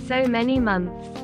so many months.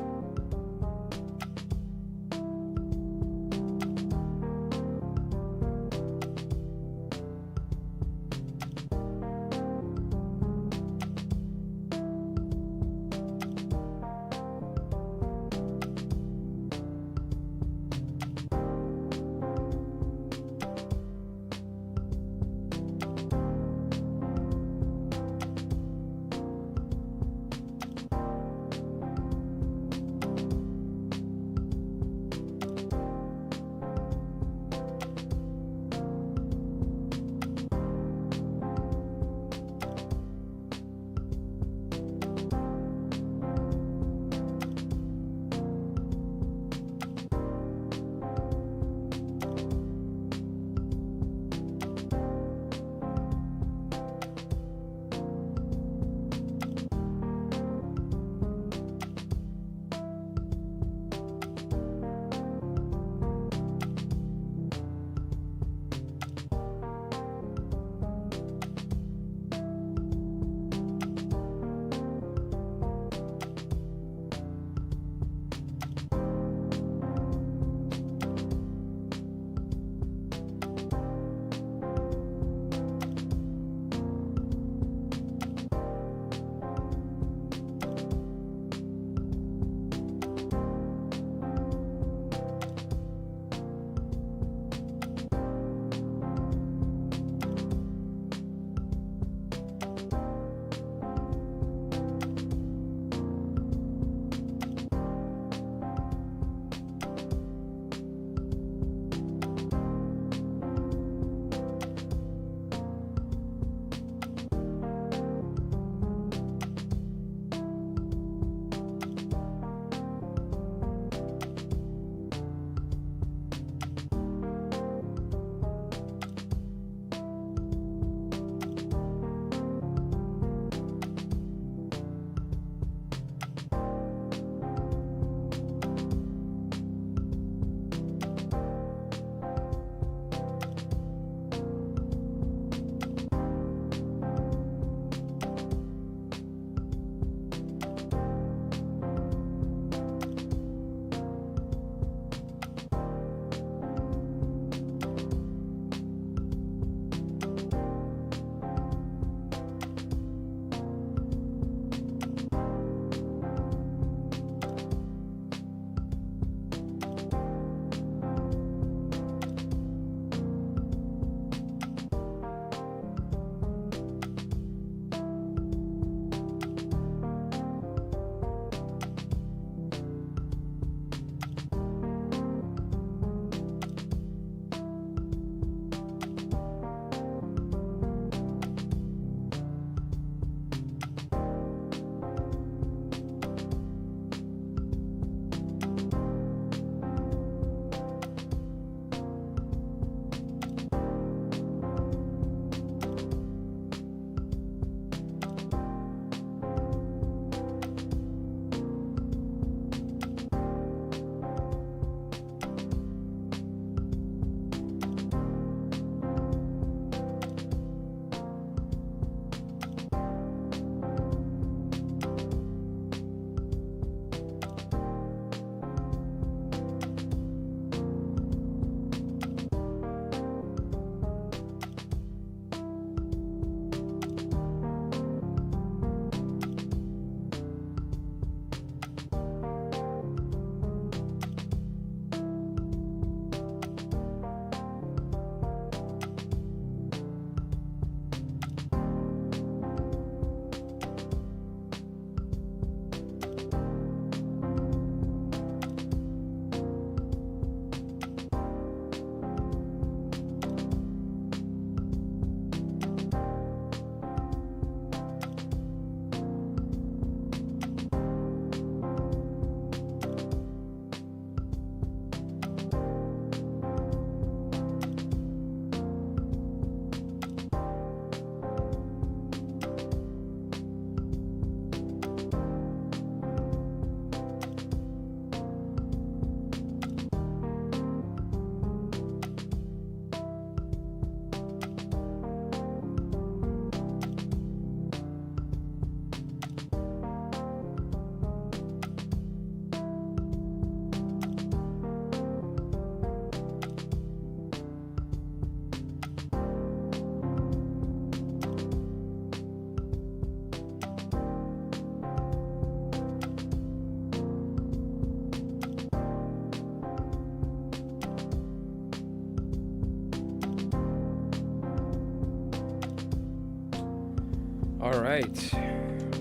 All right,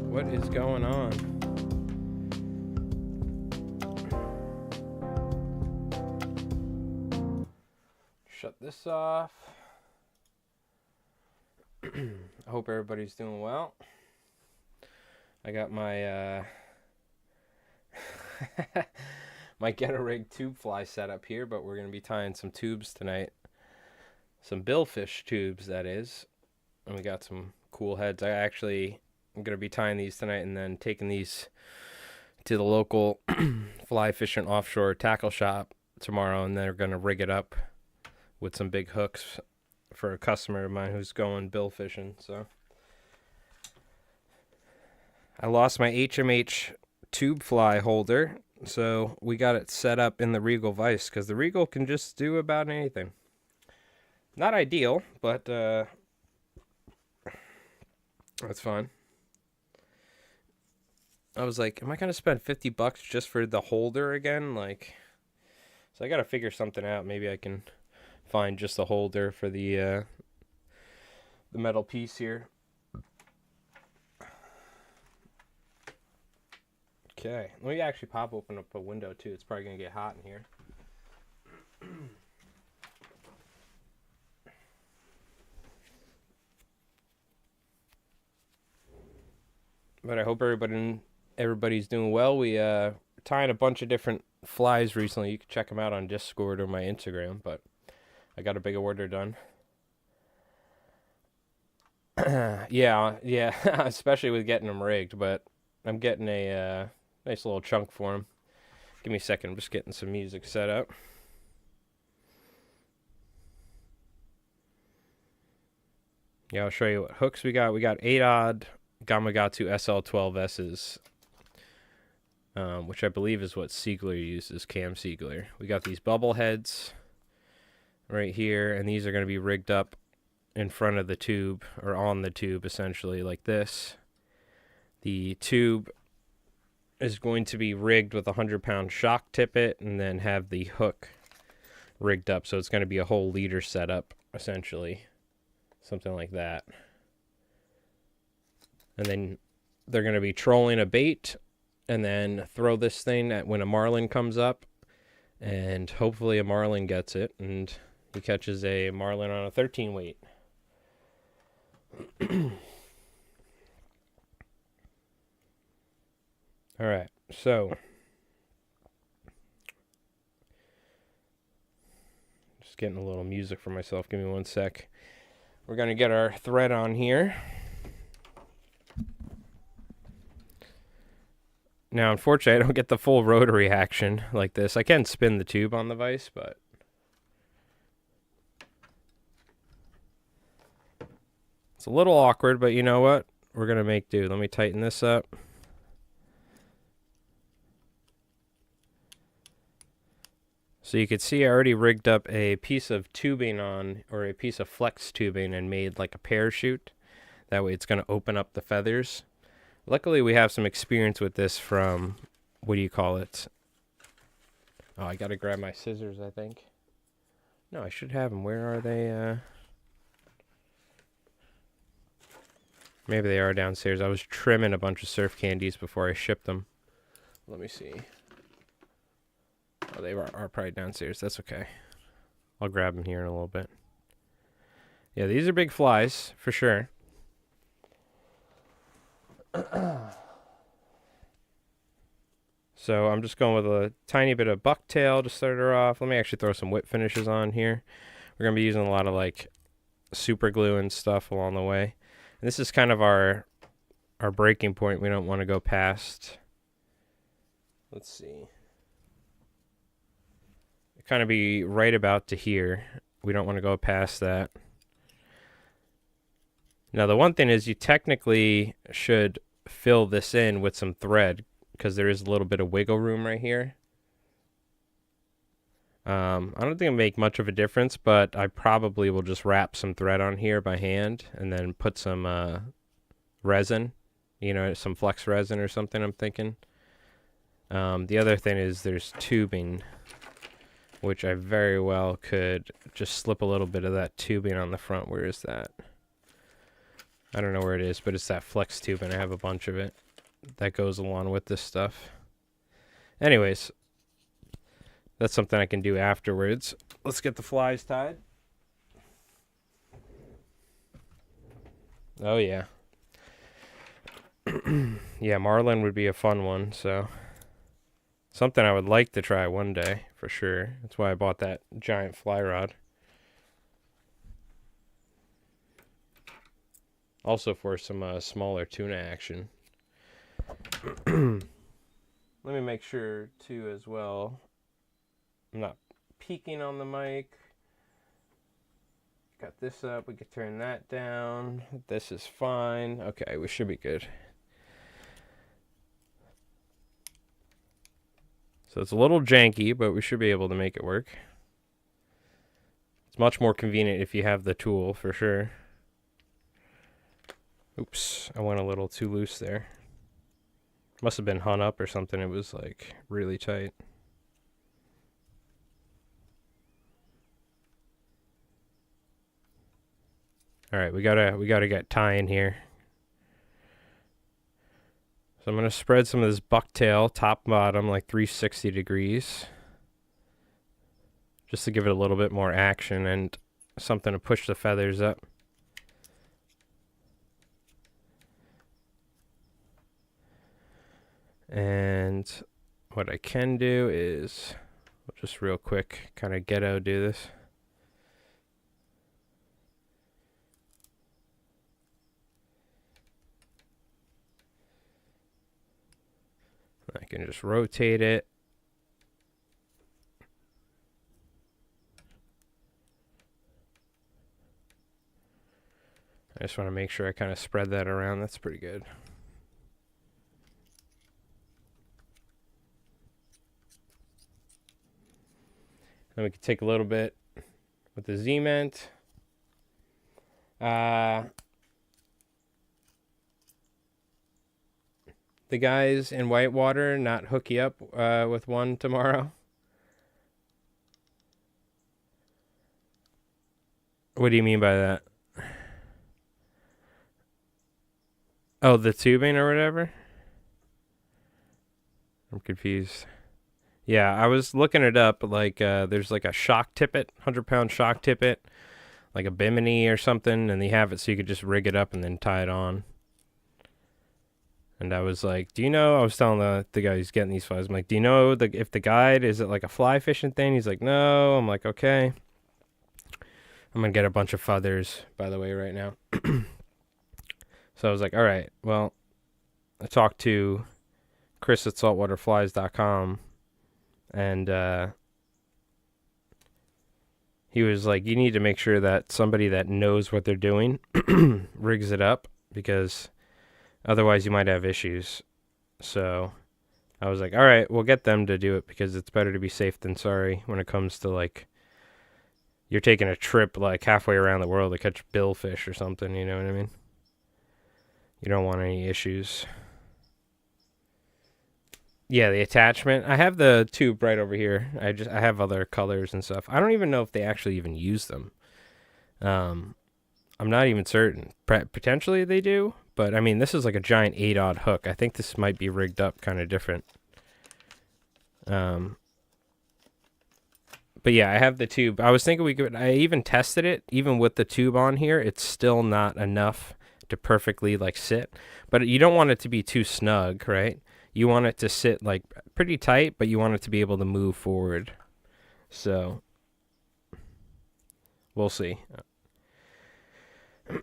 what is going on? Shut this off. I hope everybody's doing well. I got my my Get a Rig tube fly set up here, but we're going to be tying some tubes tonight. Some Billfish tubes, that is. And we got some cool heads. I'm going to be tying these tonight and then taking these to the local fly fishing offshore tackle shop tomorrow, and they're going to rig it up with some big hooks for a customer of mine who's going bill fishing. So I lost my HMH tube fly holder, so we got it set up in the Regal vise because the Regal can just do about anything. Not ideal, but that's fine. I was like, am I going to spend $50 just for the holder again? So I got to figure something out. Maybe I can find just a holder for the metal piece here. Okay, let me actually open up a window too. It's probably going to get hot in here. But I hope everybody's doing well. We tying a bunch of different flies recently. You can check them out on Discord or my Instagram, but I got a big order done. yeah, especially with getting them rigged, but I'm getting a nice little chunk for them. Give me a second. I'm just getting some music set up. Yeah, I'll show you what hooks we got. We got 8-odd Gamakatsu SL12S's, which I believe is what Siegler uses, Cam Siegler. We got these bubble heads right here, and these are going to be rigged up in front of the tube, or on the tube, essentially, like this. The tube is going to be rigged with a 100-pound shock tippet, and then have the hook rigged up, so it's going to be a whole leader setup, essentially. Something like that. And then they're going to be trolling a bait and then throw this thing when a marlin comes up, and hopefully a marlin gets it, and he catches a marlin on a 13 weight. All right, so just getting a little music for myself. Give me one sec. We're going to get our thread on here. Now, unfortunately, I don't get the full rotary action like this. I can spin the tube on the vise, but it's a little awkward, but you know what? We're going to make do. Let me tighten this up. So you can see I already rigged up a piece of tubing on, or a piece of flex tubing, and made like a parachute. That way it's going to open up the feathers. Luckily, we have some experience with this from, what do you call it? Oh, I got to grab my scissors, I think. No, I should have them. Where are they? Maybe they are downstairs. I was trimming a bunch of surf candies before I shipped them. Let me see. Oh, they are probably downstairs. That's okay. I'll grab them here in a little bit. Yeah, these are big flies, for sure. So I'm just going with a tiny bit of bucktail to start her off. Let me actually throw some whip finishes on here. We're going to be using a lot of like super glue and stuff along the way. And this is kind of our breaking point. We don't want to go past. Let's see. Kind of be right about to here. We don't want to go past that. Now the one thing is you technically should fill this in with some thread, because there is a little bit of wiggle room right here. I don't think it'll make much of a difference, but I probably will just wrap some thread on here by hand and then put some resin, some flex resin or something, I'm thinking. The other thing is there's tubing, which I very well could just slip a little bit of that tubing on the front. Where is that? I don't know where it is, but it's that flex tube, and I have a bunch of it that goes along with this stuff. Anyways, that's something I can do afterwards. Let's get the flies tied. Oh, yeah. Yeah, marlin would be a fun one, so something I would like to try one day, for sure. That's why I bought that giant fly rod. Also for some smaller tuna action. Let me make sure, too, as well, I'm not peeking on the mic. Got this up. We could turn that down. This is fine. Okay, we should be good. So it's a little janky, but we should be able to make it work. It's much more convenient if you have the tool, for sure. Oops, I went a little too loose there. Must have been hung up or something. It was like really tight. All right, we gotta get tying here. So I'm gonna spread some of this bucktail top bottom like 360 degrees, just to give it a little bit more action and something to push the feathers up. And what I can do is, just real quick, kind of ghetto do this. I can just rotate it. I just want to make sure I kind of spread that around. That's pretty good. Then we can take a little bit with the Z-Ment. The guys in Whitewater not hook you up with one tomorrow? What do you mean by that? Oh, the tubing or whatever? I'm confused. Yeah, I was looking it up. Like, there's like a shock tippet, 100-pound shock tippet, like a Bimini or something, and they have it so you could just rig it up and then tie it on. And I was like, do you know, I was telling the guy who's getting these flies, I'm like, do you know if the guide, is it like a fly fishing thing? He's like, no. I'm like, okay. I'm going to get a bunch of feathers, by the way, right now. So I was like, all right, well, I talked to Chris at saltwaterflies.com, and he was like, you need to make sure that somebody that knows what they're doing rigs it up, because otherwise you might have issues. So I was like, all right, we'll get them to do it, because it's better to be safe than sorry when it comes to, like, you're taking a trip like halfway around the world to catch billfish or something, you know what I mean? You don't want any issues. Yeah, the attachment. I have the tube right over here. I have other colors and stuff. I don't even know if they actually even use them. I'm not even certain. Potentially they do, but I mean, this is like a giant 8-aught hook. I think this might be rigged up kind of different. But yeah, I have the tube. I was thinking I even tested it, even with the tube on here. It's still not enough to perfectly like sit, but you don't want it to be too snug, right? You want it to sit like pretty tight, but you want it to be able to move forward. So we'll see.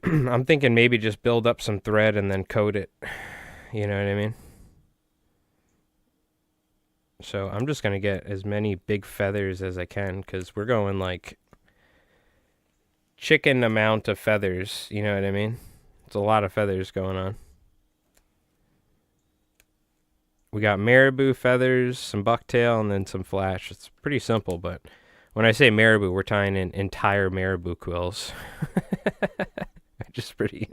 I'm thinking maybe just build up some thread and then coat it. You know what I mean? So I'm just going to get as many big feathers as I can, because we're going like chicken amount of feathers. You know what I mean? It's a lot of feathers going on. We got marabou feathers, some bucktail, and then some flash. It's pretty simple, but when I say marabou, we're tying in entire marabou quills. Just pretty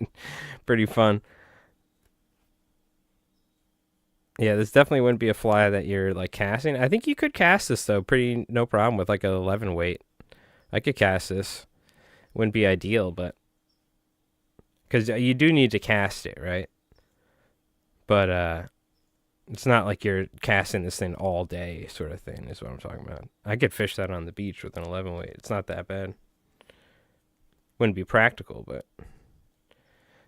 fun. Yeah, this definitely wouldn't be a fly that you're like casting. I think you could cast this though, no problem, with like an 11 weight. I could cast this. Wouldn't be ideal, but because you do need to cast it, right? But it's not like you're casting this thing all day, sort of thing. Is what I'm talking about. I could fish that on the beach with an 11 weight. It's not that bad. Wouldn't be practical, but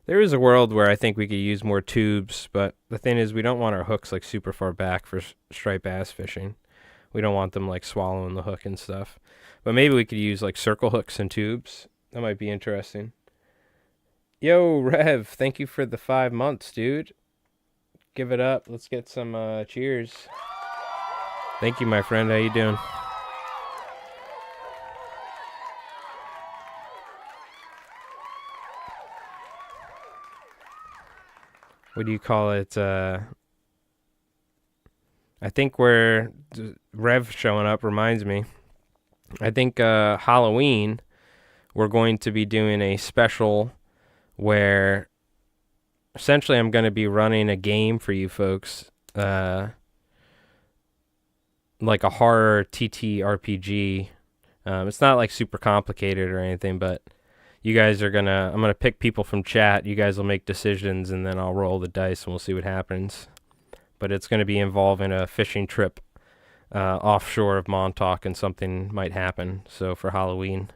there is a world where I think we could use more tubes. But the thing is, we don't want our hooks like super far back for striped bass fishing. We don't want them like swallowing the hook and stuff. But maybe we could use like circle hooks and tubes. That might be interesting. Yo, Rev, thank you for the 5 months, dude. Give it up. Let's get some cheers. Thank you, my friend. How you doing? What do you call it? I think where Rev showing up reminds me. I think Halloween, we're going to be doing a special where essentially I'm going to be running a game for you folks, like a horror TTRPG. It's not like super complicated or anything, but you guys are I'm gonna pick people from chat. You guys will make decisions, and then I'll roll the dice, and we'll see what happens. But it's going to be involving a fishing trip offshore of Montauk, and something might happen. So for Halloween,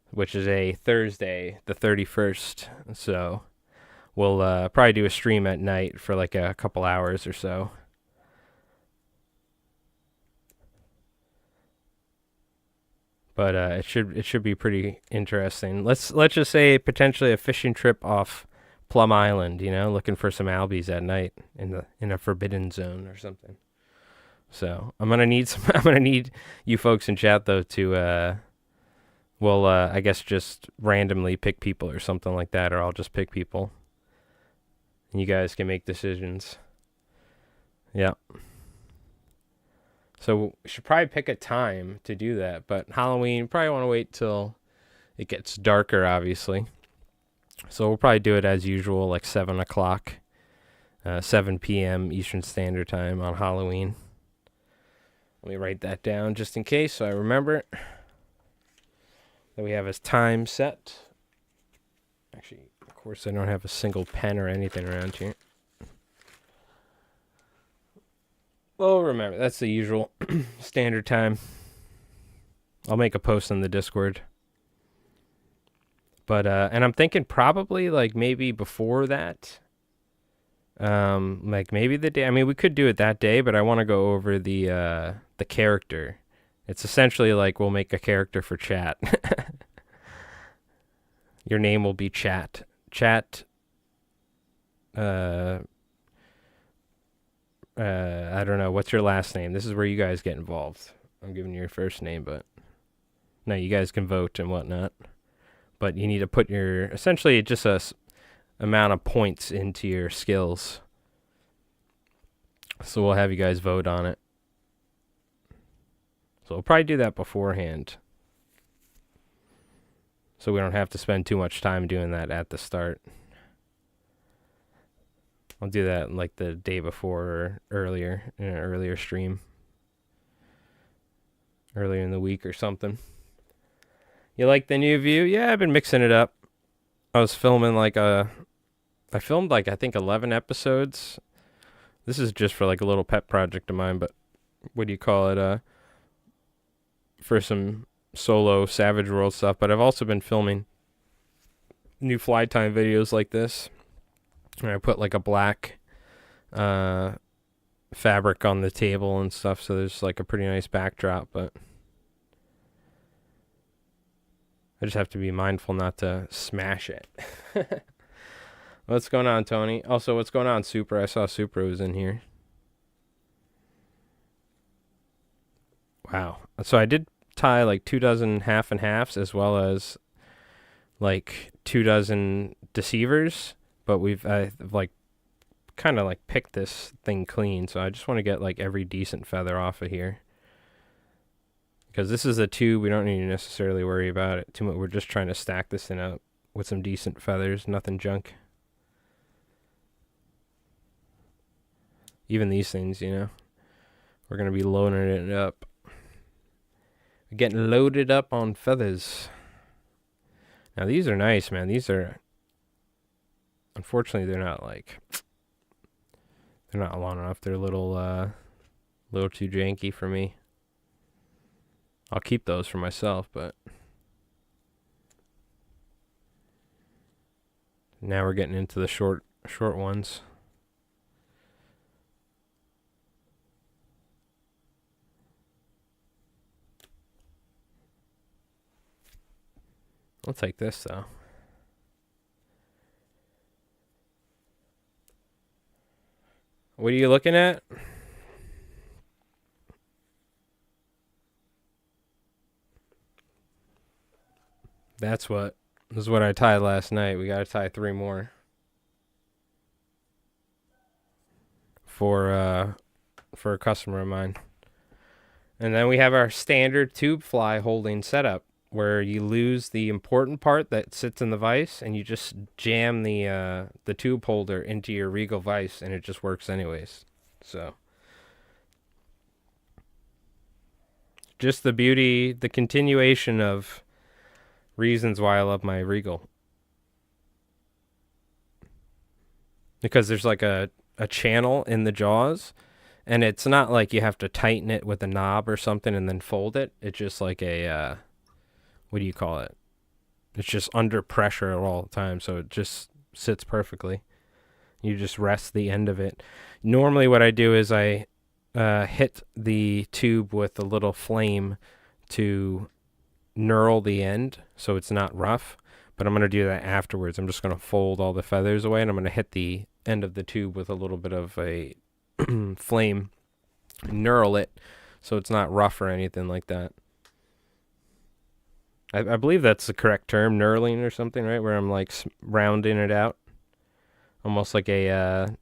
which is a Thursday, the 31st. So we'll probably do a stream at night for like a couple hours or so. But it should be pretty interesting. Let's just say potentially a fishing trip off Plum Island, looking for some albies at night in a forbidden zone or something. So I'm gonna need you folks in chat though to I guess just randomly pick people or something like that, or I'll just pick people, and you guys can make decisions. Yeah. So we should probably pick a time to do that, but Halloween, probably want to wait till it gets darker, obviously. So we'll probably do it as usual, like 7 o'clock, 7 p.m. Eastern Standard Time on Halloween. Let me write that down just in case so I remember it. That we have a time set. Actually, of course, I don't have a single pen or anything around here. Well, remember, that's the usual standard time. I'll make a post on the Discord. But, and I'm thinking probably, like, maybe before that. Like, maybe the day. I mean, we could do it that day, but I want to go over the character. It's essentially like we'll make a character for chat. Your name will be Chat. Chat. I don't know. What's your last name? This is where you guys get involved. I'm giving you your first name, but no, you guys can vote and whatnot. But you need to put your, essentially just a amount of points into your skills. So we'll have you guys vote on it. So we'll probably do that beforehand. So we don't have to spend too much time doing that at the start. I'll do that like the day before or earlier, in an earlier stream. Earlier in the week or something. You like the new view? Yeah, I've been mixing it up. I was filming I filmed like I think 11 episodes. This is just for like a little pet project of mine, but what do you call it? For some solo Savage World stuff, but I've also been filming new fly time videos like this. And I put like a black fabric on the table and stuff, so there's like a pretty nice backdrop, but I just have to be mindful not to smash it. What's going on, Tony? Also, what's going on, Super? I saw Super was in here. Wow. So I did tie like 2 dozen half and halves as well as like 2 dozen deceivers, but I've like kind of like picked this thing clean, so I just want to get like every decent feather off of here. Because this is a tube, we don't need to necessarily worry about it too much. We're just trying to stack this thing up with some decent feathers, nothing junk. Even these things, we're going to be loading it up. We're getting loaded up on feathers. Now these are nice, man. These are unfortunately they're not long enough. They're a little too janky for me. I'll keep those for myself, but now we're getting into the short ones. I'll take this though. What are you looking at? This is what I tied last night. We got to tie 3 more for a customer of mine. And then we have our standard tube fly holding setup where you lose the important part that sits in the vise and you just jam the tube holder into your Regal vise and it just works anyways. So just the beauty, the continuation of reasons why I love my Regal. Because there's like a channel in the jaws, and it's not like you have to tighten it with a knob or something and then fold it. It's just like a, what do you call it? It's just under pressure at all the time, so it just sits perfectly. You just rest the end of it. Normally what I do is I hit the tube with a little flame to knurl the end so it's not rough, but I'm going to do that afterwards. I'm just going to fold all the feathers away and I'm going to hit the end of the tube with a little bit of a flame, knurl it so it's not rough or anything like that. I believe that's the correct term, knurling or something, right? Where I'm like rounding it out, almost like a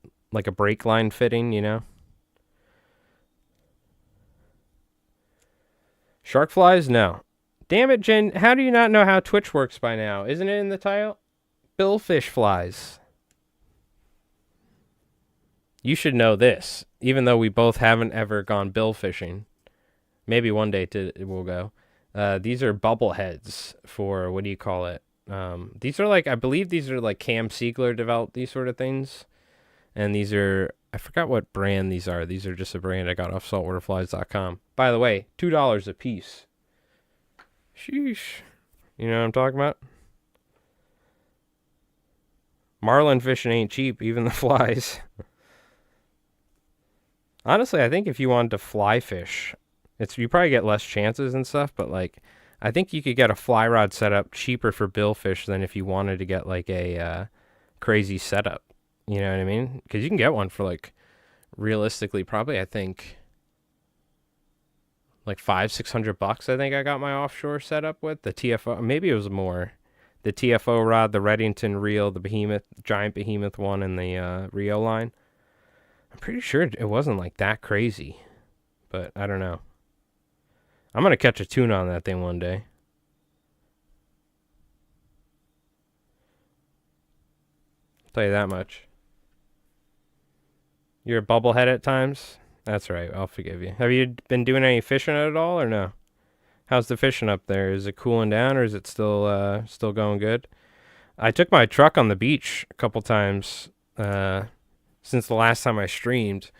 brake line fitting, you know. Shark flies? No. Damn it, Jen. How do you not know how Twitch works by now? Isn't it in the title? Billfish flies. You should know this, even though we both haven't ever gone bill fishing. Maybe one day we'll go. These are bubble heads for, what do you call it? These are like, I believe these are like Cam Siegler developed these sort of things. And these are, I forgot what brand these are. These are just a brand I got off saltwaterflies.com. By the way, $2 a piece. Sheesh. You know what I'm talking about? Marlin fishing ain't cheap, even the flies. Honestly, I think if you wanted to fly fish, you probably get less chances and stuff, but like, I think you could get a fly rod setup cheaper for billfish than if you wanted to get like a crazy setup. You know what I mean? Because you can get one for like, realistically, probably I think like $500-600. I think I got my offshore setup with the TFO. Maybe it was more. The TFO rod, the Reddington reel, the giant behemoth one, and the Rio line. I'm pretty sure it wasn't like that crazy, but I don't know. I'm gonna catch a tuna on that thing one day. I'll tell you that much. You're a bubblehead at times? That's right, I'll forgive you. Have you been doing any fishing at all, or no? How's the fishing up there? Is it cooling down, or is it still going good? I took my truck on the beach a couple times since the last time I streamed.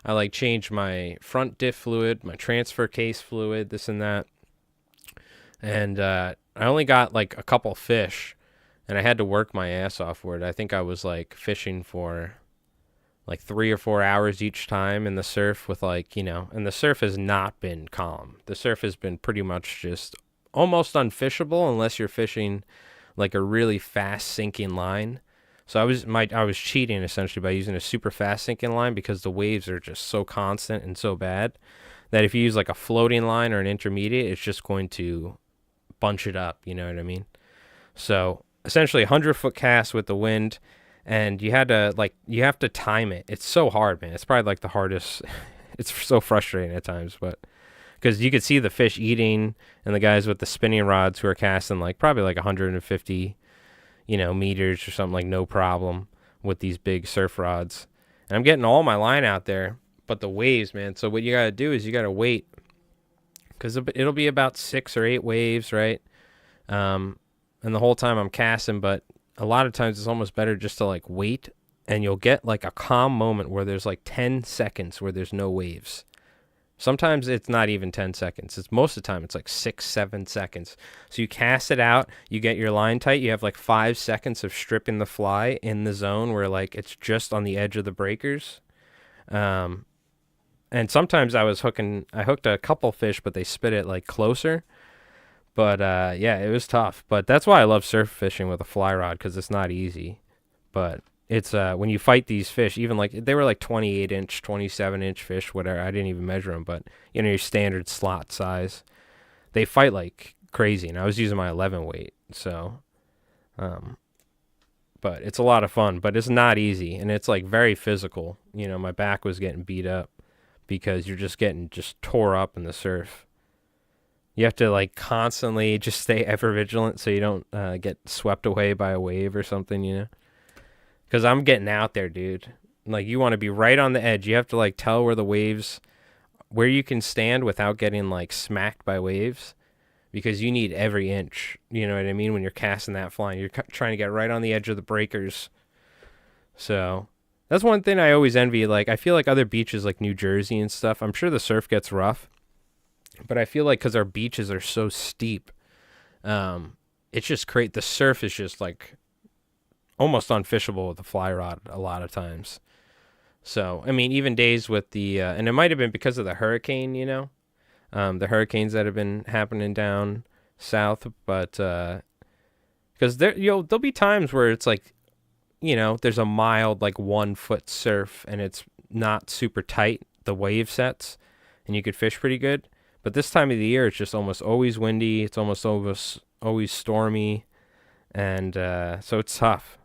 I like changed my front diff fluid, my transfer case fluid, this and that. And I only got like a couple fish, and I had to work my ass off for it. I think I was like fishing for like 3 or 4 hours each time in the surf with like, you know, and the surf has not been calm. The surf has been pretty much just almost unfishable unless you're fishing like a really fast sinking line. So I was cheating essentially by using a super fast sinking line because the waves are just so constant and so bad that if you use like a floating line or an intermediate, it's just going to bunch it up, you know what I mean? So essentially 100-foot cast with the wind, and you have to time it. It's so hard, man. It's probably like the hardest. It's so frustrating at times, but because you could see the fish eating and the guys with the spinning rods who are casting like probably like 150, you know, meters or something, like no problem with these big surf rods. And I'm getting all my line out there, but the waves, man. So what you got to do is you got to wait because it'll be about 6 or 8 waves, right? And the whole time I'm casting, but a lot of times it's almost better just to like wait, and you'll get like a calm moment where there's like 10 seconds where there's no waves. Sometimes it's not even 10 seconds. It's most of the time it's like 6, 7 seconds. So you cast it out, you get your line tight, you have like 5 seconds of stripping the fly in the zone where like it's just on the edge of the breakers. And sometimes I hooked a couple fish, but they spit it like closer. But yeah, it was tough. But that's why I love surf fishing with a fly rod, because it's not easy. But it's when you fight these fish, even like they were like 28-inch, 27-inch fish, whatever. I didn't even measure them, but you know, your standard slot size. They fight like crazy, and I was using my 11 weight, so. But it's a lot of fun, but it's not easy, and it's like very physical. You know, my back was getting beat up because you're just getting tore up in the surf. You have to like constantly just stay ever vigilant so you don't get swept away by a wave or something, you know? Because I'm getting out there, dude. Like, you want to be right on the edge. You have to like tell where the waves, where you can stand without getting like smacked by waves, because you need every inch. You know what I mean? When you're casting that fly, you're trying to get right on the edge of the breakers. So that's one thing I always envy. Like, I feel like other beaches like New Jersey and stuff, I'm sure the surf gets rough, but I feel like because our beaches are so steep, it's just great. The surf is just like almost unfishable with the fly rod a lot of times. So, I mean, even days with the, and it might have been because of the hurricane, you know, the hurricanes that have been happening down south, but, because there'll be times where it's like, you know, there's a mild, like 1 foot surf and it's not super tight, the wave sets, and you could fish pretty good. But this time of the year, it's just almost always windy. It's almost always stormy. And so it's tough.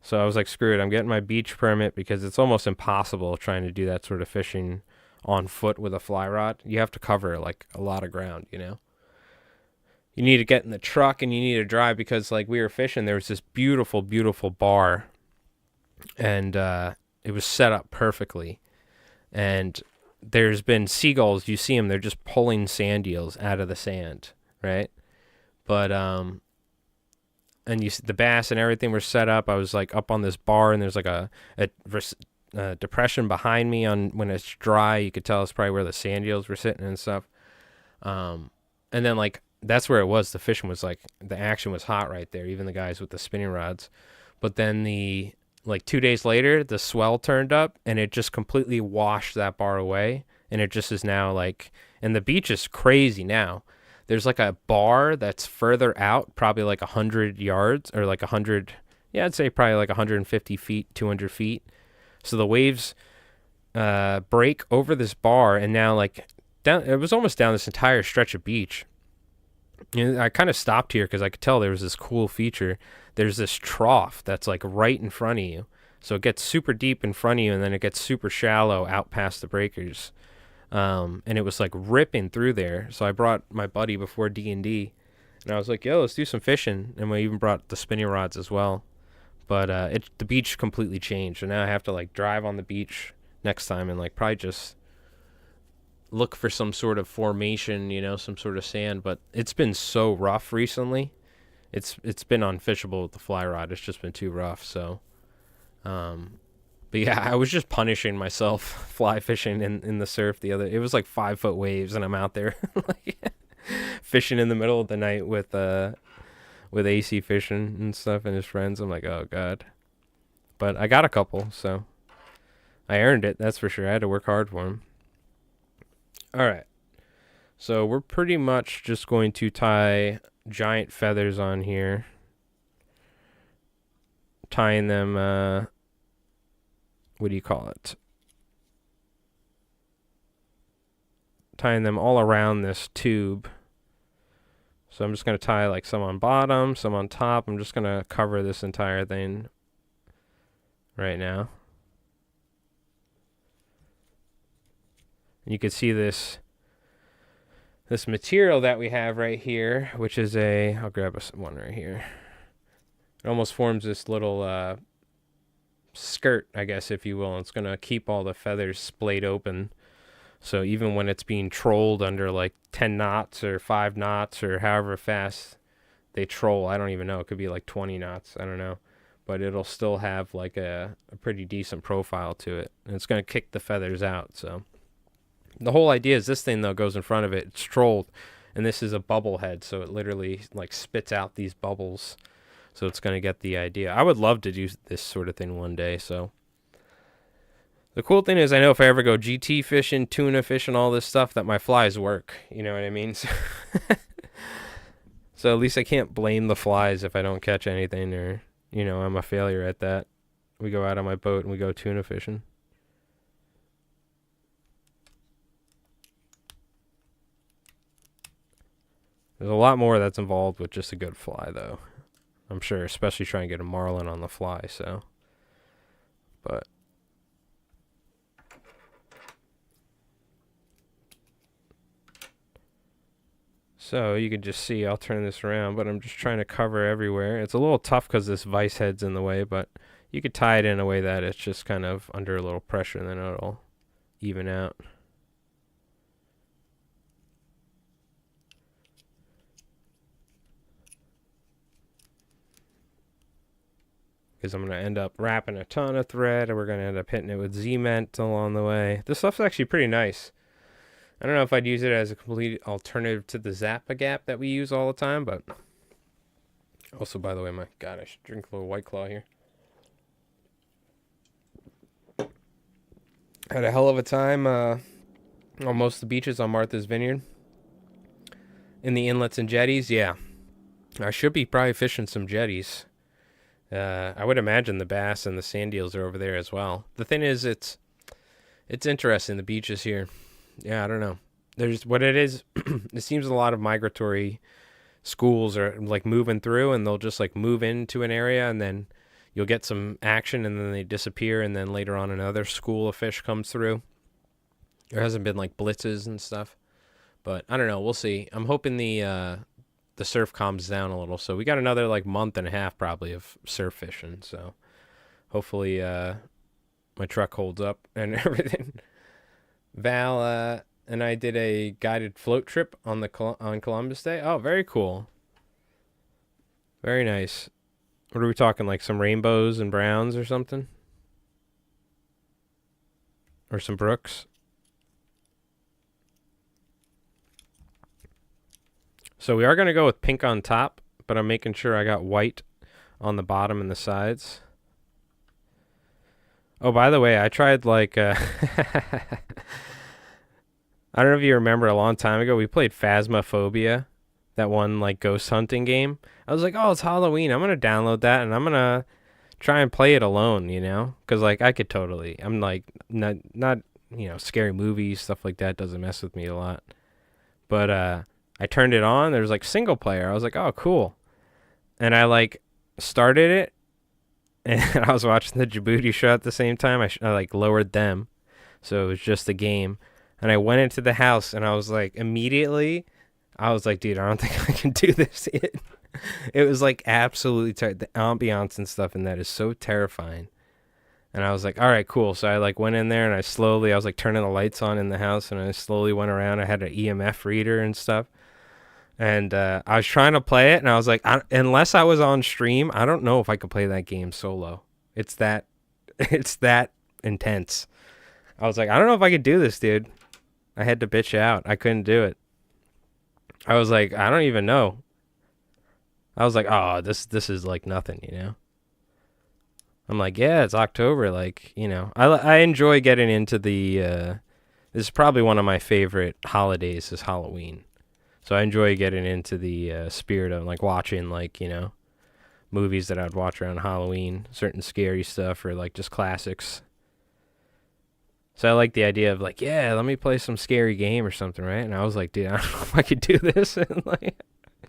So I was like, screw it. I'm getting my beach permit, because it's almost impossible trying to do that sort of fishing on foot with a fly rod. You have to cover like a lot of ground, you know. You need to get in the truck and you need to drive, because like we were fishing, there was this beautiful, beautiful bar, and it was set up perfectly. And there's been seagulls, you see them, they're just pulling sand eels out of the sand, right? But and you see the bass and everything were set up. I was like up on this bar, and there's like a depression behind me. On when it's dry, you could tell it's probably where the sand eels were sitting and stuff. And then like that's where it was. The fishing was like, the action was hot right there, even the guys with the spinning rods. But then like 2 days later, the swell turned up and it just completely washed that bar away. And it just is now like, and the beach is crazy now. There's like a bar that's further out, probably like 100 yards, or like 100, yeah, I'd say probably like 150 feet, 200 feet. So the waves break over this bar, and now like down, it was almost down this entire stretch of beach. You know, I kind of stopped here because I could tell there was this cool feature. There's this trough that's like right in front of you. So it gets super deep in front of you, and then it gets super shallow out past the breakers. And it was like ripping through there. So I brought my buddy before D&D, and I was like, yo, let's do some fishing. And we even brought the spinning rods as well. But the beach completely changed. So now I have to like drive on the beach next time and like probably just look for some sort of formation, you know, some sort of sand. But it's been so rough recently. It's been unfishable with the fly rod. It's just been too rough. So, but yeah, I was just punishing myself fly fishing in the surf it was like 5 foot waves, and I'm out there like fishing in the middle of the night with AC fishing and stuff and his friends. I'm like, oh god. But I got a couple, so I earned it, that's for sure. I had to work hard for them. All right. So we're pretty much just going to tie giant feathers on here. Tying them, what do you call it? Tying them all around this tube. So I'm just going to tie like some on bottom, some on top. I'm just going to cover this entire thing right now. And you can see this material that we have right here, which is I'll grab one right here. It almost forms this little skirt, I guess, if you will. It's going to keep all the feathers splayed open. So even when it's being trolled under like 10 knots or 5 knots or however fast they troll. I don't even know. It could be like 20 knots. I don't know. But it'll still have like a pretty decent profile to it. And it's going to kick the feathers out. So the whole idea is this thing, though, goes in front of it. It's trolled. And this is a bubble head. So it literally like spits out these bubbles. So it's going to get the idea. I would love to do this sort of thing one day. So the cool thing is I know if I ever go GT fishing, tuna fishing, all this stuff, that my flies work. You know what I mean? So at least I can't blame the flies if I don't catch anything, or, you know, I'm a failure at that. We go out on my boat and we go tuna fishing. There's a lot more that's involved with just a good fly, though. I'm sure, especially trying to get a marlin on the fly, so. But so you can just see, I'll turn this around, but I'm just trying to cover everywhere. It's a little tough because this vise head's in the way, but you could tie it in a way that it's just kind of under a little pressure, and then it'll even out. Because I'm going to end up wrapping a ton of thread, and we're going to end up hitting it with Z-Ment along the way. This stuff's actually pretty nice. I don't know if I'd use it as a complete alternative to the Zappa Gap that we use all the time, but also, by the way, my God, I should drink a little White Claw here. Had a hell of a time on most of the beaches on Martha's Vineyard. In the inlets and jetties, yeah. I should be probably fishing some jetties. I would imagine the bass and the sand eels are over there as well. The thing is, it's interesting, the beaches here. Yeah, I don't know. There's what it is. It seems a lot of migratory schools are like moving through, and they'll just like move into an area, and then you'll get some action, and then they disappear, and then later on another school of fish comes through. There hasn't been like blitzes and stuff, but I don't know. We'll see. I'm hoping the surf calms down a little. So we got another like month and a half probably of surf fishing. So hopefully my truck holds up and everything. Val and I did a guided float trip on Columbus Day. Oh, very cool. Very nice. What are we talking, like some rainbows and browns or something? Or some brooks? So we are going to go with pink on top, but I'm making sure I got white on the bottom and the sides. Oh, by the way, I tried like I don't know if you remember, a long time ago we played Phasmophobia, that one like ghost hunting game. I was like, oh, it's Halloween. I'm going to download that and I'm going to try and play it alone, you know? Cuz like I could totally. I'm like not you know, scary movies, stuff like that doesn't mess with me a lot. But I turned it on. There was like single player. I was like, oh, cool. And I like started it, and I was watching the Djibouti show at the same time. I like lowered them, so it was just a game. And I went into the house, and I was like, immediately, I was like, dude, I don't think I can do this. It was like absolutely the ambiance and stuff, and that is so terrifying. And I was like, all right, cool. So I like went in there, and I was like turning the lights on in the house, and I slowly went around. I had an EMF reader and stuff. And I was trying to play it, and I was like, unless I was on stream, I don't know if I could play that game solo. It's that intense. I was like, I don't know if I could do this, dude. I had to bitch out. I couldn't do it. I was like, I don't even know. I was like, oh, this is like nothing, you know? I'm like, yeah, it's October. Like, you know, I enjoy getting into the, this is probably one of my favorite holidays is Halloween. So I enjoy getting into the spirit of like watching like, you know, movies that I'd watch around Halloween, certain scary stuff or like just classics. So I like the idea of like, yeah, let me play some scary game or something, right? And I was like, dude, I don't know if I could do this. And like,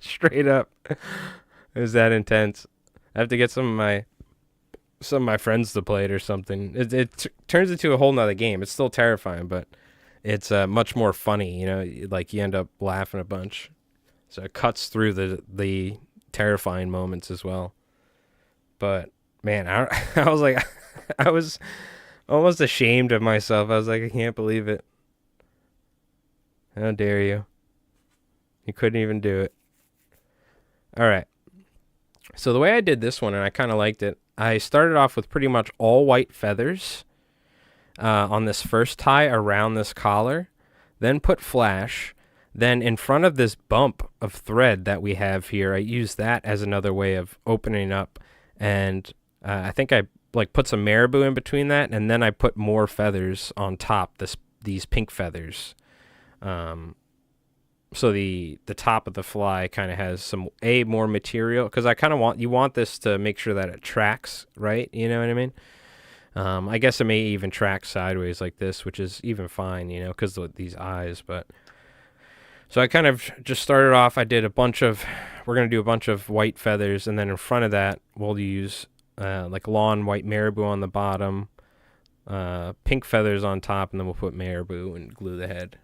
straight up, it was that intense. I have to get some of my friends to play it or something. It turns into a whole nother game. It's still terrifying, but it's much more funny, you know, like you end up laughing a bunch. So it cuts through the terrifying moments as well. But man, I was like, I was almost ashamed of myself. I was like, I can't believe it. How dare you? You couldn't even do it. All right. So the way I did this one, and I kind of liked it, I started off with pretty much all white feathers on this first tie around this collar, then put flash. Then in front of this bump of thread that we have here, I use that as another way of opening up. And I think I like put some marabou in between that, and then I put more feathers on top, these pink feathers. So the top of the fly kind of has some more material, because I kind of want this to make sure that it tracks right. You know what I mean? I guess it may even track sideways like this, which is even fine, you know, because of these eyes. But so I kind of just started off. I did we're gonna do a bunch of white feathers, and then in front of that we'll use like lawn white marabou on the bottom, pink feathers on top, and then we'll put marabou and glue the head.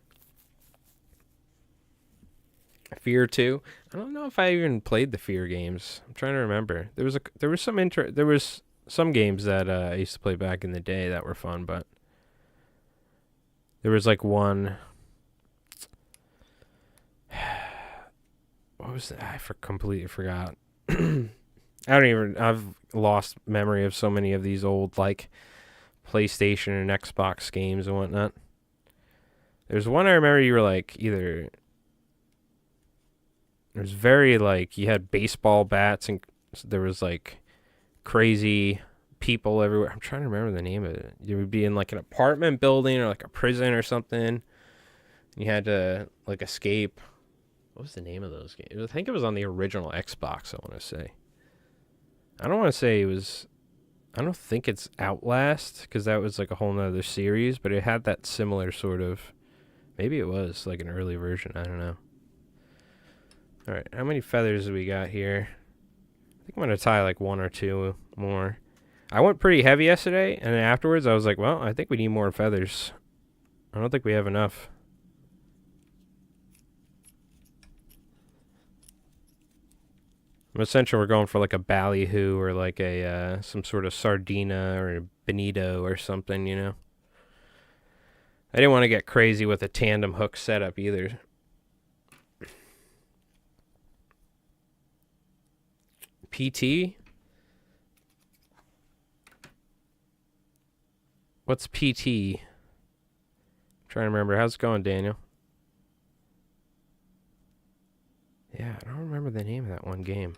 Fear 2. I don't know if I even played the Fear games. I'm trying to remember. There was some games that I used to play back in the day that were fun, but there was like one. What was that? Completely forgot. I've lost memory of so many of these old like PlayStation and Xbox games and whatnot. There's one I remember you were like either. There's very like you had baseball bats and there was like crazy people everywhere. I'm trying to remember the name of it. You would be in like an apartment building or like a prison or something. You had to like escape. What was the name of those games? I think it was on the original Xbox, I want to say. I don't want to say it was. I don't think it's Outlast, because that was like a whole nother series, but it had that similar sort of. Maybe it was like an early version. I don't know. All right, how many feathers do we got here? I think I'm going to tie like one or two more. I went pretty heavy yesterday, and then afterwards I was like, well, I think we need more feathers. I don't think we have enough. I'm essentially we're going for like a ballyhoo or like a some sort of sardina or a bonito or something, you know. I didn't want to get crazy with a tandem hook setup either. PT? What's PT? I'm trying to remember. How's it going, Daniel? Yeah, I don't remember the name of that one game.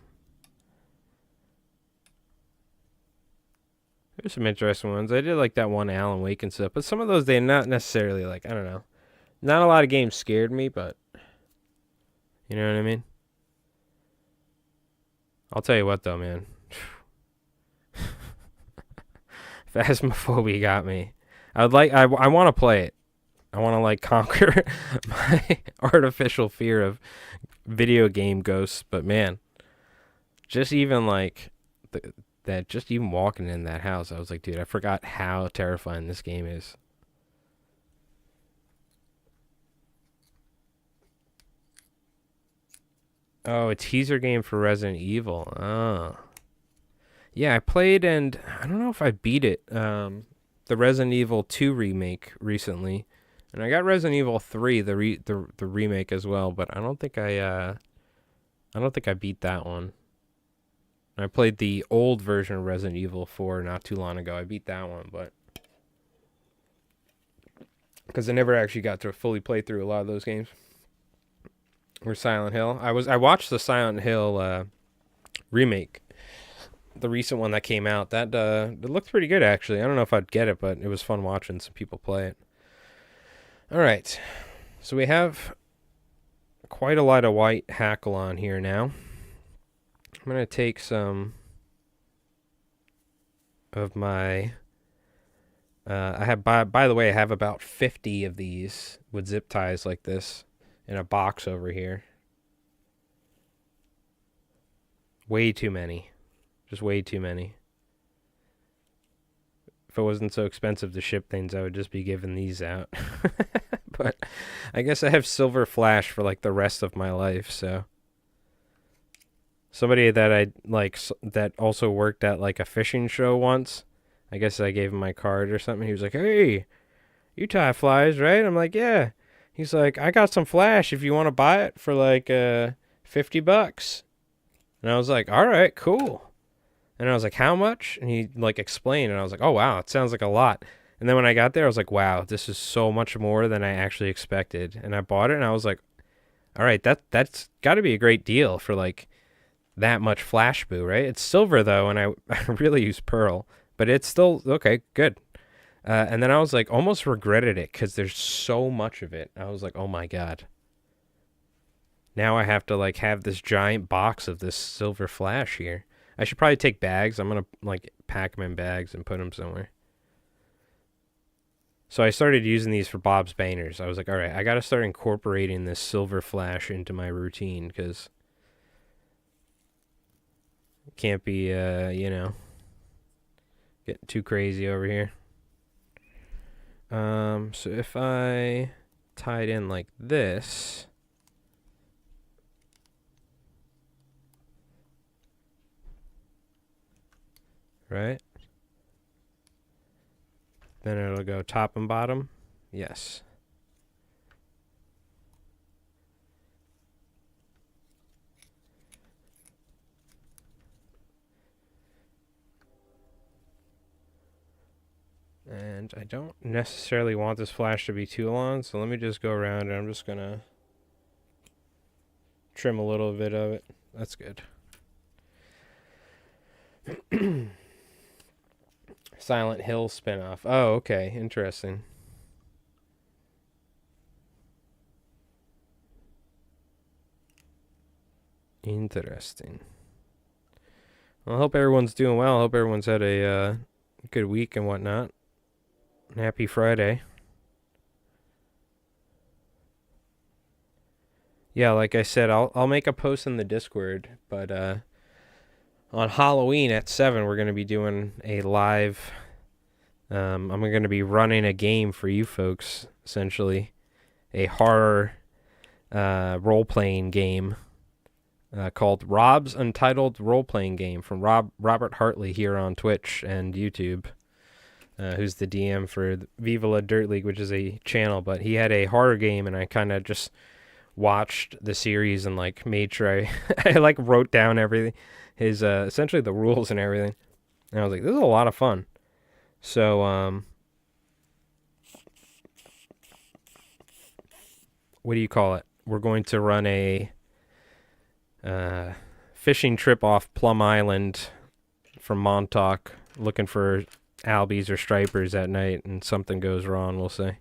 There's some interesting ones. I did like that one Alan Wake and stuff, but some of those they're not necessarily like, I don't know. Not a lot of games scared me, but you know what I mean? I'll tell you what though, man. Phasmophobia got me. I want to play it. I want to like conquer my artificial fear of video game ghosts, but man, just even like just even walking in that house, I was like, dude, I forgot how terrifying this game is. Oh, a teaser game for Resident Evil. Oh. Yeah, I played and I don't know if I beat it. The Resident Evil 2 remake recently. And I got Resident Evil 3, the remake as well, but I don't think I beat that one. I played the old version of Resident Evil 4 not too long ago. I beat that one, but because I never actually got to fully play through a lot of those games. Or Silent Hill. I watched the Silent Hill remake, the recent one that came out. That it looked pretty good actually. I don't know if I'd get it, but it was fun watching some people play it. All right, so we have quite a lot of white hackle on here now. I'm gonna take some of my. I have by the way, I have about 50 of these with zip ties like this in a box over here. Way too many, just way too many. If it wasn't so expensive to ship things, I would just be giving these out. But I guess I have silver flash for like the rest of my life, so. Somebody that I like that also worked at like a fishing show once, I guess I gave him my card or something. He was like, "Hey, you tie flies, right?" I'm like, "Yeah." He's like, "I got some flash if you want to buy it for like $50." And I was like, all right, cool. And I was like, how much? And he like explained, and I was like, oh wow, it sounds like a lot. And then when I got there, I was like, wow, this is so much more than I actually expected. And I bought it, and I was like, all right, that's got to be a great deal for like that much flash boo, right? It's silver though, and I really use pearl, but it's still okay, good. And then I was like, almost regretted it because there's so much of it. I was like, oh my god. Now I have to like have this giant box of this silver flash here. I should probably take bags. I'm gonna like pack them in bags and put them somewhere. So I started using these for Bob's Banners. I was like, all right, I got to start incorporating this silver flash into my routine because it can't be, getting too crazy over here. So if I tie it in like this, right? Then it'll go top and bottom. Yes. And I don't necessarily want this flash to be too long, so let me just go around and I'm just gonna trim a little bit of it. That's good. Silent Hill spinoff. Oh, okay. Interesting. Interesting. Well, I hope everyone's doing well. I hope everyone's had a good week and whatnot. Happy Friday. Yeah, like I said, I'll make a post in the Discord, but on Halloween at 7, we're going to be doing a live. I'm going to be running a game for you folks, essentially. A horror role-playing game called Rob's Untitled Role-Playing Game from Robert Hartley here on Twitch and YouTube, who's the DM for Viva La Dirt League, which is a channel. But he had a horror game, and I kind of just watched the series and like made sure I like wrote down everything, his essentially the rules and everything. And I was like, this is a lot of fun. So what do you call it? We're going to run a fishing trip off Plum Island from Montauk, looking for albies or stripers at night, and something goes wrong, we'll say.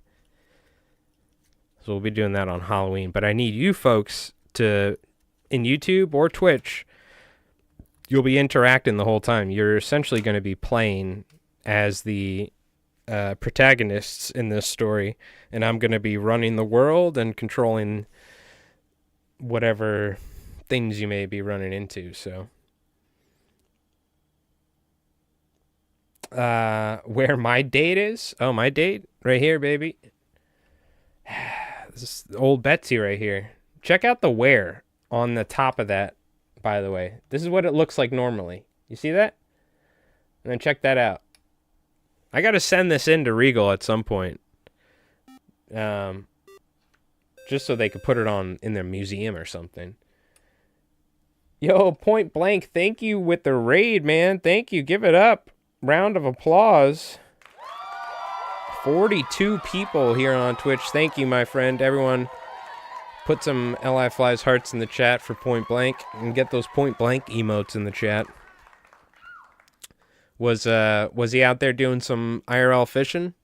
So we'll be doing that on Halloween. But I need you folks to, in YouTube or Twitch, you'll be interacting the whole time. You're essentially going to be playing as the protagonists in this story, and I'm going to be running the world and controlling whatever things you may be running into. So where my date is? Oh, my date? Right here, baby. This is old Betsy right here. Check out the where on the top of that, by the way. This is what it looks like normally. You see that? And then check that out. I got to send this in to Regal at some point. Just so they could put it on in their museum or something. Yo, Point Blank, thank you with the raid, man. Thank you. Give it up. Round of applause. 42 people here on Twitch. Thank you, my friend. Everyone, put some Li Flies hearts in the chat for Point Blank and get those Point Blank emotes in the chat. Was he out there doing some IRL fishing?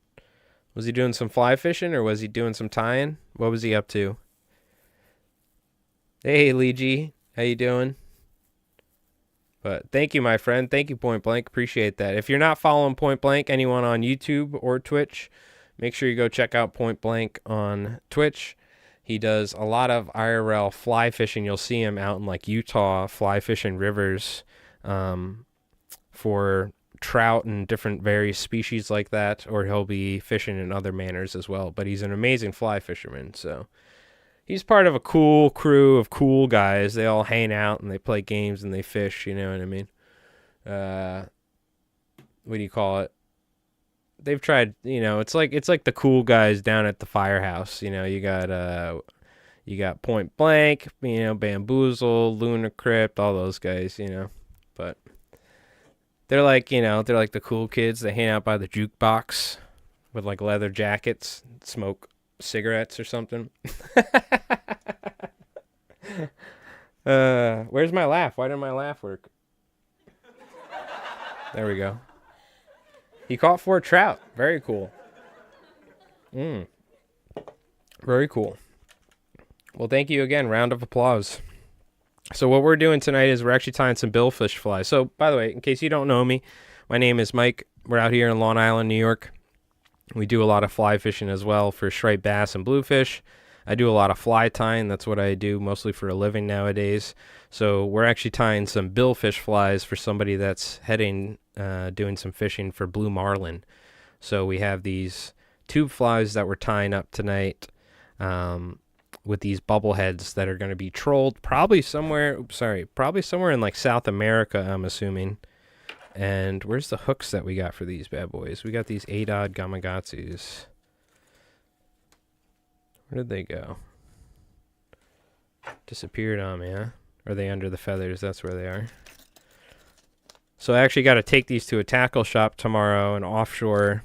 Was he doing some fly fishing, or was he doing some tying? What was he up to? Hey, Lee G, how you doing? But thank you, my friend. Thank you, Point Blank. Appreciate that. If you're not following Point Blank, anyone on YouTube or Twitch, make sure you go check out Point Blank on Twitch. He does a lot of IRL fly fishing. You'll see him out in like Utah fly fishing rivers for trout and different various species like that, or he'll be fishing in other manners as well. But he's an amazing fly fisherman, so he's part of a cool crew of cool guys. They all hang out and they play games and they fish, you know what I mean? What do you call it? They've tried, it's like the cool guys down at the firehouse. You got You got Point Blank, you know, Bamboozle, Lunar Crypt, all those guys, you know. But they're like, you know, they're like the cool kids that hang out by the jukebox with like leather jackets, smoke cigarettes or something. Where's my laugh? Why didn't my laugh work? There we go. He caught 4 trout. Very cool. Very cool. Well, thank you again. Round of applause. So what we're doing tonight is we're actually tying some billfish flies. So, by the way, in case you don't know me, my name is Mike. We're out here in Long Island, New York. We do a lot of fly fishing as well for striped bass and bluefish. I do a lot of fly tying. That's what I do mostly for a living nowadays. So we're actually tying some billfish flies for somebody that's heading, doing some fishing for blue marlin. So we have these tube flies that we're tying up tonight with these bubble heads that are going to be trolled probably somewhere in like South America, I'm assuming. And where's the hooks that we got for these bad boys? We got these 8-odd Gamakatsus. Where did they go? Disappeared on me, huh? Are they under the feathers? That's where they are. So I actually got to take these to a tackle shop tomorrow, an offshore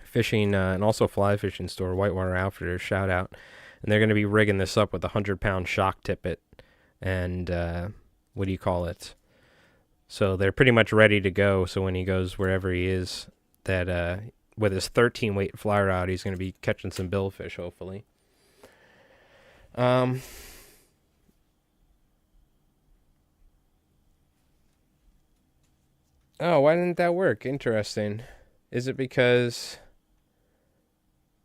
fishing and also fly fishing store, Whitewater Outfitters, shout out. And they're going to be rigging this up with a 100-pound shock tippet and, what do you call it? So they're pretty much ready to go. So when he goes wherever he is, that with his 13-weight fly rod, he's going to be catching some billfish, hopefully. Oh, why didn't that work? Interesting. Is it because...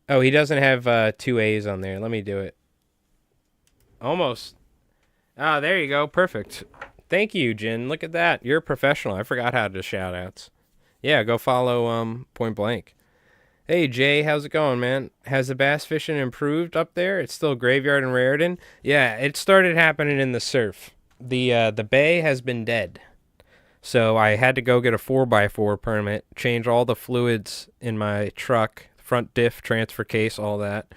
Oh, he doesn't have 2 A's on there. Let me do it. Almost. Ah, there you go. Perfect. Thank you, Jen. Look at that. You're a professional. I forgot how to do shout-outs. Yeah, go follow Point Blank. Hey, Jay, how's it going, man? Has the bass fishing improved up there? It's still graveyard and Raritan? Yeah, it started happening in the surf. The bay has been dead. So I had to go get a 4x4 permit, change all the fluids in my truck, front diff, transfer case, all that.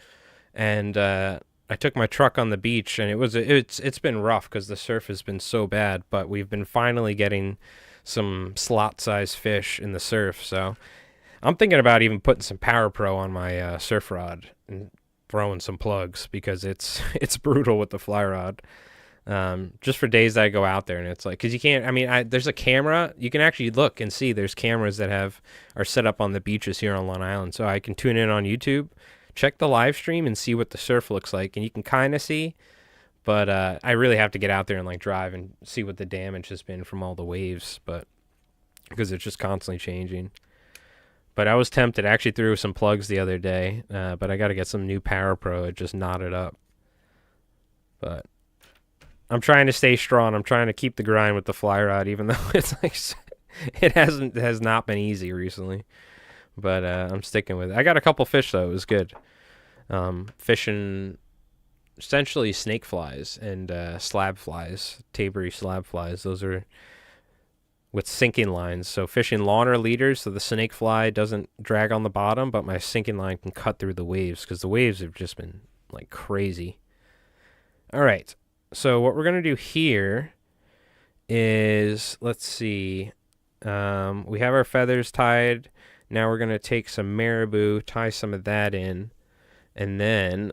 And I took my truck on the beach, and it's been rough because the surf has been so bad, but we've been finally getting some slot-sized fish in the surf. So I'm thinking about even putting some Power Pro on my surf rod and throwing some plugs because it's brutal with the fly rod. Just for days that I go out there, and it's like, because you can't, I mean, there's a camera, you can actually look and see there's cameras that are set up on the beaches here on Long Island, so I can tune in on YouTube, check the live stream, and see what the surf looks like, and you can kind of see, but I really have to get out there and like drive and see what the damage has been from all the waves, but because it's just constantly changing. But I was tempted. I actually threw some plugs the other day, but I got to get some new Power Pro. It just knotted up. But I'm trying to stay strong. I'm trying to keep the grind with the fly rod, even though it's like it has not been easy recently. But I'm sticking with it. I got a couple fish though. It was good. Fishing essentially snake flies and slab flies, tapery slab flies. Those are with sinking lines. So fishing longer leaders so the snake fly doesn't drag on the bottom, but my sinking line can cut through the waves because the waves have just been like crazy. All right. So what we're going to do here is, let's see, we have our feathers tied. Now we're going to take some marabou, tie some of that in, and then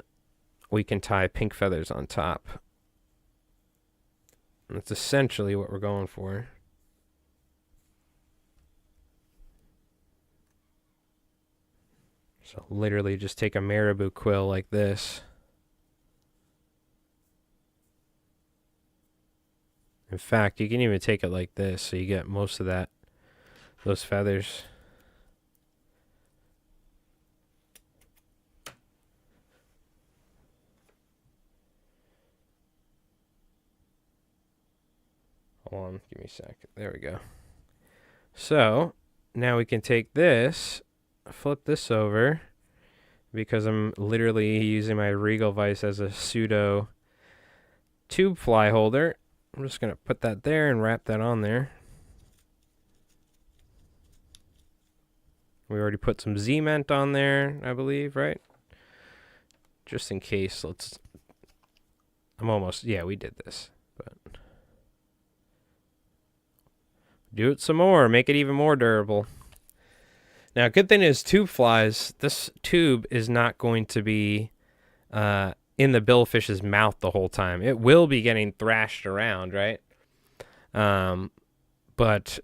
we can tie pink feathers on top. That's essentially what we're going for. So literally just take a marabou quill like this. In fact, you can even take it like this so you get most of those feathers. Hold on, give me a sec. There we go. So now we can take this, flip this over, because I'm literally using my Regal vise as a pseudo tube fly holder. I'm just going to put that there and wrap that on there. We already put some Z-Ment on there, I believe, right? Just in case, let's I'm almost, yeah, we did this. But do it some more, make it even more durable. Now, good thing is tube flies, this tube is not going to be in the billfish's mouth the whole time. It will be getting thrashed around, right? But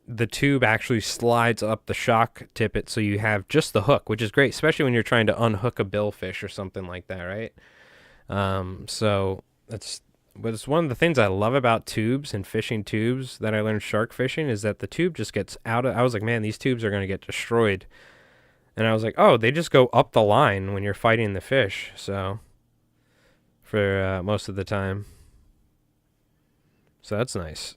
the tube actually slides up the shock tippet, so you have just the hook, which is great, especially when you're trying to unhook a billfish or something like that, right? So that's one of the things I love about tubes and fishing tubes that I learned shark fishing is that the tube just gets out of, I was like, man, these tubes are going to get destroyed. And I was like, oh, they just go up the line when you're fighting the fish. So for most of the time. So that's nice.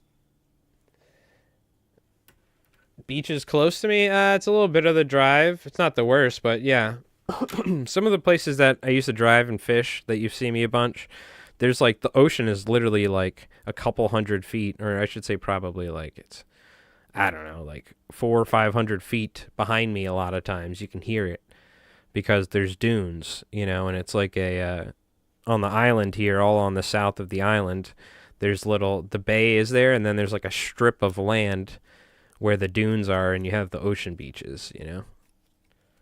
Beach is close to me. It's a little bit of the drive. It's not the worst, but yeah. Some of the places that I used to drive and fish that you see me a bunch, there's like the ocean is literally like a couple 100 feet, or I should say probably like it's, I don't know, like 400 or 500 feet behind me. A lot of times you can hear it because there's dunes, you know, and it's like a on the island here, all on the south of the island. There's the bay is there, and then there's like a strip of land where the dunes are, and you have the ocean beaches, you know.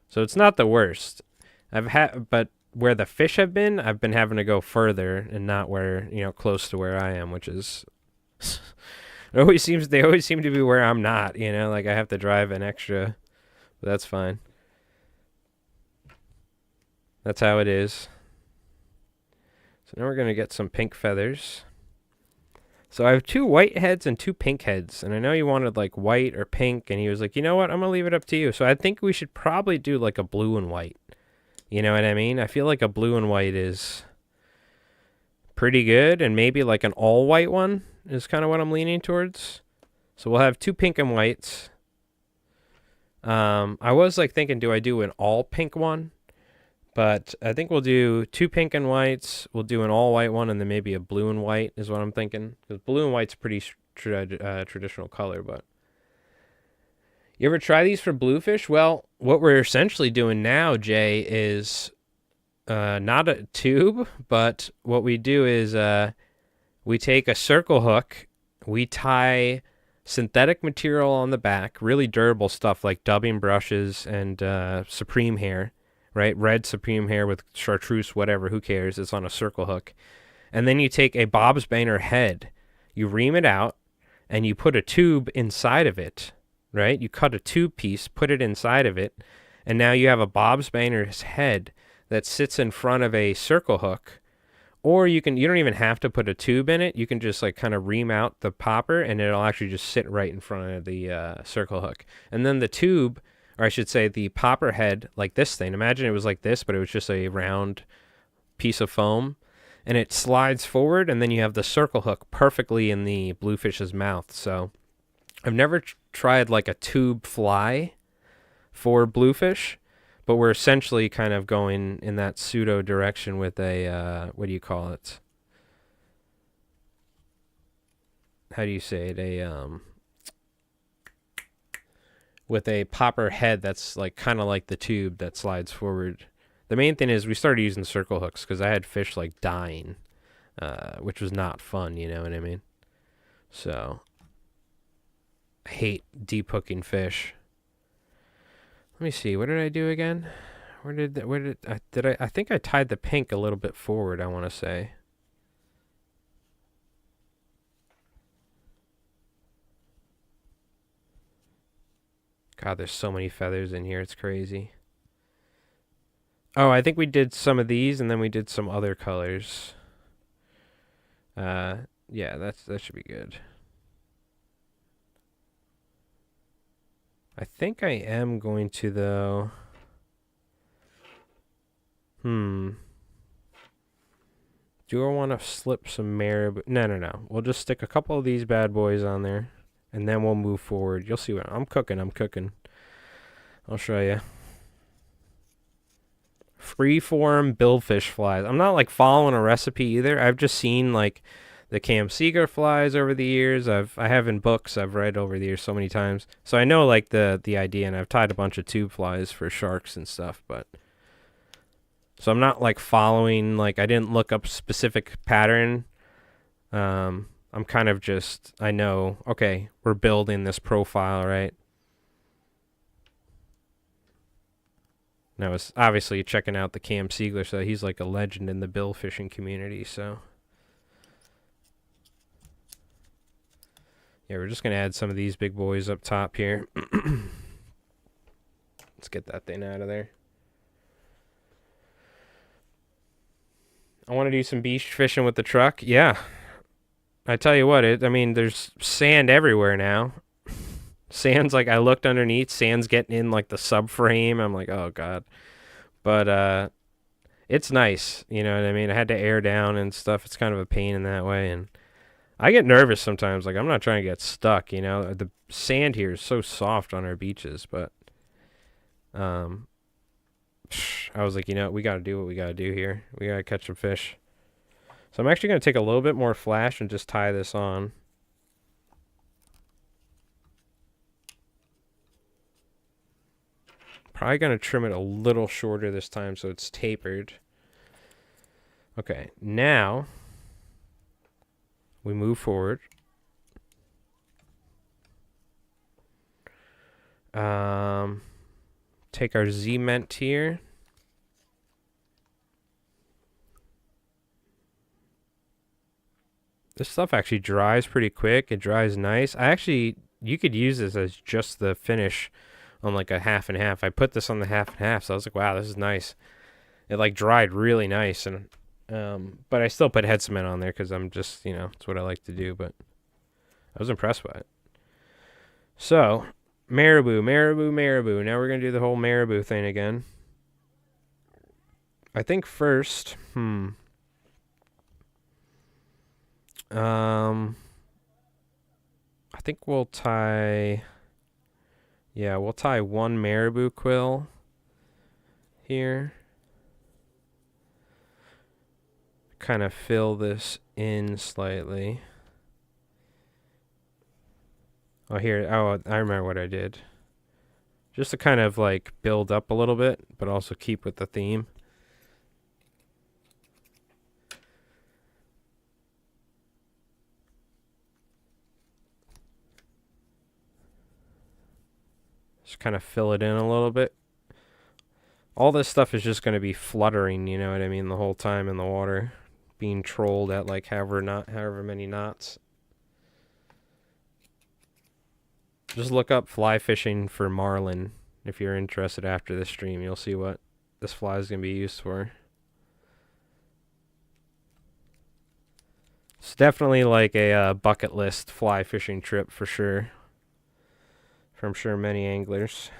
So it's not the worst. But where the fish have been, I've been having to go further and not where, you know, close to where I am, which is they always seem to be where I'm not, you know, like I have to drive an extra, but that's fine. That's how it is. So now we're going to get some pink feathers. So I have 2 white heads and 2 pink heads, and I know you wanted like white or pink, and he was like, you know what, I'm going to leave it up to you. So I think we should probably do like a blue and white. You know what I mean? I feel like a blue and white is pretty good, and maybe like an all white one is kind of what I'm leaning towards. So we'll have 2 pink and whites. I was like thinking, do I do an all pink one? But I think we'll do 2 pink and whites. We'll do an all white one, and then maybe a blue and white is what I'm thinking. Because blue and white's pretty traditional color. But you ever try these for bluefish? Well, what we're essentially doing now, Jay, is not a tube, but what we do is we take a circle hook, we tie synthetic material on the back, really durable stuff like dubbing brushes and Supreme hair. Right, red Supreme hair with chartreuse, whatever, who cares? It's on a circle hook. And then you take a Bob's Bainer head, you ream it out, and you put a tube inside of it, right? You cut a tube piece, put it inside of it, and now you have a Bob's Bainer's head that sits in front of a circle hook. Or you don't even have to put a tube in it. You can just like kind of ream out the popper, and it'll actually just sit right in front of the circle hook. And then the tube, or I should say the popper head, like this thing. Imagine it was like this, but it was just a round piece of foam. And it slides forward, and then you have the circle hook perfectly in the bluefish's mouth. So I've never tried like a tube fly for bluefish, but we're essentially kind of going in that pseudo direction with a, what do you call it? How do you say it? With a popper head that's like kind of like the tube that slides forward. The main thing is we started using circle hooks because I had fish like dying, which was not fun, you know what I mean? So I hate deep hooking fish. Let me see, what did I do again? I think I tied the pink a little bit forward, I want to say. God, there's so many feathers in here. It's crazy. Oh, I think we did some of these, and then we did some other colors. Yeah, that should be good. I think I am going to, though. Do I want to slip some marabou? No. We'll just stick a couple of these bad boys on there. And then we'll move forward. You'll see what I'm cooking. I'll show you. Freeform billfish flies. I'm not like following a recipe either. I've just seen like the Cam Seeger flies over the years. I have in books I've read over the years so many times. So I know like the idea, and I've tied a bunch of tube flies for sharks and stuff, but So I'm not like following, like I didn't look up specific pattern. I'm kind of just, I know, okay, we're building this profile, right? And I was obviously checking out the Cam Siegler, so he's like a legend in the bill fishing community, so. Yeah, we're just going to add some of these big boys up top here. Let's get that thing out of there. I want to do some beach fishing with the truck. Yeah. I tell you what, I mean, there's sand everywhere now. Sand's like, I looked underneath, sand's getting in like the subframe. I'm like, oh God. But it's nice, you know what I mean? I had to air down and stuff. It's kind of a pain in that way. And I get nervous sometimes. Like, I'm not trying to get stuck, you know? The sand here is so soft on our beaches, but I was like, you know, we got to do what we got to do here. We got to catch some fish. So I'm actually going to take a little bit more flash and just tie this on. Probably going to trim it a little shorter this time so it's tapered. Okay, now we move forward. Take our Z-ment here. This stuff actually dries pretty quick. It dries nice. You could use this as just the finish on like a half and half. I put this on the half and half, so I was like, wow, this is nice. It like dried really nice, and but I still put head cement on there because I'm just, you know, it's what I like to do, but I was impressed by it. So, marabou. Now we're going to do the whole marabou thing again. I think first, I think we'll tie one marabou quill here. Kind of fill this in slightly. I remember what I did. Just to kind of like build up a little bit, but also keep with the theme. Just kind of fill it in a little bit. All this stuff is just going to be fluttering, you know what I mean, the whole time in the water. Being trolled at like however many knots. Just look up fly fishing for marlin if you're interested after this stream. You'll see what this fly is going to be used for. It's definitely like a bucket list fly fishing trip for sure. I'm sure many anglers.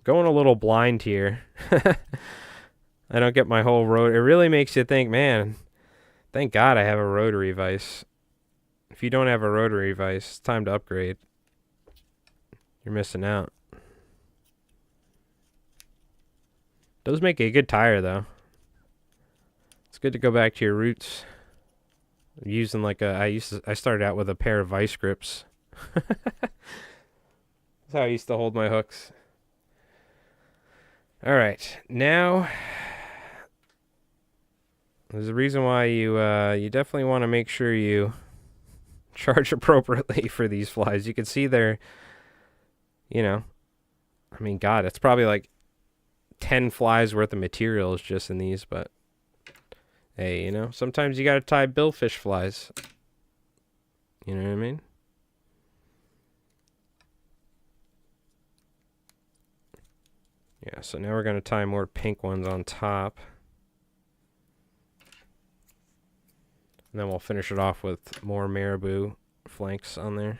Going a little blind here. I don't get my whole road. It really makes you think, man, thank God I have a rotary vise. If you don't have a rotary vise, it's time to upgrade. You're missing out. Does make a good tire though. It's good to go back to your roots. Using like I started out with a pair of vice grips. That's how I used to hold my hooks. All right, now there's a reason why you definitely want to make sure you charge appropriately for these flies. You can see they're, you know, I mean, God, it's probably like 10 flies worth of materials just in these, but hey, you know, sometimes you got to tie billfish flies. You know what I mean? Yeah, so now we're going to tie more pink ones on top. And then we'll finish it off with more marabou flanks on there.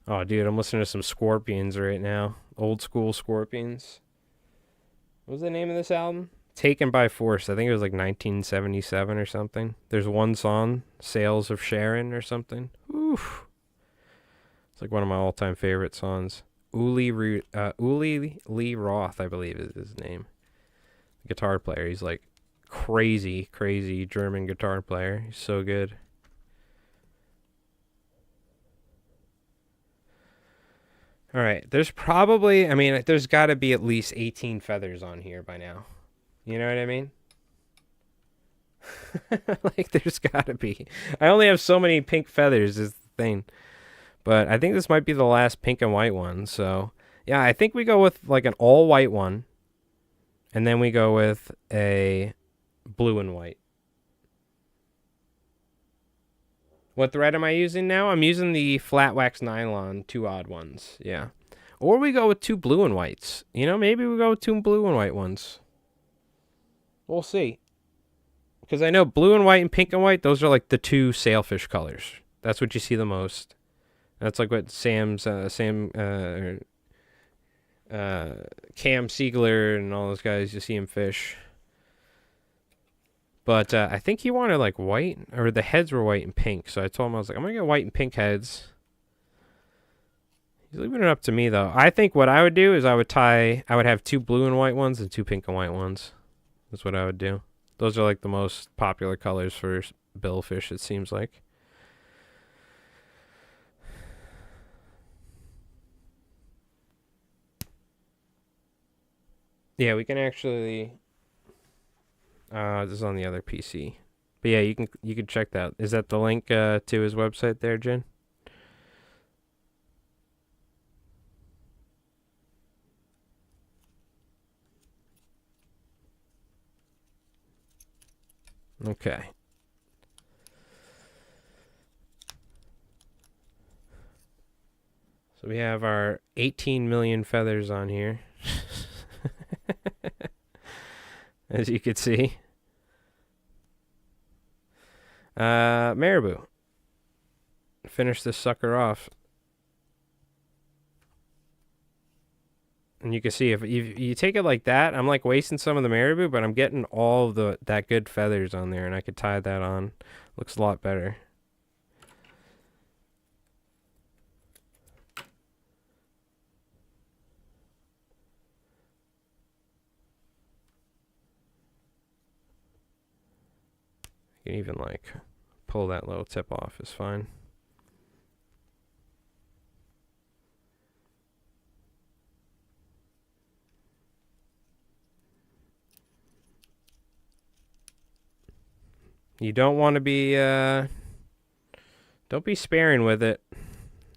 Oh, dude, I'm listening to some Scorpions right now. Old school Scorpions. What was the name of this album? Taken by Force. I think it was like 1977 or something. There's one song, Sails of Sharon or something. Oof. It's like one of my all-time favorite songs. Uli Lee Roth, I believe is his name. guitar player. He's like crazy, crazy German guitar player. He's so good. All right, there's probably, I mean, there's got to be at least 18 feathers on here by now. You know what I mean? Like, there's got to be. I only have so many pink feathers is the thing. But I think this might be the last pink and white one. So, yeah, I think we go with, like, an all-white one. And then we go with a blue and white. What thread am I using now? I'm using the flat wax nylon 2-odd ones. Yeah. Or we go with 2 blue and whites. You know, maybe we go with 2 blue and white ones. We'll see. Because I know blue and white and pink and white, those are like the 2 sailfish colors. That's what you see the most. That's like what Cam Siegler and all those guys, you see him fish. But I think he wanted like white, or the heads were white and pink. So I told him, I was like, I'm going to get white and pink heads. He's leaving it up to me though. I think what I would do is I would have 2 blue and white ones and 2 pink and white ones. That's what I would do. Those are like the most popular colors for billfish, it seems like. Yeah, we can actually... this is on the other PC. But yeah, you can check that. Is that the link to his website there, Jen? Okay. So we have our 18 million feathers on here. As you can see. Marabou. Finish this sucker off. And you can see if you take it like that, I'm like wasting some of the marabou, but I'm getting all of that good feathers on there, and I could tie that on. Looks a lot better. You can even like pull that little tip off is fine. You don't want to be don't be sparing with it.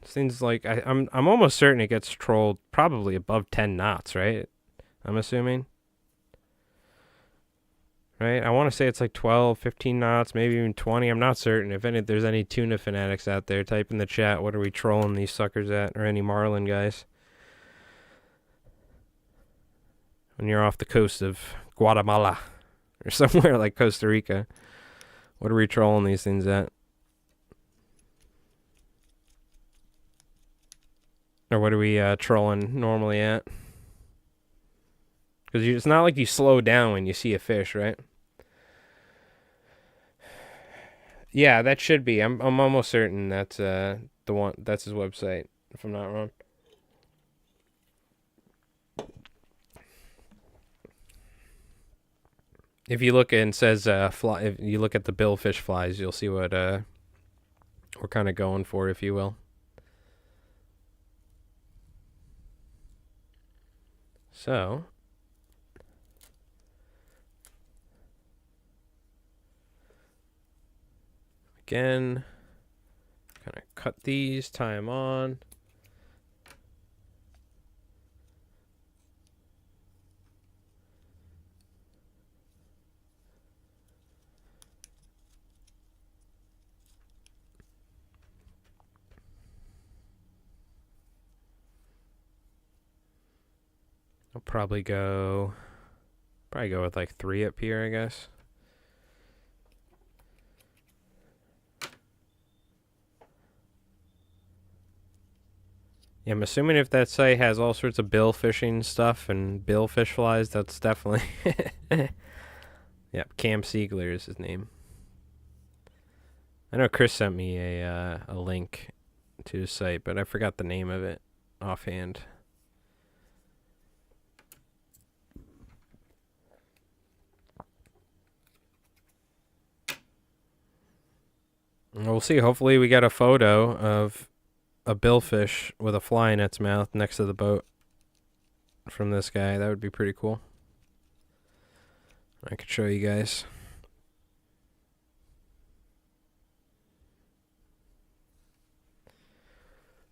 Seems like I'm almost certain it gets trolled probably above 10 knots, right? I'm assuming. Right? I want to say it's like 12, 15 knots, maybe even 20. I'm not certain. If there's any tuna fanatics out there, type in the chat, what are we trolling these suckers at? Or any marlin guys. When you're off the coast of Guatemala or somewhere like Costa Rica, what are we trolling these things at? Or what are we trolling normally at? Because it's not like you slow down when you see a fish, right? Yeah, that should be. I'm almost certain that's the one. That's his website, if I'm not wrong. If you look and says fly, if you look at the billfish flies, you'll see what we're kind of going for, if you will. So. Again, kind of cut these, tie them on. I'll probably go with like 3 up here, I guess. Yeah, I'm assuming if that site has all sorts of bill fishing stuff and billfish flies, that's definitely... Yep, Cam Siegler is his name. I know Chris sent me a link to his site, but I forgot the name of it offhand. We'll see. Hopefully we get a photo of a billfish with a fly in its mouth next to the boat from this guy. That would be pretty cool. I could show you guys.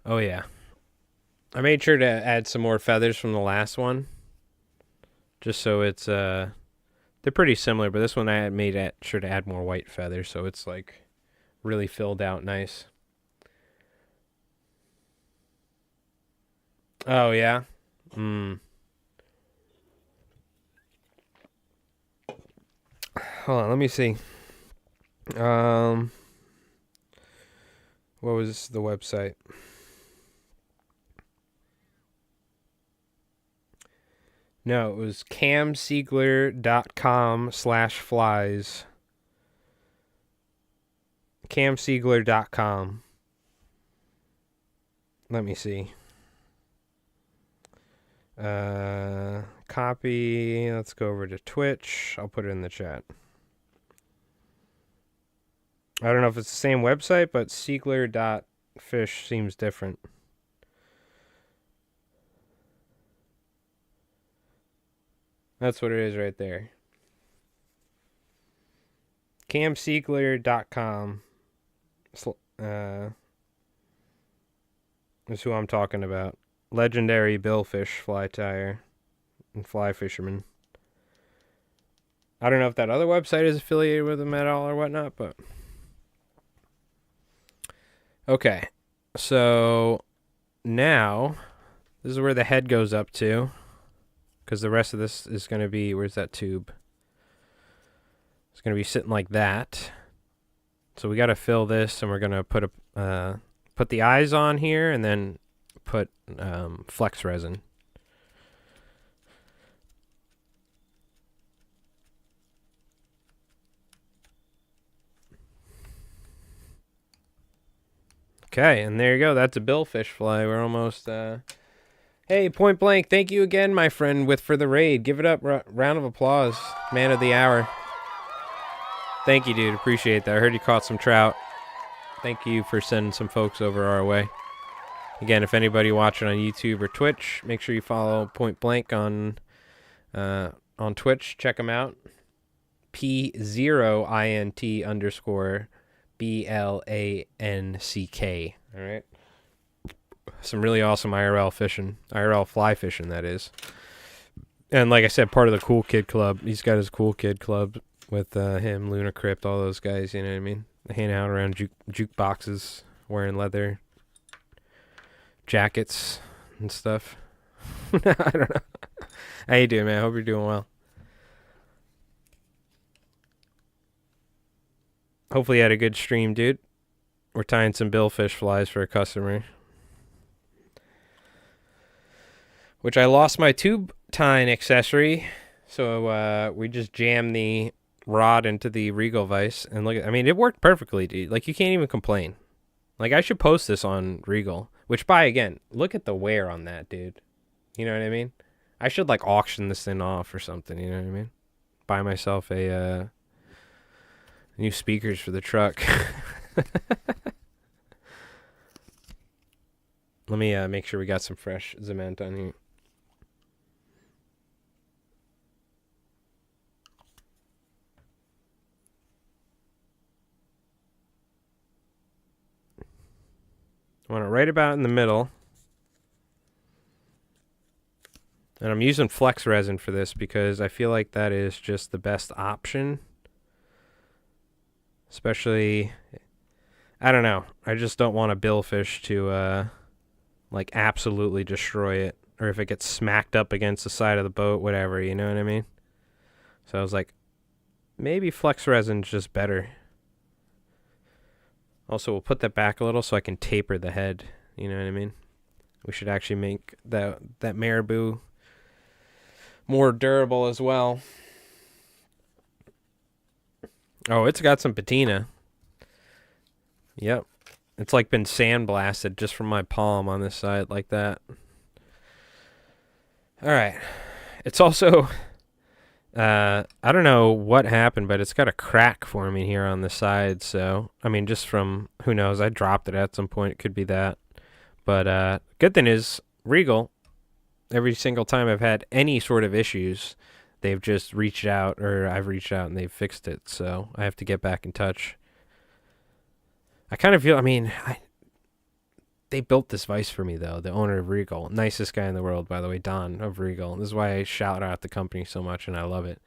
Oh yeah. I made sure to add some more feathers from the last one. Just so it's they're pretty similar, but this one I made sure to add more white feathers so it's like really filled out nice. Oh yeah. Hold on, let me see. What was the website? No, it was camsiegler.com/flies. camsiegler.com. Let me see. Copy. Let's go over to Twitch. I'll put it in the chat. I don't know if it's the same website, but Siegler.fish seems different. That's what it is right there. camsiegler.com is who I'm talking about. Legendary billfish fly tire and fly fisherman. I don't know if that other website is affiliated with them at all or whatnot, but okay. So now this is where the head goes up to, because the rest of this is going to be, where's that tube? It's going to be sitting like that. So we got to fill this, and we're going to put the eyes on here, and then put flex resin. Okay, and there you go. That's a billfish fly. We're almost... Hey, Point Blank, thank you again, my friend, for the raid. Give it up. Round of applause. Man of the hour. Thank you, dude. Appreciate that. I heard you caught some trout. Thank you for sending some folks over our way. Again, if anybody watching on YouTube or Twitch, make sure you follow Point Blank on Twitch. Check them out. P0INT_BLANCK. All right. Some really awesome IRL fishing. IRL fly fishing, that is. And like I said, part of the Cool Kid Club. He's got his Cool Kid Club with him, Luna Crypt, all those guys, you know what I mean? They hang out around jukeboxes, wearing leather jackets and stuff. I don't know. How you doing, man? Hope you're doing well. Hopefully you had a good stream, dude. We're tying some billfish flies for a customer. Which I lost my tube tying accessory. So we just jammed the rod into the Regal vise. And look, I mean, it worked perfectly, dude. Like, you can't even complain. Like, I should post this on Regal. Which, again, look at the wear on that, dude. You know what I mean? I should, like, auction this thing off or something, you know what I mean? Buy myself a new speakers for the truck. Let me make sure we got some fresh cement on here. I want it right about in the middle. And I'm using flex resin for this because I feel like that is just the best option. Especially, I don't know. I just don't want a billfish to, like, absolutely destroy it. Or if it gets smacked up against the side of the boat, whatever, you know what I mean? So I was like, maybe flex resin's just better. Also, we'll put that back a little so I can taper the head. You know what I mean? We should actually make that marabou more durable as well. Oh, it's got some patina. Yep. It's like been sandblasted just from my palm on this side like that. All right. It's also... I don't know what happened, but it's got a crack forming here on the side. So, I mean, just from, who knows, I dropped it at some point. It could be that. But good thing is, Regal, every single time I've had any sort of issues, they've just reached out, or I've reached out and they've fixed it. So I have to get back in touch. I kind of feel, I mean, they built this vise for me, though, the owner of Regal. Nicest guy in the world, by the way, Don of Regal. This is why I shout out the company so much, and I love it.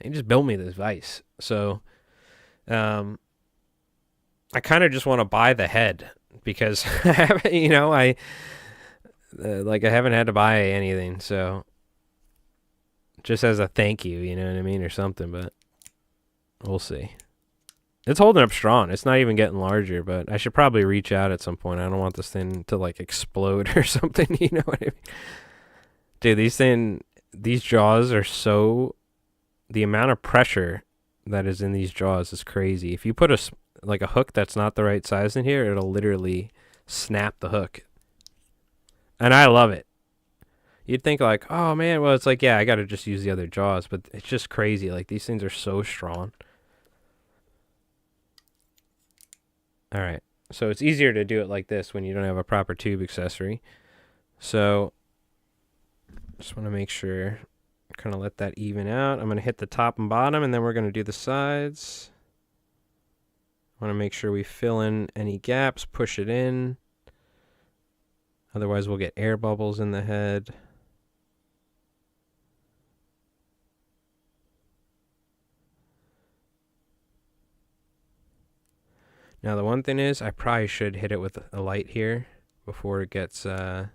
They just built me this vise. So I kind of just want to buy the head because, you know, I haven't had to buy anything. So just as a thank you, you know what I mean, or something, but we'll see. It's holding up strong. It's not even getting larger, but I should probably reach out at some point. I don't want this thing to like explode or something, you know what I mean? Dude, these jaws are so, the amount of pressure that is in these jaws is crazy. If you put a hook that's not the right size in here, it'll literally snap the hook. And I love it. You'd think like, oh man, well, it's like, yeah, I got to just use the other jaws, but it's just crazy. Like, these things are so strong. All right, so it's easier to do it like this when you don't have a proper tube accessory. So just want to make sure, kind of let that even out. I'm going to hit the top and bottom, and then we're going to do the sides. Want to make sure we fill in any gaps, push it in. Otherwise, we'll get air bubbles in the head. Now, the one thing is, I probably should hit it with a light here before it gets, oh,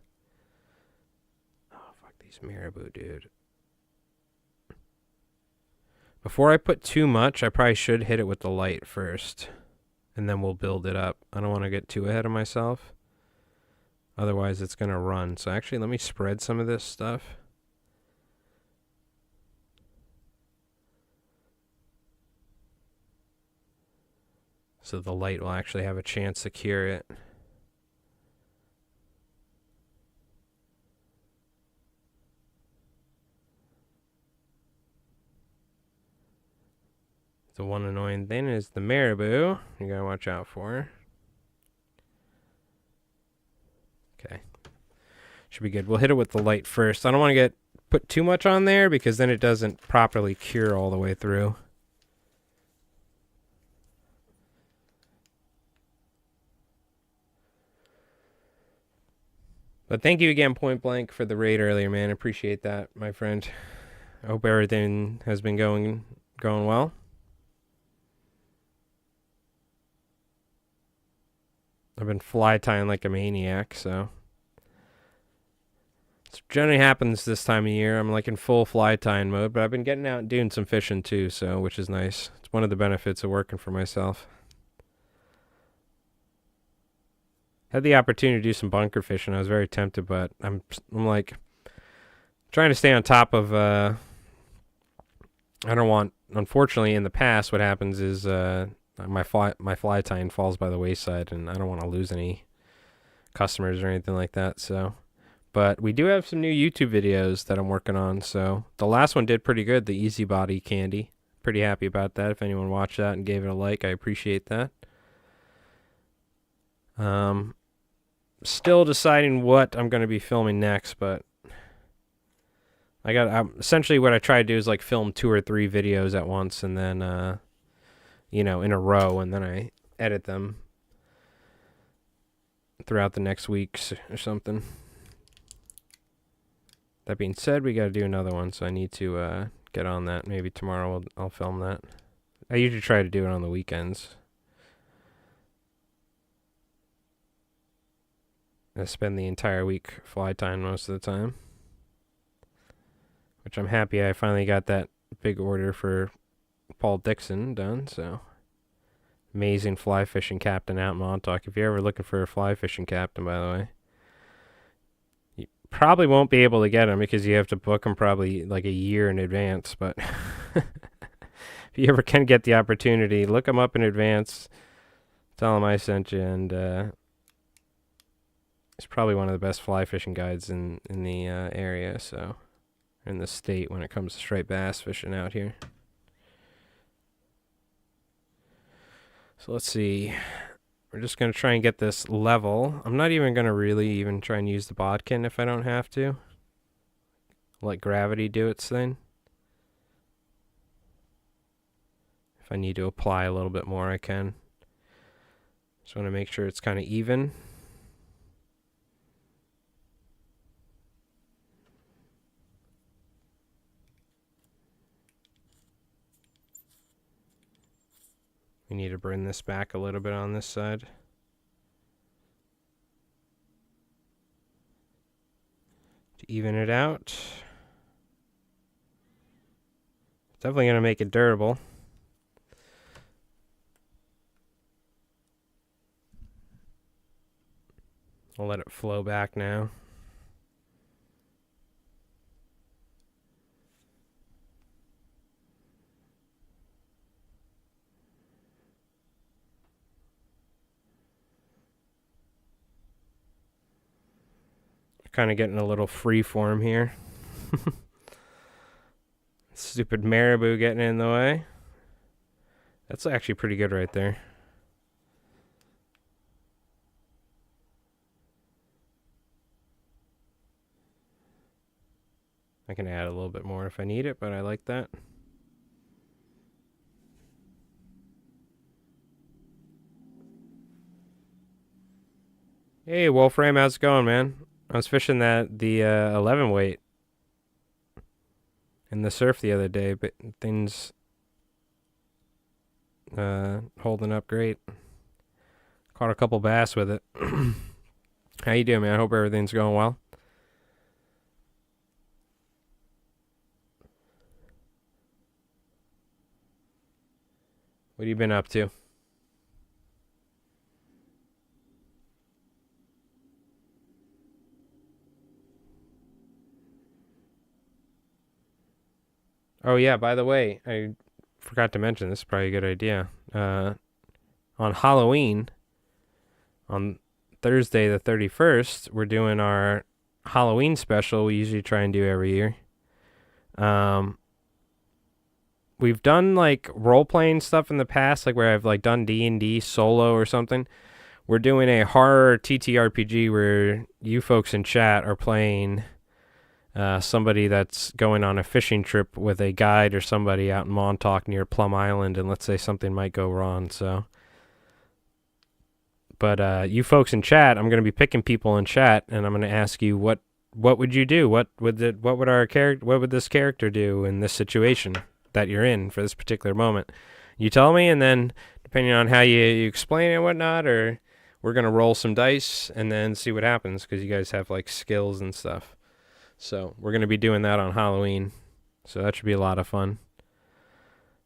fuck these marabou, dude. Before I put too much, I probably should hit it with the light first, and then we'll build it up. I don't want to get too ahead of myself. Otherwise, it's going to run. So actually, let me spread some of this stuff. So the light will actually have a chance to cure it. The one annoying thing is the marabou. You gotta watch out for. Okay. Should be good. We'll hit it with the light first. I don't want to put too much on there because then it doesn't properly cure all the way through. But thank you again, Point Blank, for the raid earlier, man. Appreciate that, my friend. I hope everything has been going well. I've been fly tying like a maniac, so it generally happens this time of year. I'm like in full fly tying mode, but I've been getting out and doing some fishing too, so which is nice. It's one of the benefits of working for myself. Had the opportunity to do some bunker fishing. I was very tempted, but I'm like trying to stay on top of. I don't want. Unfortunately, in the past, what happens is my fly tying falls by the wayside, and I don't want to lose any customers or anything like that. So, but we do have some new YouTube videos that I'm working on. So the last one did pretty good. The Easy Body Candy. Pretty happy about that. If anyone watched that and gave it a like, I appreciate that. Still deciding what I'm going to be filming next, but essentially what I try to do is like film 2 or 3 videos at once, and then you know, in a row, and then I edit them throughout the next weeks or something. That being said, we got to do another one, so I need to get on that. Maybe tomorrow I'll film that. I usually try to do it on the weekends. I spend the entire week fly tying most of the time, which I'm happy I finally got that big order for Paul Dixon done. So amazing fly fishing captain out in Montauk. If you're ever looking for a fly fishing captain, by the way, you probably won't be able to get him because you have to book him probably like a year in advance. But if you ever can get the opportunity, look him up in advance, tell him I sent you, and he's probably one of the best fly fishing guides in the area. So in the state when it comes to striped bass fishing out here. So let's see. We're just going to try and get this level. I'm not even going to really even try and use the bodkin if I don't have to. Let gravity do its thing. If I need to apply a little bit more, I can. Just want to make sure it's kind of even. We need to bring this back a little bit on this side. To even it out. Definitely going to make it durable. I'll let it flow back now. Kind of getting a little free form here. Stupid marabou getting in the way. That's actually pretty good right there. I can add a little bit more if I need it, but I like that. Hey, Wolfram, how's it going, man? I was fishing the 11 weight in the surf the other day, but things holding up great. Caught a couple bass with it. How you doing, man? I hope everything's going well. What have you been up to? Oh, yeah, by the way, I forgot to mention, this is probably a good idea. On Halloween, on Thursday the 31st, we're doing our Halloween special we usually try and do every year. We've done like role-playing stuff in the past, like where I've like done D&D solo or something. We're doing a horror TTRPG where you folks in chat are playing somebody that's going on a fishing trip with a guide or somebody out in Montauk near Plum Island, and let's say something might go wrong. So, but you folks in chat, I'm going to be picking people in chat, and I'm going to ask you what would you do? What would this character do in this situation that you're in for this particular moment? You tell me, and then depending on how you explain it and whatnot, or we're going to roll some dice and then see what happens, because you guys have like skills and stuff. So we're going to be doing that on Halloween. So that should be a lot of fun.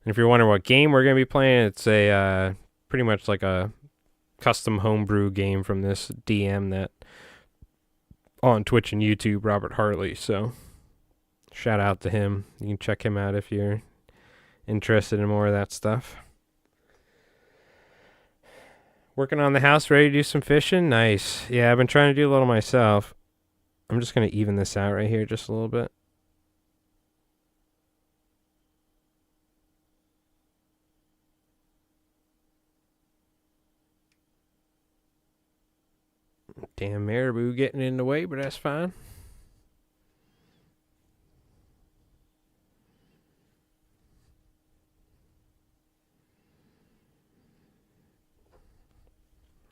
And if you're wondering what game we're going to be playing, it's a pretty much like a custom homebrew game from this DM that on Twitch and YouTube, Robert Hartley. So shout out to him. You can check him out if you're interested in more of that stuff. Working on the house, ready to do some fishing? Nice. Yeah, I've been trying to do a little myself. I'm just going to even this out right here just a little bit. Damn marabou getting in the way, but that's fine.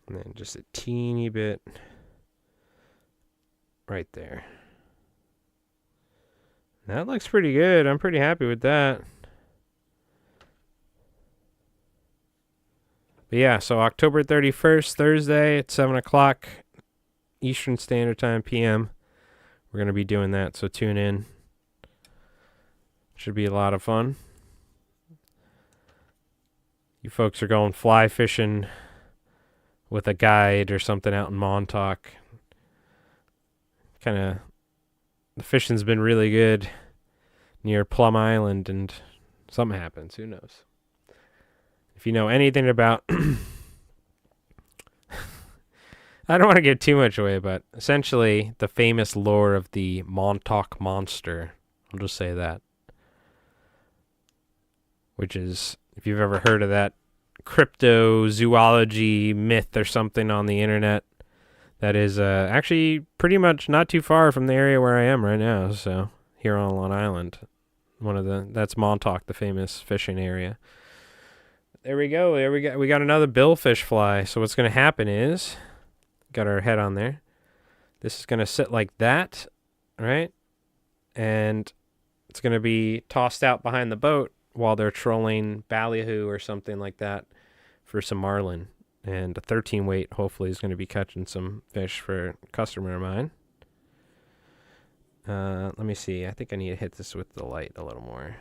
And then just a teeny bit right there. That looks pretty good. I'm pretty happy with that. But yeah, so October 31st, Thursday at 7 o'clock Eastern Standard Time, PM. We're going to be doing that, so tune in. Should be a lot of fun. You folks are going fly fishing with a guide or something out in Montauk. Kind of, the fishing's been really good near Plum Island, and something happens. Who knows? If you know anything about, I don't want to give too much away, but essentially the famous lore of the Montauk Monster I'll just say that. Which is, if you've ever heard of that cryptozoology myth or something on the internet, that is actually pretty much not too far from the area where I am right now. So here on Long Island, that's Montauk, the famous fishing area. There we go. We got another billfish fly. So what's going to happen is, got our head on there. This is going to sit like that, right? And it's going to be tossed out behind the boat while they're trolling ballyhoo or something like that for some marlin. And a 13 weight hopefully is going to be catching some fish for a customer of mine. Let me see. I think I need to hit this with the light a little more.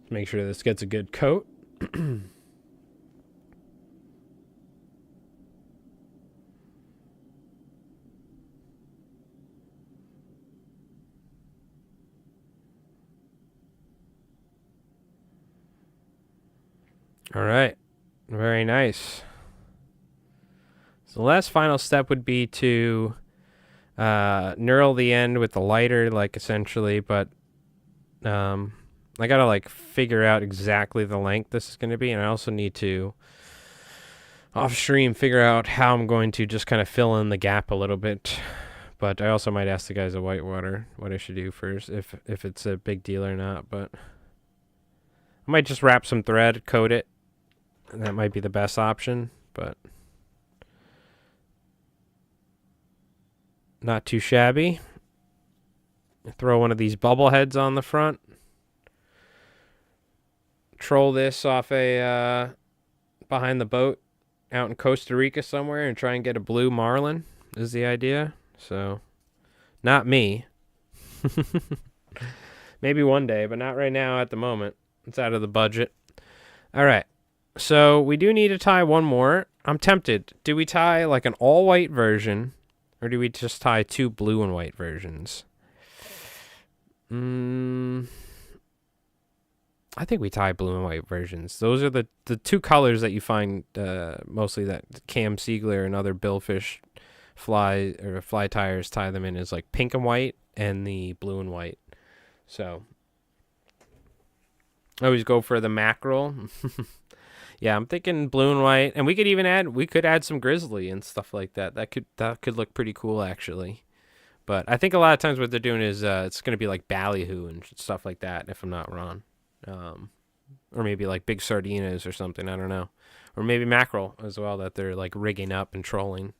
Make sure this gets a good coat. All right. Very nice. So the last final step would be to knurl the end with the lighter, like essentially, but I gotta like figure out exactly the length this is going to be, and I also need to off stream figure out how I'm going to just kind of fill in the gap a little bit. But I also might ask the guys at Whitewater what I should do first, if it's a big deal or not. But I might just wrap some thread, coat it, and that might be the best option, but not too shabby. Throw one of these bubble heads on the front. Troll this off a behind the boat out in Costa Rica somewhere and try and get a blue marlin is the idea. So, not me. Maybe one day, but not right now at the moment. It's out of the budget. All right. So, we do need to tie one more. I'm tempted. Do we tie like an all-white version, or do we just tie two blue and white versions? I think we tie blue and white versions. Those are the two colors that you find mostly that Cam Siegler and other billfish fly tires tie them in, is like pink and white and the blue and white. So I always go for the mackerel. Yeah, I'm thinking blue and white, and we could add some grizzly and stuff like that. That could look pretty cool actually. But I think a lot of times what they're doing is it's going to be like ballyhoo and stuff like that, if I'm not wrong. Or maybe like big sardinas or something, I don't know. Or maybe mackerel as well that they're like rigging up and trolling.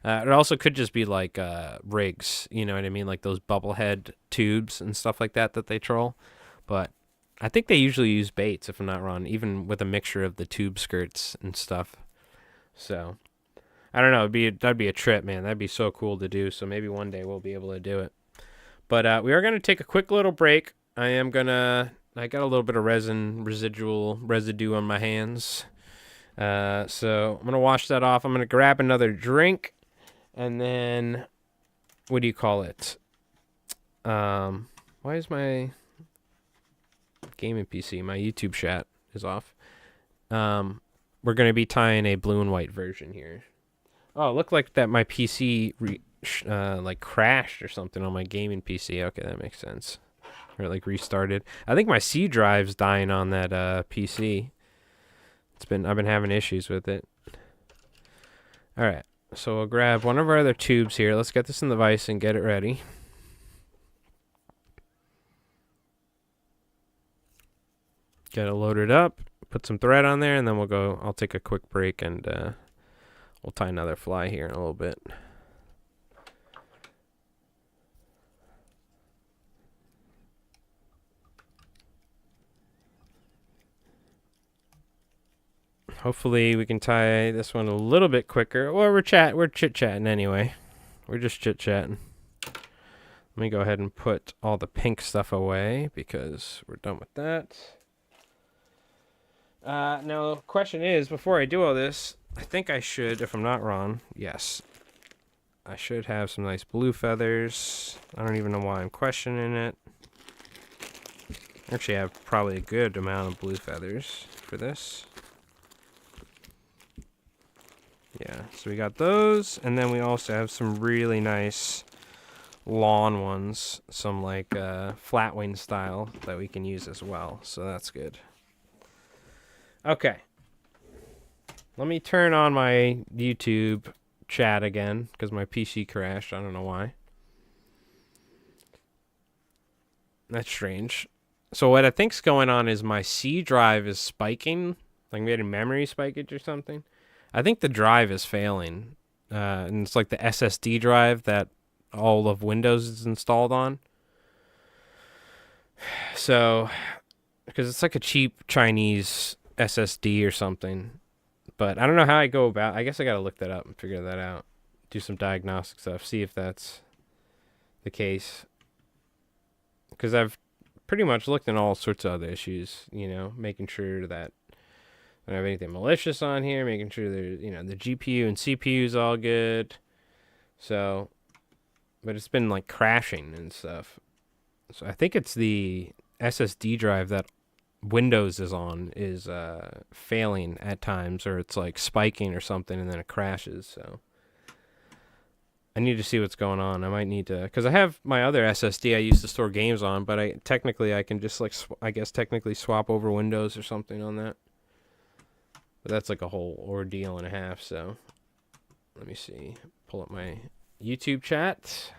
It also could just be like rigs, you know what I mean? Like those bubblehead tubes and stuff like that they troll. But I think they usually use baits, if I'm not wrong, even with a mixture of the tube skirts and stuff. So I don't know. That'd be a trip, man. That'd be so cool to do. So maybe one day we'll be able to do it. But we are going to take a quick little break. I got a little bit of residue on my hands. So I'm going to wash that off. I'm going to grab another drink. And then, what do you call it? Why is my gaming PC, my YouTube chat is off? We're going to be tying a blue and white version here. Oh, it looked like that my PC like crashed or something on my gaming PC. Okay, that makes sense. Or it like restarted. I think my C drive's dying on that PC. I've been having issues with it. All right, so we'll grab one of our other tubes here. Let's get this in the vise and get it ready. Get it loaded up. Put some thread on there, and then I'll take a quick break, and we'll tie another fly here in a little bit. Hopefully we can tie this one a little bit quicker. Well, we're chit-chatting anyway. We're just chit-chatting. Let me go ahead and put all the pink stuff away because we're done with that. Now, the question is, before I do all this, I think I should, if I'm not wrong, yes, I should have some nice blue feathers. I don't even know why I'm questioning it. Actually, I have probably a good amount of blue feathers for this. So we got those, and then we also have some really nice lawn ones, some like flat wing style that we can use as well. So that's good. Okay. Let me turn on my YouTube chat again because my PC crashed. I don't know why. That's strange. So what I think's going on is my C drive is spiking, like maybe memory spikage or something. I think the drive is failing, and it's like the SSD drive that all of Windows is installed on. So, because it's like a cheap Chinese SSD or something, but I don't know how I go about. I guess I got to look that up and figure that out. Do some diagnostic stuff, see if that's the case. Because I've pretty much looked at all sorts of other issues, you know, making sure that I don't have anything malicious on here, making sure there's, you know, the GPU and CPU is all good. So, but it's been like crashing and stuff. So I think it's the SSD drive that Windows is on is failing at times, or it's like spiking or something, and then it crashes. So I need to see what's going on. I might need to, because I have my other SSD I used to store games on, but I can just like I guess technically swap over Windows or something on that. But that's like a whole ordeal and a half. So let me see. Pull up my YouTube chat.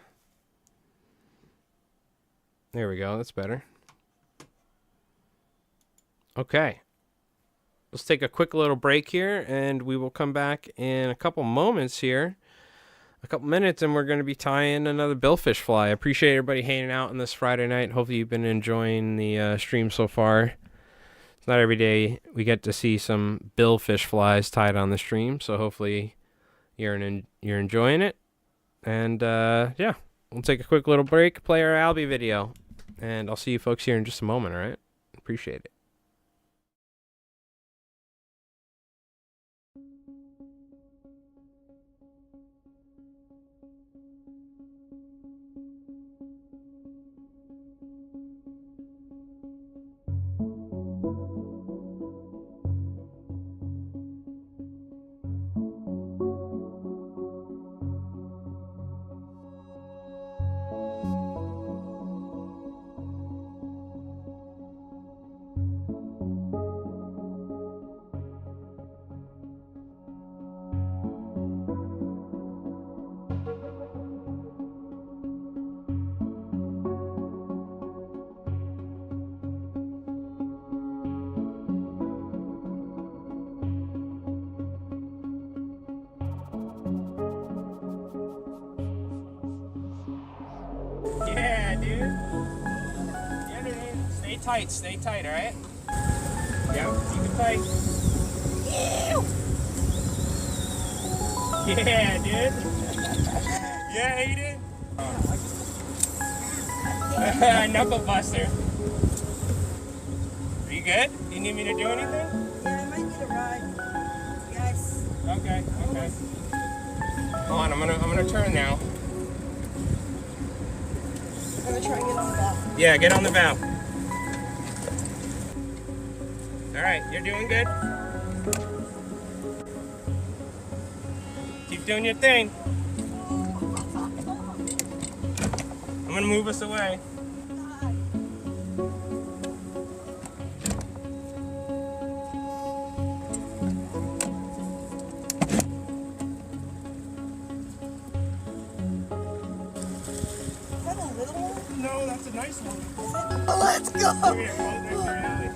There we go. That's better. Okay. Let's take a quick little break here, and we will come back in a couple moments here. A couple minutes, and we're going to be tying another billfish fly. I appreciate everybody hanging out on this Friday night. Hopefully you've been enjoying the stream so far. It's not every day we get to see some billfish flies tied on the stream, so hopefully you're enjoying it. And yeah, we'll take a quick little break, play our Albie video, and I'll see you folks here in just a moment, all right? Appreciate it. Yeah, dude. Yeah, dude. Stay tight, all right? Yeah, keep it tight. Yeah, dude. Yeah, you did. Knuckle buster. Are you good? Do you need me to do anything? Yeah, I might need a ride. Yes. Okay. Hold on, I'm gonna turn now. I'm gonna try and get on the valve. Yeah, get on the valve. All right, you're doing good. Keep doing your thing. I'm gonna move us away. Is that a little one? No, that's a nice one. Oh, let's go! Come here, hold next to your alley.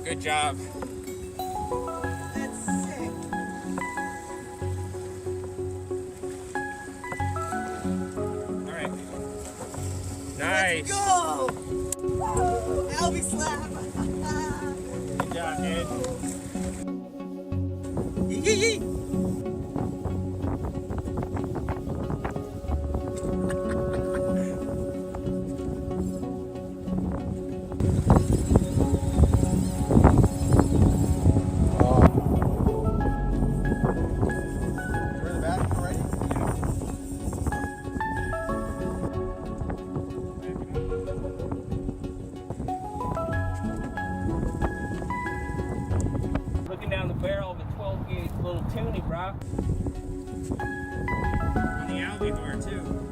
Good job. That's sick. All right. Nice. Go! Albie slap! Good job, dude. Yee! brah. And the alligator too.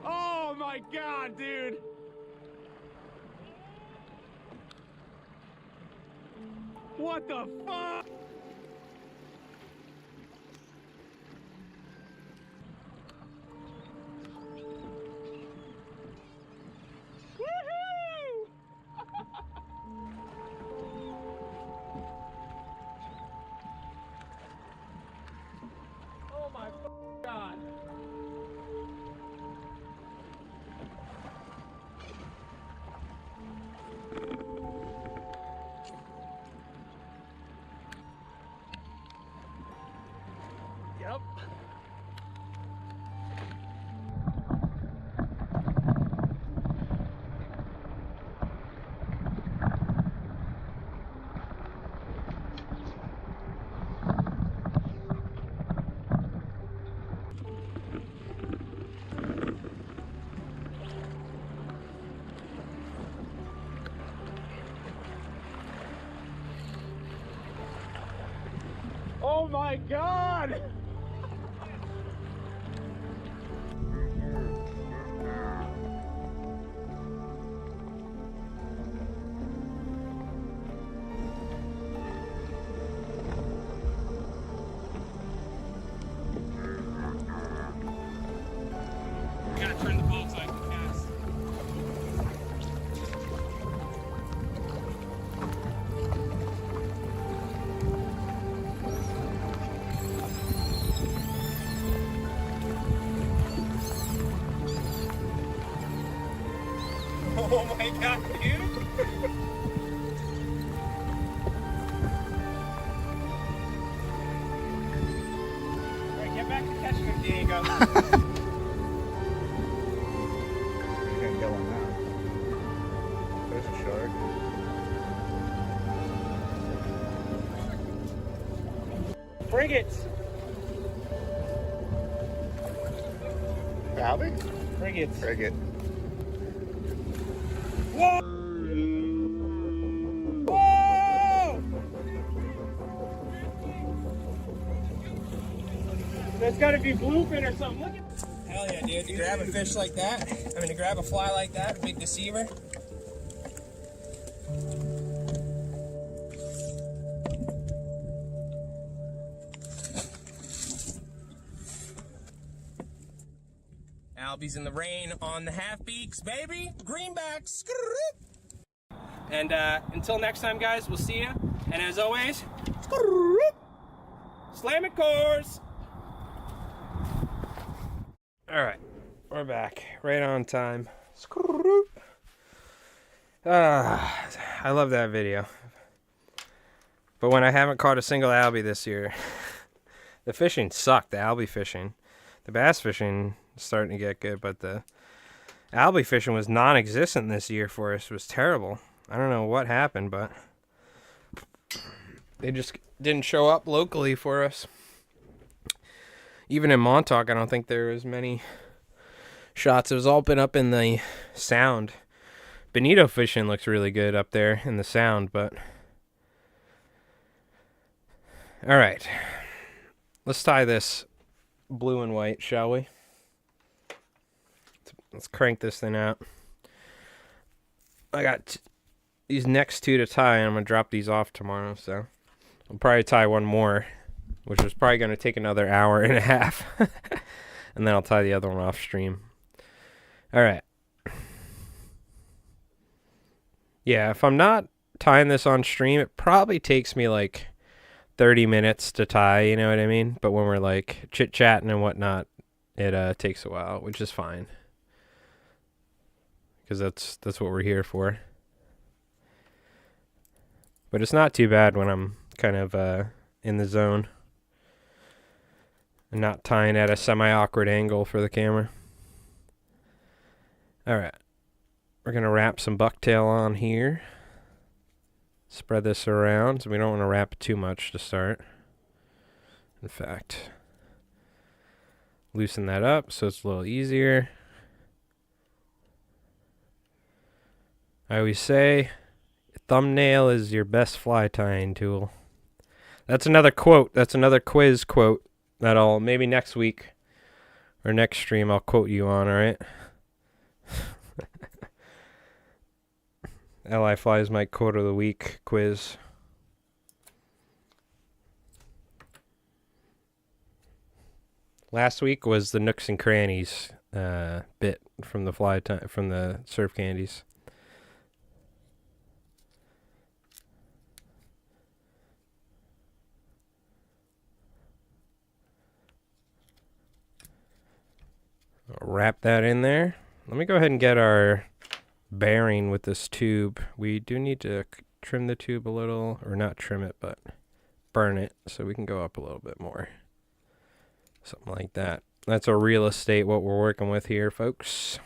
Oh my god, dude! What the fuck? Woohoo! Oh my god. Yep. Oh my god! Gotta turn the boat so I can cast. Oh my god, dude! Alright, get back to catching it, Diego. You can't kill him now. There's a shark. Frigates! Albie? Frigates. Frigate. Whoa! Whoa! That's gotta be bluefin or something. Look at. Hell yeah, dude. To grab a fish like that, to grab a fly like that, a big deceiver. Albie's in the rain on the half beaks, baby. Greenbacks. And until next time, guys, we'll see you. And as always, slam it, cores. All right, we're back, right on time. I love that video. But when I haven't caught a single albie this year, the fishing sucked. The albie fishing, the bass fishing is starting to get good, but the albie fishing was non-existent this year for us. It was terrible. I don't know what happened, but they just didn't show up locally for us. Even in Montauk, I don't think there was many shots. It was all been up in the Sound. Bonito fishing looks really good up there in the Sound, but all right, let's tie this blue and white, shall we? Let's crank this thing out. I got these next two to tie, and I'm going to drop these off tomorrow, so I'll probably tie one more, which is probably going to take another hour and a half. And then I'll tie the other one off stream. All right. Yeah, if I'm not tying this on stream, it probably takes me like 30 minutes to tie, you know what I mean? But when we're like chit-chatting and whatnot, it takes a while, which is fine. Because that's what we're here for. But it's not too bad when I'm kind of in the zone and not tying at a semi-awkward angle for the camera. All right. We're going to wrap some bucktail on here. Spread this around, so we don't want to wrap it too much to start. In fact, loosen that up so it's a little easier. I always say, thumbnail is your best fly tying tool. That's another quote. That's another quiz quote that I'll, maybe next week or next stream, I'll quote you on, alright? LI Flies my quote of the week quiz. Last week was the Nooks and Crannies bit from the from the surf candies. I'll wrap that in there. Let me go ahead and get our bearing with this tube. We do need to trim the tube a little, or not trim it, but burn it so we can go up a little bit more. Something like that. That's our real estate, what we're working with here, folks.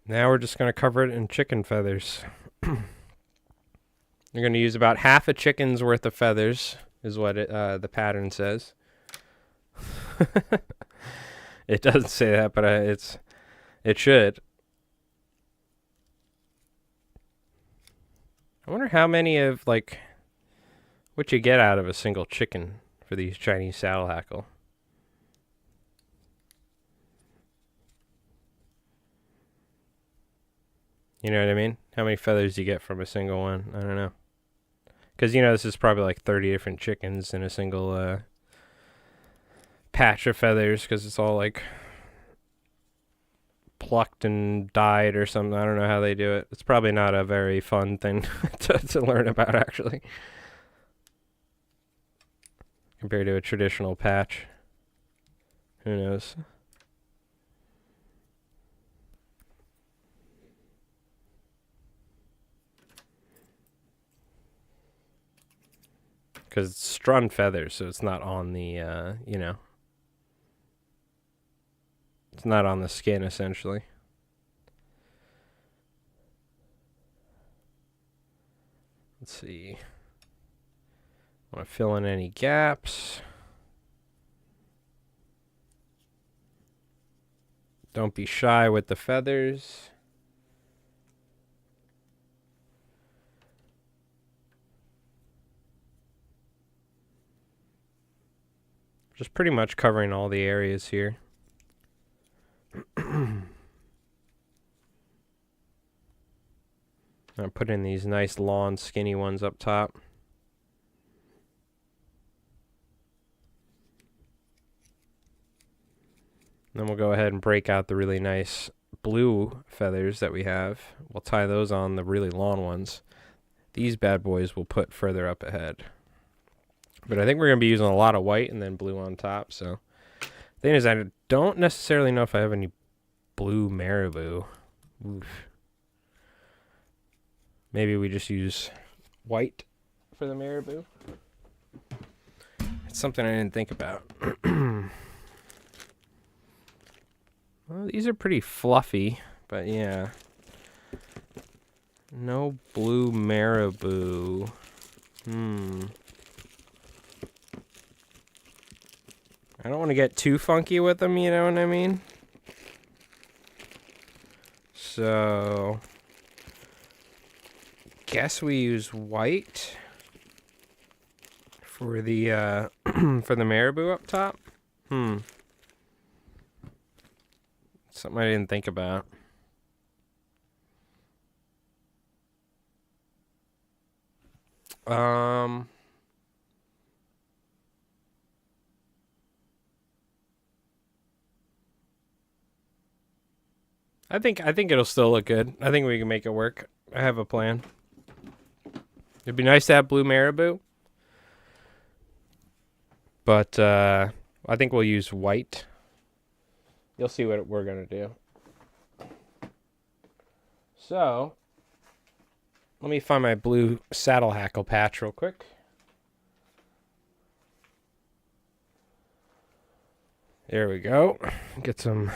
Now we're just going to cover it in chicken feathers. You're going to use about half a chicken's worth of feathers, is what the pattern says. It doesn't say that, but it should. I wonder how many of, like, what you get out of a single chicken for these Chinese saddle hackle. You know what I mean? How many feathers you get from a single one? I don't know. Because, you know, this is probably like 30 different chickens in a single patch of feathers, because it's all like plucked and dyed or something. I don't know how they do it. It's probably not a very fun thing to learn about, actually, compared to a traditional patch. Who knows? Because it's strun feathers, so it's not on the, you know, it's not on the skin, essentially. Let's see. I want to fill in any gaps. Don't be shy with the feathers. Just pretty much covering all the areas here. I'm putting these nice long skinny ones up top. Then we'll go ahead and break out the really nice blue feathers that we have. We'll tie those on the really long ones. These bad boys we'll put further up ahead. But I think we're going to be using a lot of white and then blue on top. So the thing is, I don't necessarily know if I have any blue marabou. Oof. Maybe we just use white for the marabou. It's something I didn't think about. Well, these are pretty fluffy, but yeah. No blue marabou. I don't want to get too funky with them, you know what I mean? So, guess we use white for the for the marabou up top. Something I didn't think about. Um, I think it'll still look good. I think we can make it work. I have a plan. It'd be nice to have blue marabou, but I think we'll use white. You'll see what we're gonna do. So, let me find my blue saddle hackle patch real quick. There we go. Get some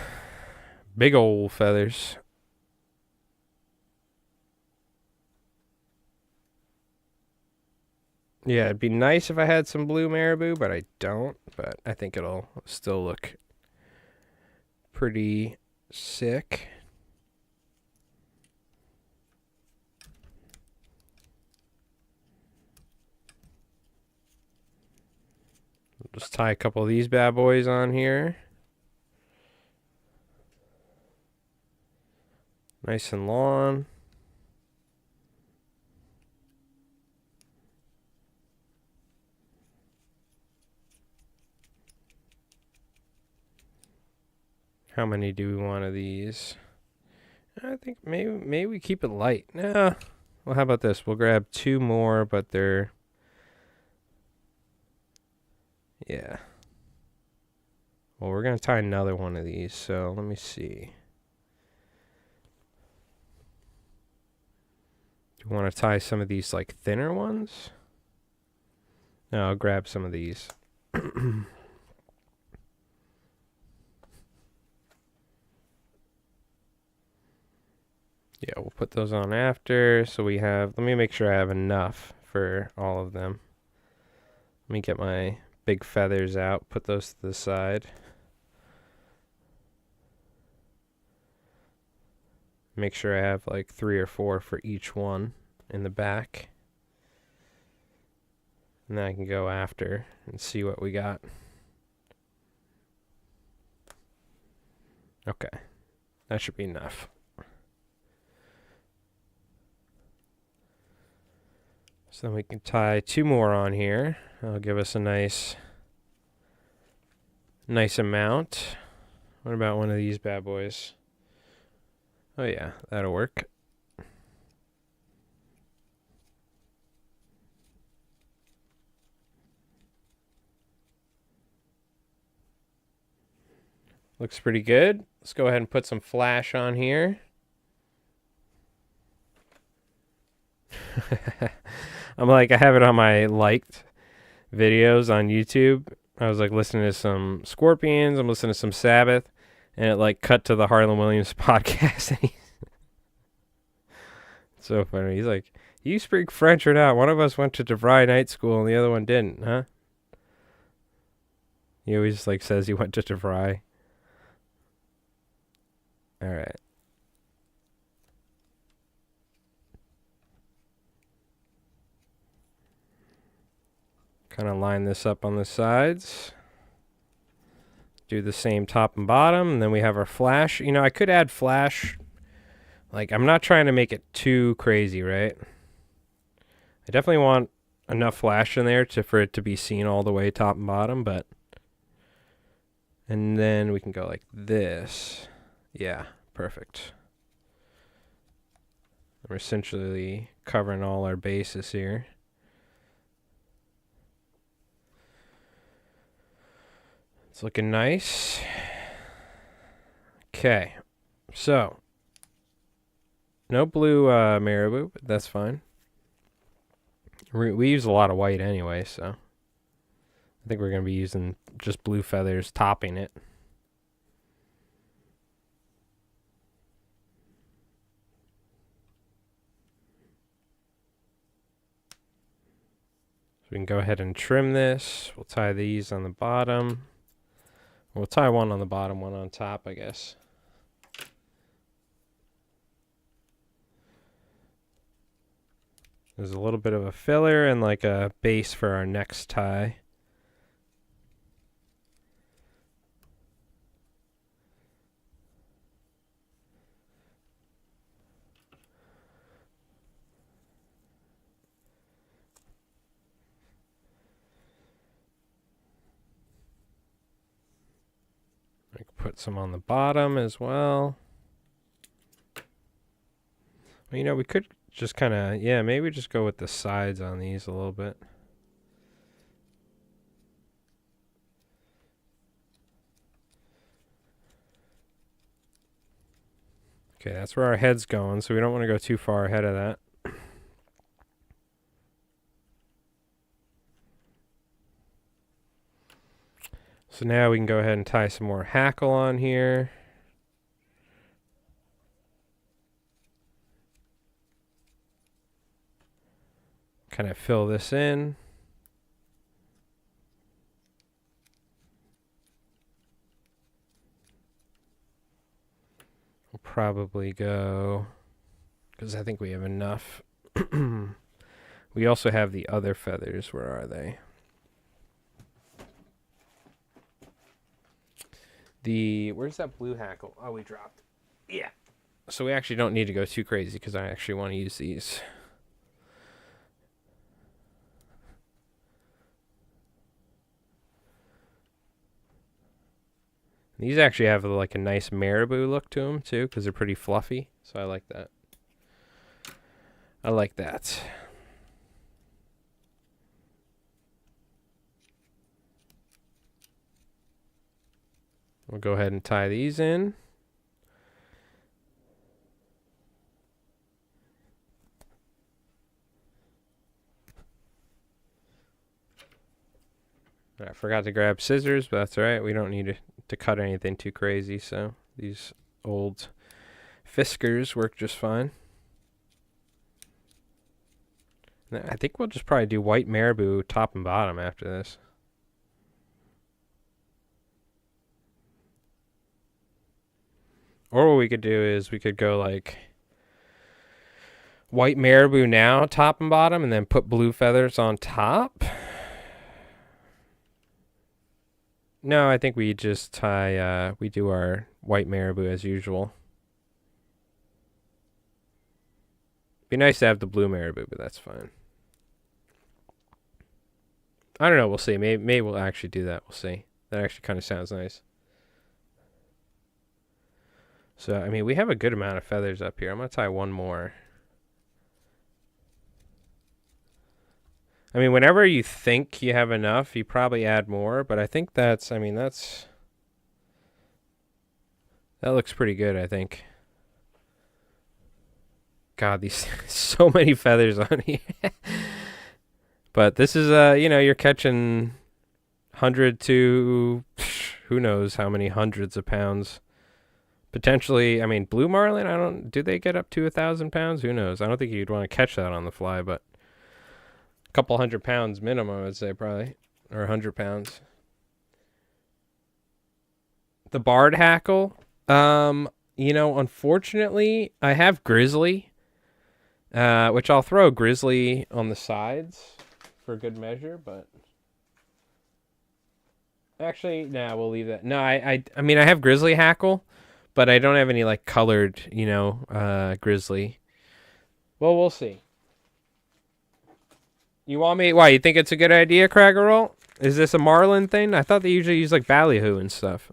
big old feathers. Yeah, it'd be nice if I had some blue marabou, but I don't. But I think it'll still look pretty sick. Just tie a couple of these bad boys on here. Nice and long. How many do we want of these? I think maybe we keep it light. Nah. Well, how about this? We'll grab 2 more, but they're... Yeah. Well, we're going to tie another one of these, so let me see. Do you want to tie some of these, like, thinner ones? No, I'll grab some of these. Yeah, we'll put those on after. So we have, let me make sure I have enough for all of them. Let me get my big feathers out, put those to the side. Make sure I have like 3 or 4 for each one in the back. And then I can go after and see what we got. Okay, that should be enough. So then we can tie 2 more on here. That'll give us a nice amount. What about one of these bad boys? Oh yeah, that'll work. Looks pretty good. Let's go ahead and put some flash on here. I'm like, I have it on my liked videos on YouTube. I was like listening to some Scorpions, I'm listening to some Sabbath, and it like cut to the Harlan Williams podcast. And it's so funny. He's like, you speak French or not? One of us went to DeVry night school and the other one didn't, huh? He always like says he went to DeVry. All right. Kind of line this up on the sides. Do the same top and bottom, and then we have our flash. You know, I could add flash. Like, I'm not trying to make it too crazy, right? I definitely want enough flash in there for it to be seen all the way top and bottom, but... And then we can go like this. Yeah, perfect. We're essentially covering all our bases here. It's looking nice. Okay, so no blue marabou, but that's fine. We use a lot of white anyway, so I think we're going to be using just blue feathers topping it. So we can go ahead and trim this. We'll tie these on the bottom. We'll tie one on the bottom, one on top, I guess. There's a little bit of a filler and like a base for our next tie. put some on the bottom as well. Well, you know, we could just kind of, yeah, maybe just go with the sides on these a little bit. Okay, that's where our head's going, so we don't want to go too far ahead of that. So now we can go ahead and tie some more hackle on here. Kind of fill this in. We'll probably go, because I think we have enough. We also have the other feathers. Where are they? Where's that blue hackle? Oh, we dropped. Yeah. So we actually don't need to go too crazy because I actually want to use these. These actually have like a nice marabou look to them too because they're pretty fluffy. So I like that. I like that. We'll go ahead and tie these in. I forgot to grab scissors, but that's all right. We don't need to cut anything too crazy, so these old Fiskars work just fine. I think we'll just probably do white marabou top and bottom after this. Or what we could do is we could go like white marabou now, top and bottom, and then put blue feathers on top. No, I think we just tie, we do our white marabou as usual. Be nice to have the blue marabou, but that's fine. I don't know, we'll see. Maybe we'll actually do that. We'll see. That actually kind of sounds nice. So, I mean, we have a good amount of feathers up here. I'm going to tie one more. I mean, whenever you think you have enough, you probably add more. But I think that's, I mean, that looks pretty good, I think. God, these so many feathers on here. But this is, you know, you're catching 100 to who knows how many hundreds of pounds. Potentially, I mean, blue marlin, do they get up to 1,000 pounds? Who knows? I don't think you'd want to catch that on the fly, but a couple 100 pounds minimum, I would say, probably. Or 100 pounds. The barred hackle, you know, unfortunately, I have grizzly, which I'll throw grizzly on the sides for good measure, but actually, nah, we'll leave that. No, I mean, I have grizzly hackle, but I don't have any, like, colored, you know, grizzly. Well, we'll see. You want me... Why, you think it's a good idea, Cragger Roll? Is this a marlin thing? I thought they usually use, like, ballyhoo and stuff.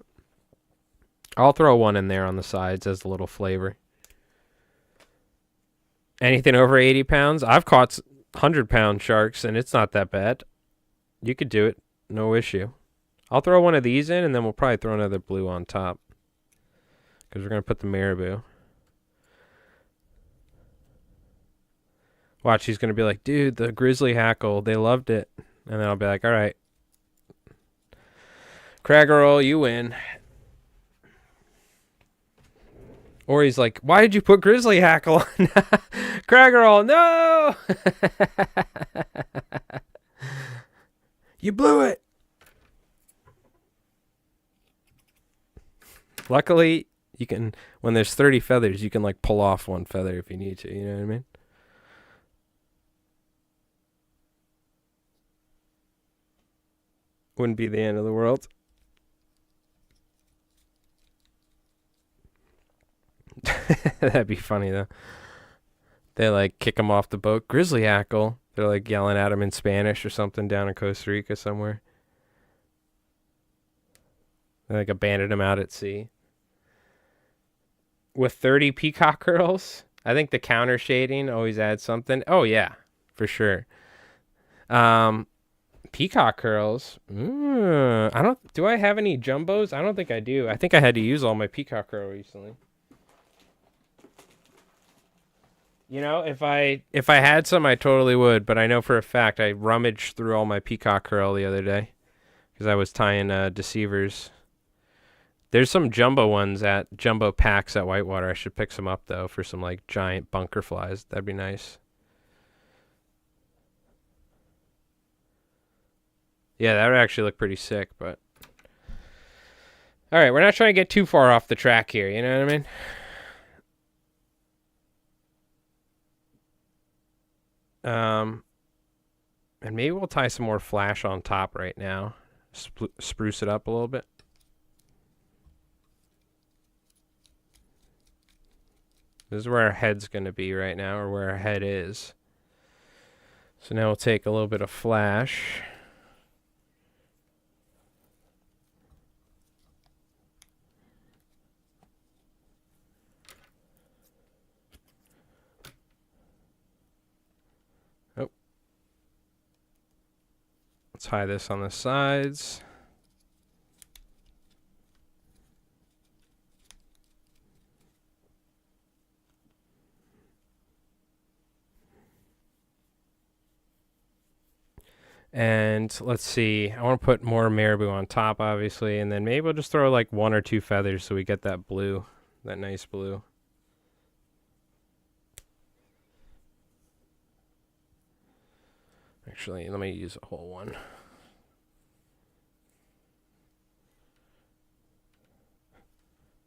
I'll throw one in there on the sides as a little flavor. Anything over 80 pounds? I've caught 100-pound sharks, and it's not that bad. You could do it. No issue. I'll throw one of these in, and then we'll probably throw another blue on top. Because we're going to put the marabou. Watch, he's going to be like, dude, the grizzly hackle, they loved it. And then I'll be like, all right. Craggerl, you win. Or he's like, why did you put grizzly hackle on? Craggerl, no! You blew it. Luckily, you can, when there's 30 feathers, you can like pull off one feather if you need to, you know what I mean? Wouldn't be the end of the world. That'd be funny though. They like kick him off the boat. Grizzly hackle. They're like yelling at him in Spanish or something down in Costa Rica somewhere. They, like, abandoned them out at sea. With 30 peacock curls, I think the counter shading always adds something. Oh, yeah, for sure. Peacock curls. Do I have any jumbos? I don't think I do. I think I had to use all my peacock curl recently. You know, if I had some, I totally would. But I know for a fact I rummaged through all my peacock curl the other day because I was tying deceivers. There's some jumbo ones at jumbo packs at Whitewater. I should pick some up though for some like giant bunker flies. That'd be nice. Yeah, that would actually look pretty sick. But all right, we're not trying to get too far off the track here. You know what I mean? And maybe we'll tie some more flash on top right now. Spruce it up a little bit. This is where our head's going to be right now, or where our head is. So now we'll take a little bit of flash. Oh. Let's tie this on the sides. And let's see, I want to put more marabou on top, obviously, and then maybe we'll just throw like 1 or 2 feathers so we get that blue, that nice blue. Actually, let me use a whole one.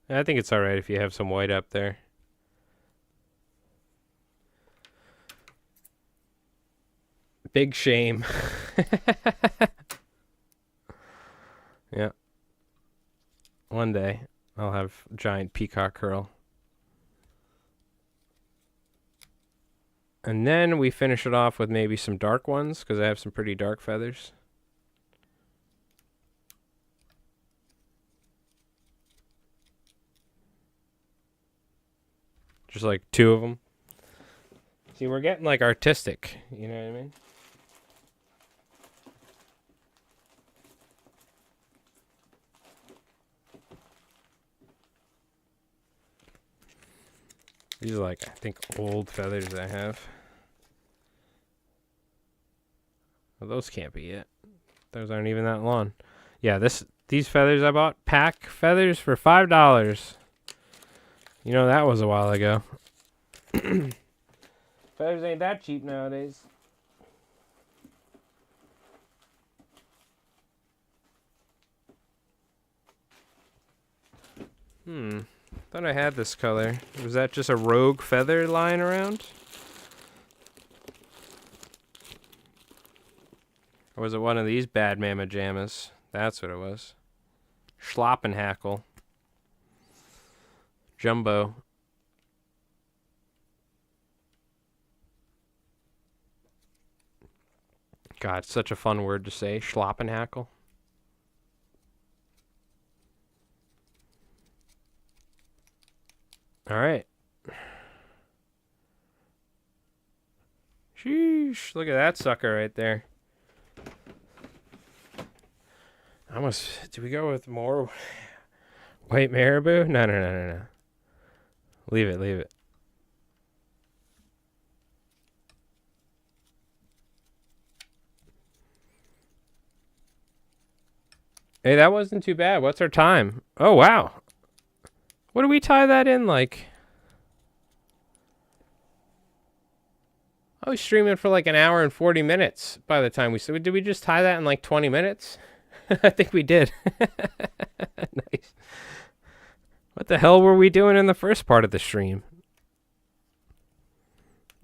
I think it's all right if you have some white up there. Big shame. Yeah. One day I'll have giant peacock curl. And then we finish it off with maybe some dark ones because I have some pretty dark feathers. Just like 2 of them. See, we're getting like artistic, you know what I mean? These are like, I think, old feathers I have. Well, those can't be it. Those aren't even that long. Yeah, these feathers I bought, pack feathers for $5. You know, that was a while ago. Feathers ain't that cheap nowadays. Thought I had this color. Was that just a rogue feather lying around? Or was it one of these bad mama jammas? That's what it was. Schloppenhackle. Jumbo. God, it's such a fun word to say. Schloppenhackle. All right. Sheesh. Look at that sucker right there. Did we go with more white marabou? No. Leave it. Hey, that wasn't too bad. What's our time? Oh, wow. What do we tie that in, like? I was streaming for like an hour and 40 minutes by the time did we just tie that in like 20 minutes? I think we did. Nice. What the hell were we doing in the first part of the stream?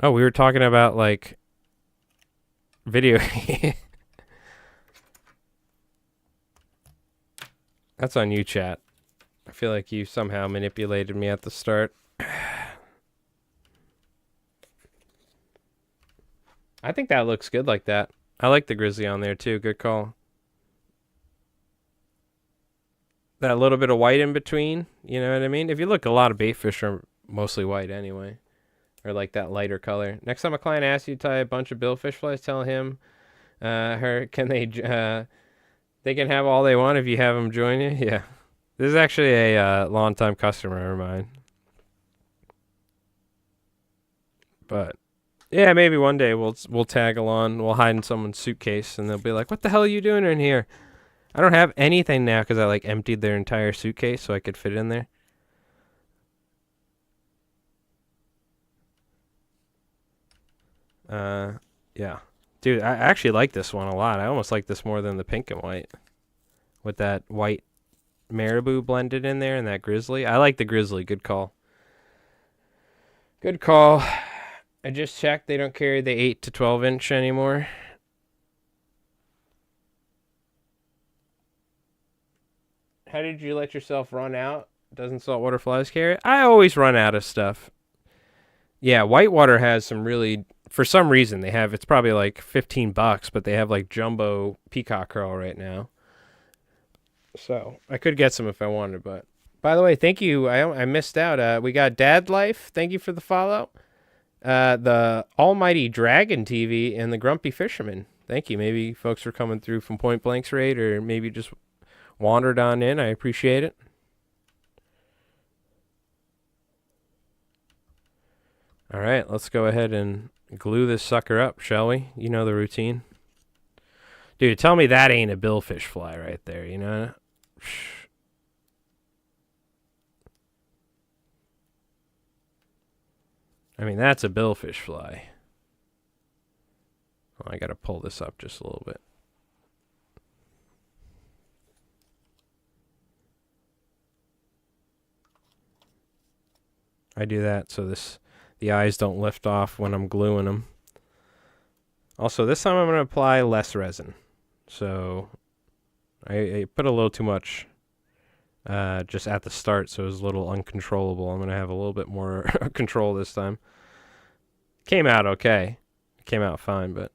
Oh, we were talking about like video. That's on you, chat. I feel like you somehow manipulated me at the start. I think that looks good like that. I like the grizzly on there too. Good call. that little bit of white in between. You know what I mean? If you look, a lot of bait fish are mostly white anyway, or like that lighter color. Next time a client asks you to tie a bunch of billfish flies, tell him, can they can have all they want if you have them join you. Yeah, this is actually a long-time customer of mine. But yeah, maybe one day we'll tag along. We'll hide in someone's suitcase, and they'll be like, "What the hell are you doing in here?" I don't have anything now because I like emptied their entire suitcase so I could fit in there. Yeah. Dude, I actually like this one a lot. I almost like this more than the pink and white. With that white marabou blended in there and that grizzly. I like the grizzly. Good call. Good call. I just checked. They don't carry the 8 to 12 inch anymore. How did you let yourself run out? Doesn't saltwater flies carry it? I always run out of stuff. Yeah, whitewater has some really... For some reason, they have... It's probably like $15, but they have like jumbo peacock curl right now. So, I could get some if I wanted, but... By the way, thank you. I missed out. We got Dad Life. Thank you for the follow. The Almighty Dragon TV and the Grumpy Fisherman. Thank you. Maybe folks are coming through from Point Blank's raid, or maybe just wandered on in. I appreciate it. All right, let's go ahead and glue this sucker up, shall we? You know the routine. Dude, tell me that ain't a billfish fly right there, you know? I mean, that's a billfish fly. Oh, I gotta pull this up just a little bit. I do that so the eyes don't lift off when I'm gluing them. Also, this time I'm going to apply less resin. So I put a little too much just at the start, so it was a little uncontrollable. I'm going to have a little bit more control this time. Came out okay. Came out fine, but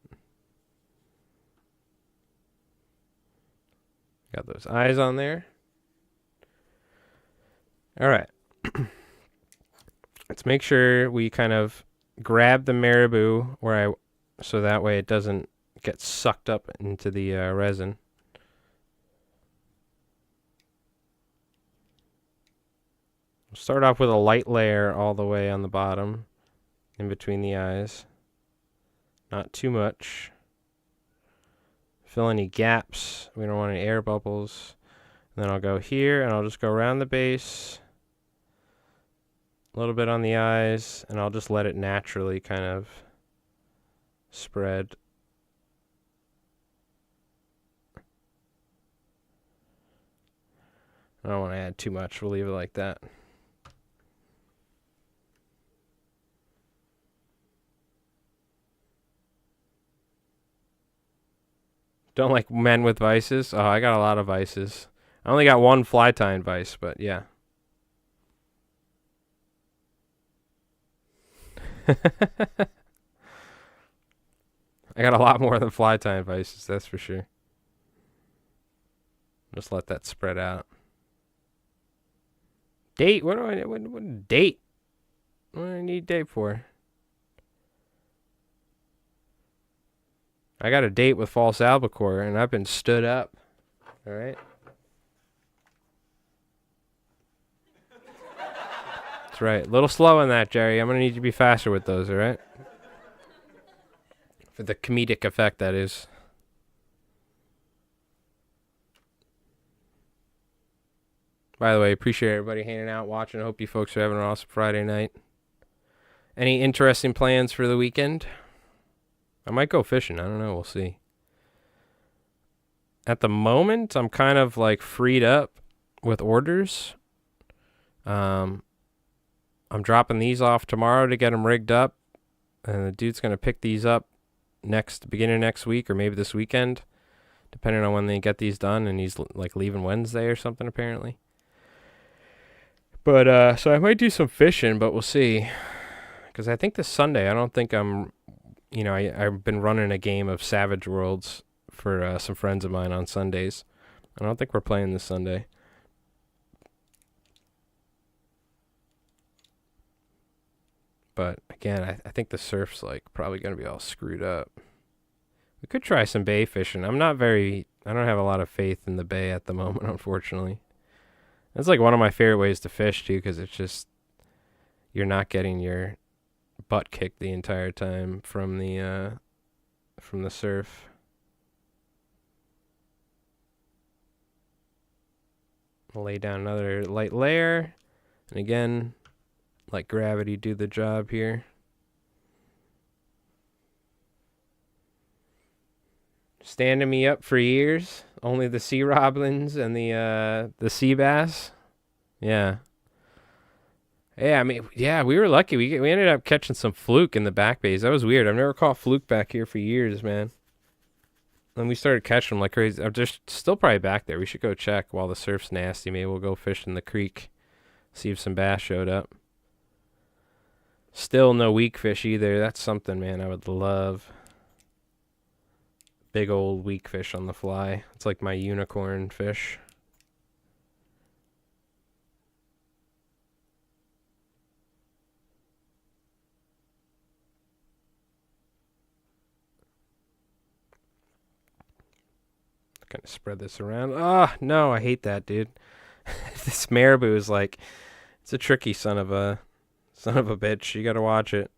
got those eyes on there. All right. Let's make sure we kind of grab the marabou so that way it doesn't get sucked up into the resin. We'll start off with a light layer all the way on the bottom, in between the eyes. Not too much. Fill any gaps. We don't want any air bubbles. And then I'll go here and I'll just go around the base. A little bit on the eyes, and I'll just let it naturally kind of spread. I don't want to add too much. We'll leave it like that. Don't like men with vices? Oh, I got a lot of vices. I only got one fly tying vice, but yeah. I got a lot more than fly tying vices, that's for sure. Just let that spread out. Date? What date? What do I need date for? I got a date with false albacore, and I've been stood up. All right. That's right. A little slow on that, Jerry. I'm going to need you to be faster with those, all right? For the comedic effect, that is. By the way, appreciate everybody hanging out, watching. I hope you folks are having an awesome Friday night. Any interesting plans for the weekend? I might go fishing. I don't know. We'll see. At the moment, I'm kind of like freed up with orders. I'm dropping these off tomorrow to get them rigged up. And the dude's going to pick these up beginning of next week or maybe this weekend, depending on when they get these done. And he's like leaving Wednesday or something, apparently. But, so I might do some fishing, but we'll see. Because I think this Sunday, I don't think I'm, you know, I've been running a game of Savage Worlds for some friends of mine on Sundays. I don't think we're playing this Sunday. But again, I think the surf's like probably going to be all screwed up. We could try some bay fishing. I don't have a lot of faith in the bay at the moment, unfortunately. It's like one of my favorite ways to fish too, because it's just, you're not getting your butt kicked the entire time from the surf. I'll lay down another light layer, and again, let gravity do the job here. Standing me up for years. Only the sea robins and the sea bass. Yeah. Yeah, I mean, yeah, we were lucky. We ended up catching some fluke in the back bays. That was weird. I've never caught fluke back here for years, man. And we started catching them like crazy. They're still probably back there. We should go check while the surf's nasty. Maybe we'll go fish in the creek, see if some bass showed up. Still no weak fish either. That's something, man, I would love. Big old weak fish on the fly. It's like my unicorn fish. Kind of spread this around. Ah, no, I hate that, dude. This marabou is like, it's a tricky son of a bitch. You gotta watch it.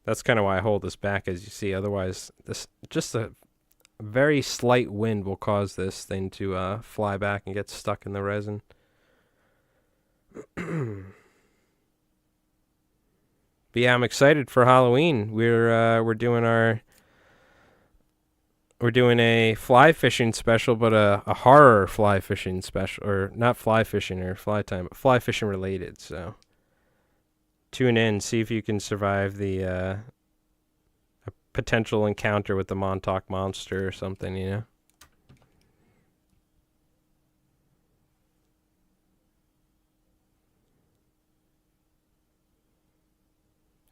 That's kind of why I hold this back, as you see. Otherwise, just a very slight wind will cause this thing to fly back and get stuck in the resin. But yeah, I'm excited for Halloween. We're doing a fly fishing special, but a horror fly fishing special, or not fly fishing or fly time, but fly fishing related. So tune in, see if you can survive the a potential encounter with the Montauk monster or something, you know.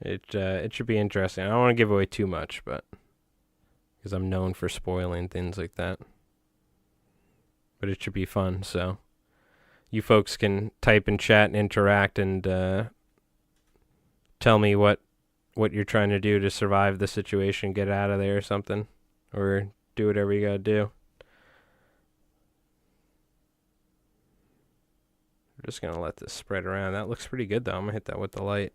It should be interesting. I don't want to give away too much, but because I'm known for spoiling things like that. But it should be fun, so you folks can type in chat and interact and tell me what you're trying to do to survive the situation, get out of there or something, or do whatever you gotta do. I'm just gonna let this spread around. That looks pretty good though. I'm gonna hit that with the light.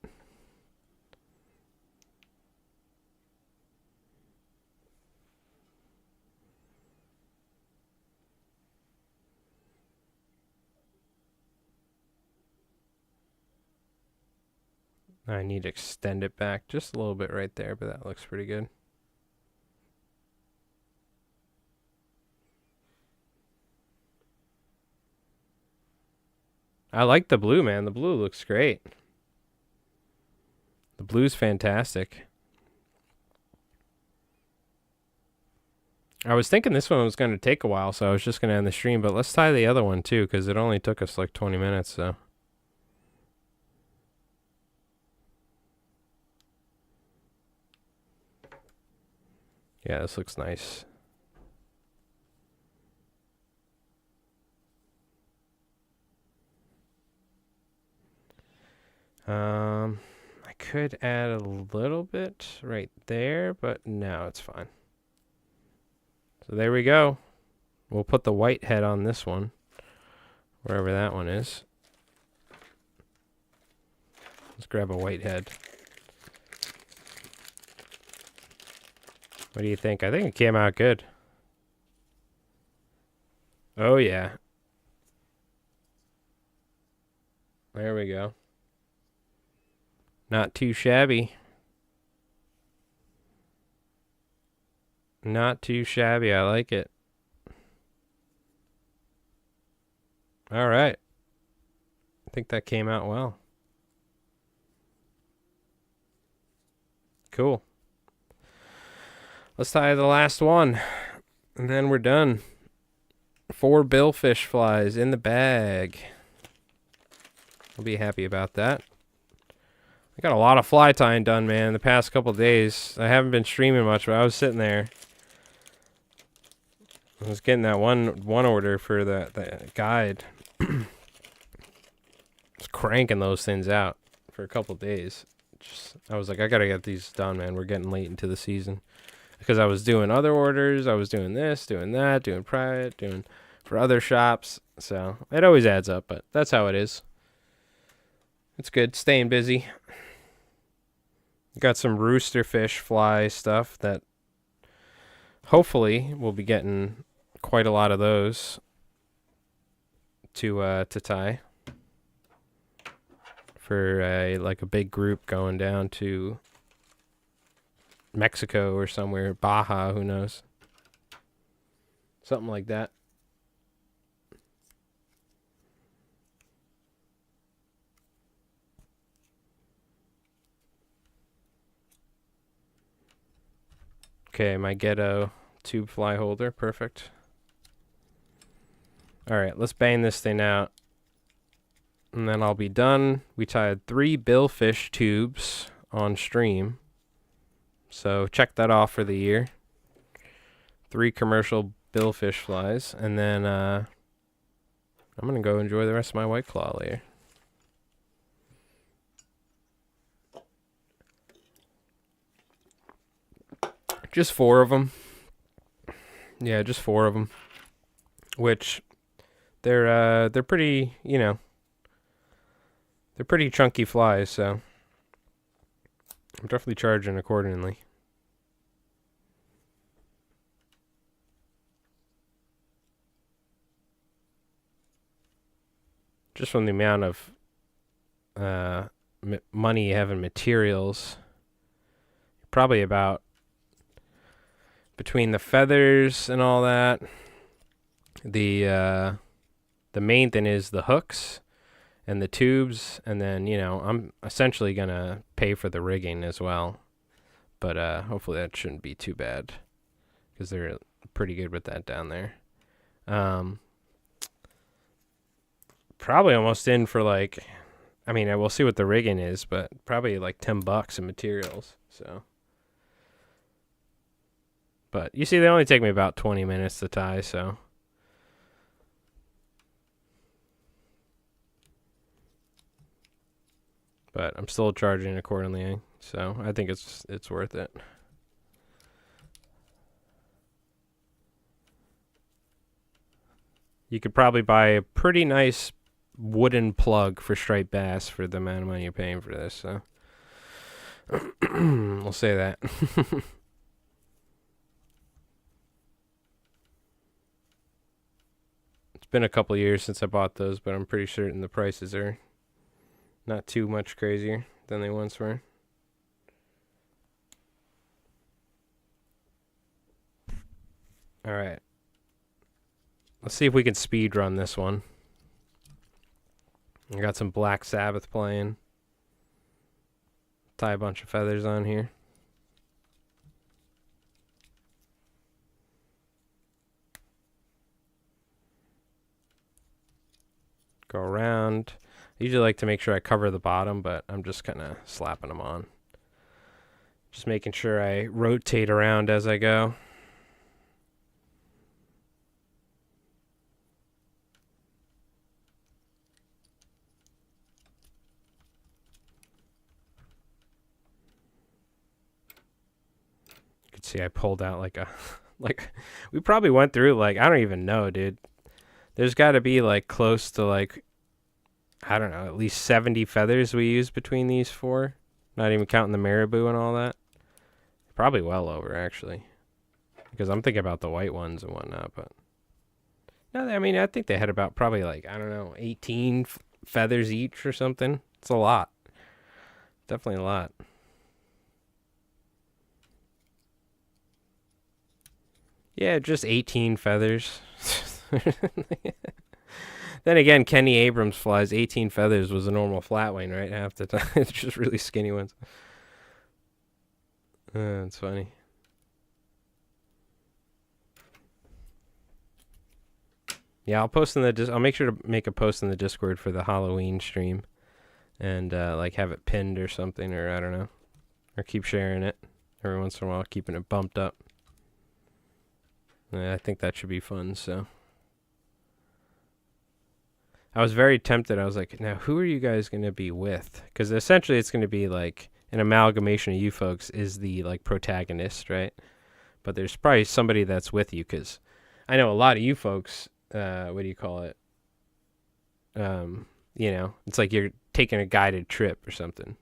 I need to extend it back just a little bit right there, but that looks pretty good. I like the blue, man. The blue looks great. The blue's fantastic. I was thinking this one was going to take a while, so I was just going to end the stream, but let's tie the other one too, because it only took us like 20 minutes, so. Yeah, this looks nice. I could add a little bit right there, but no, it's fine. So there we go. We'll put the white head on this one, wherever that one is. Let's grab a white head. What do you think? I think it came out good. Oh, yeah. There we go. Not too shabby. Not too shabby. I like it. All right. I think that came out well. Cool. Let's tie the last one, and then we're done. 4 billfish flies in the bag. I'll be happy about that. I got a lot of fly tying done, man, the past couple days. I haven't been streaming much, but I was sitting there I was getting that one order for the guide. Just cranking those things out for a couple days. I was like, I gotta get these done, man. We're getting late into the season. Because I was doing other orders, I was doing this, doing that, doing private, doing for other shops. So it always adds up, but that's how it is. It's good, staying busy. Got some rooster fish fly stuff that hopefully we'll be getting quite a lot of those to tie for like a big group going down to Mexico or somewhere, Baja, who knows, something like that. Okay, my ghetto tube fly holder, perfect. All right, let's bang this thing out, and then I'll be done. We tied 3 billfish tubes on stream. So check that off for the year. 3 commercial billfish flies, and then I'm gonna go enjoy the rest of my White Claw later. Just 4 of them. Yeah, just 4 of them. Which they're pretty, you know, they're pretty chunky flies, so I'm definitely charging accordingly. Just from the amount of money you have in materials, probably about, between the feathers and all that, the main thing is the hooks and the tubes, and then, you know, I'm essentially gonna pay for the rigging as well, but hopefully that shouldn't be too bad, because they're pretty good with that down there. Probably almost in for like, I mean, we'll see what the rigging is, but probably like $10 in materials. So, but you see, they only take me about 20 minutes to tie, so. But I'm still charging accordingly, so I think it's worth it. You could probably buy a pretty nice wooden plug for striped bass for the amount of money you're paying for this, so we'll say that. It's been a couple years since I bought those, but I'm pretty certain the prices are not too much crazier than they once were. All right. Let's see if we can speed run this one. I got some Black Sabbath playing. Tie a bunch of feathers on here. Go around. I usually like to make sure I cover the bottom, but I'm just kind of slapping them on. Just making sure I rotate around as I go. You can see I pulled out like a, like, we probably went through, like, I don't even know, dude. There's got to be like close to like, I don't know, at least 70 feathers we used between these 4. Not even counting the marabou and all that. Probably well over, actually. Because I'm thinking about the white ones and whatnot, but. No, I mean, I think they had about probably like, I don't know, 18 feathers each or something. It's a lot. Definitely a lot. Yeah, just 18 feathers. Then again, Kenny Abrams flies 18 feathers was a normal flatwing, right? Half the time. It's just really skinny ones. It's funny. Yeah, I'll post in the I'll make sure to make a post in the Discord for the Halloween stream, and like have it pinned or something, or I don't know, or keep sharing it every once in a while, keeping it bumped up. I think that should be fun. So I was very tempted. I was like, now who are you guys going to be with? Because essentially it's going to be like an amalgamation of you folks is the like protagonist, right? But there's probably somebody that's with you, because I know a lot of you folks, what do you call it? It's like you're taking a guided trip or something.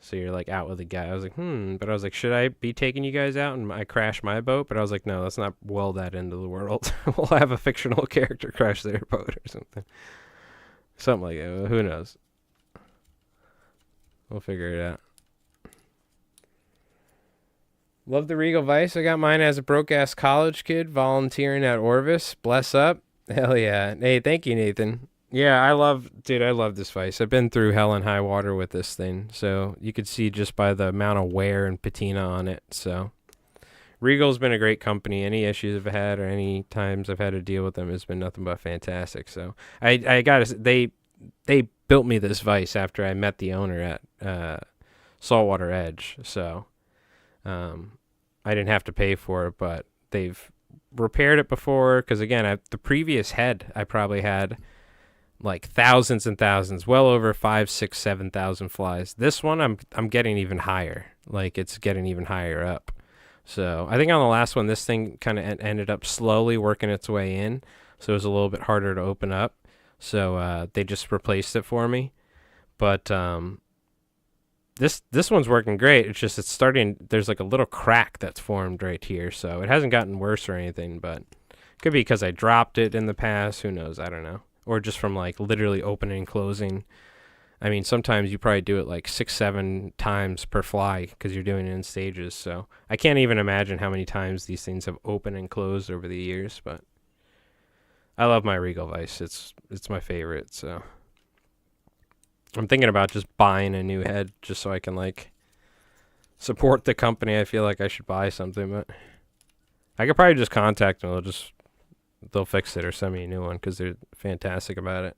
So you're like out with a guy. I was like, but I was like, should I be taking you guys out? And I crash my boat, but I was like, no, let's not well that into the world. We'll have a fictional character crash their boat or something. Something like that. Who knows? We'll figure it out. Love the Regal Vice. I got mine as a broke-ass college kid volunteering at Orvis. Bless up. Hell yeah. Hey, thank you, Nathan. Yeah, I love this Vice. I've been through hell and high water with this thing. So you could see just by the amount of wear and patina on it. So Regal's been a great company. Any issues I've had or any times I've had to deal with them has been nothing but fantastic. So I got to, they built me this Vice after I met the owner at Saltwater Edge. So I didn't have to pay for it, but they've repaired it before. Because again, the previous head I probably had like thousands and thousands, well over 5, 6, 7,000 flies. This one I'm getting even higher. Like it's getting even higher up. So I think on the last one, this thing kind of ended up slowly working its way in. So it was a little bit harder to open up. So they just replaced it for me. But this one's working great. It's just it's starting. There's like a little crack that's formed right here. So it hasn't gotten worse or anything, but it could be because I dropped it in the past. Who knows? I don't know. Or just from like literally opening and closing. I mean, sometimes you probably do it like 6, 7 times per fly because you're doing it in stages. So I can't even imagine how many times these things have opened and closed over the years. But I love my Regal Vice. It's my favorite. So I'm thinking about just buying a new head just so I can like support the company. I feel like I should buy something, but I could probably just contact them. They'll fix it or send me a new one because they're fantastic about it.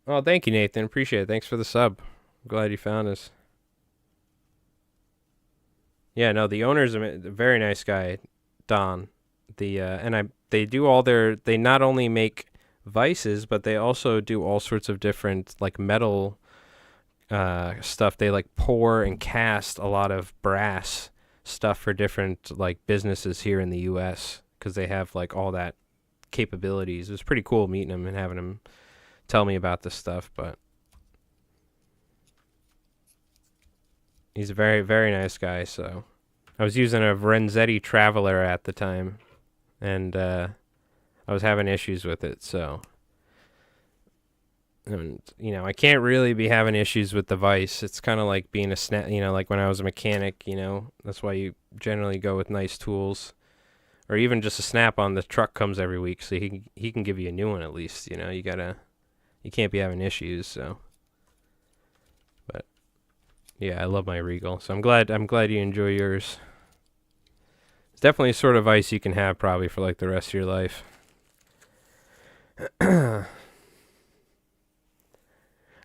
Oh, thank you, Nathan. Appreciate it. Thanks for the sub. I'm glad you found us. Yeah, no, the owner's a very nice guy, Don. They do all they not only make vices, but they also do all sorts of different like metal stuff. They like pour and cast a lot of brass stuff for different like businesses here in the U.S. because they have like all that capabilities. It was pretty cool meeting him and having him tell me about this stuff, but he's a very, very nice guy. So I was using a Renzetti Traveler at the time, and I was having issues with it. So, and, I can't really be having issues with the Vice. It's kind of like being a snap, like when I was a mechanic, that's why you generally go with nice tools, or even just a Snap-on. The truck comes every week, so he can give you a new one at least. You can't be having issues. So, but yeah, I love my Regal. So I'm glad you enjoy yours. It's definitely a sort of Vice you can have probably for like the rest of your life.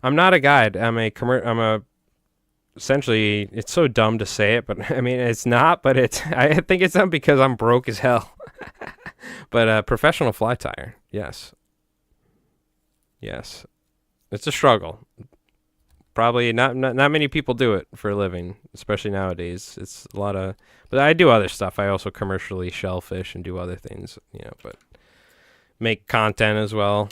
I'm not a guide. I'm a essentially, it's so dumb to say it, but I mean, it's not, but I think it's not because I'm broke as hell. But professional fly tyer. Yes. Yes. It's a struggle. Probably not many people do it for a living, especially nowadays. It's a lot of, but I do other stuff. I also commercially shellfish and do other things, but make content as well.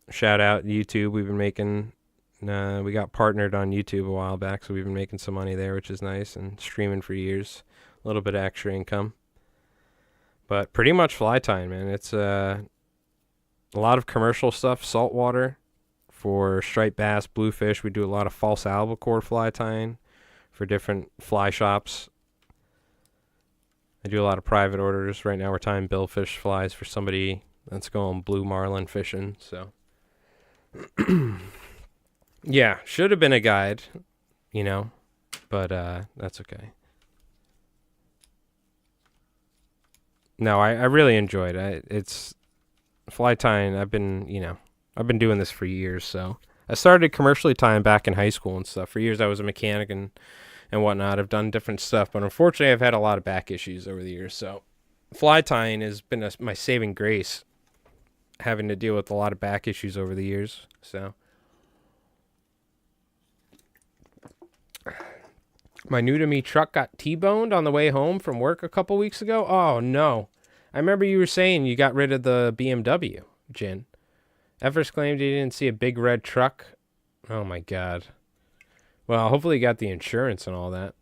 Shout out YouTube. We've been making, we got partnered on YouTube a while back, so we've been making some money there, which is nice, and streaming for years. A little bit of extra income. But pretty much fly tying, man. It's a lot of commercial stuff, saltwater for striped bass, bluefish. We do a lot of false albacore fly tying for different fly shops. I do a lot of private orders. Right now we're tying billfish flies for somebody that's going blue marlin fishing, so yeah, should have been a guide, but that's okay. No, I really enjoyed it. It's fly tying. I've been doing this for years, so I started commercially tying back in high school and stuff. For years I was a mechanic and whatnot. I've done different stuff, but unfortunately I've had a lot of back issues over the years. So fly tying has been my saving grace, having to deal with a lot of back issues over the years. So my new to me truck got T-boned on the way home from work a couple weeks ago. Oh no. I remember you were saying you got rid of the BMW, Jin. Everest claimed he didn't see a big red truck. Oh my god. Well, hopefully you got the insurance and all that.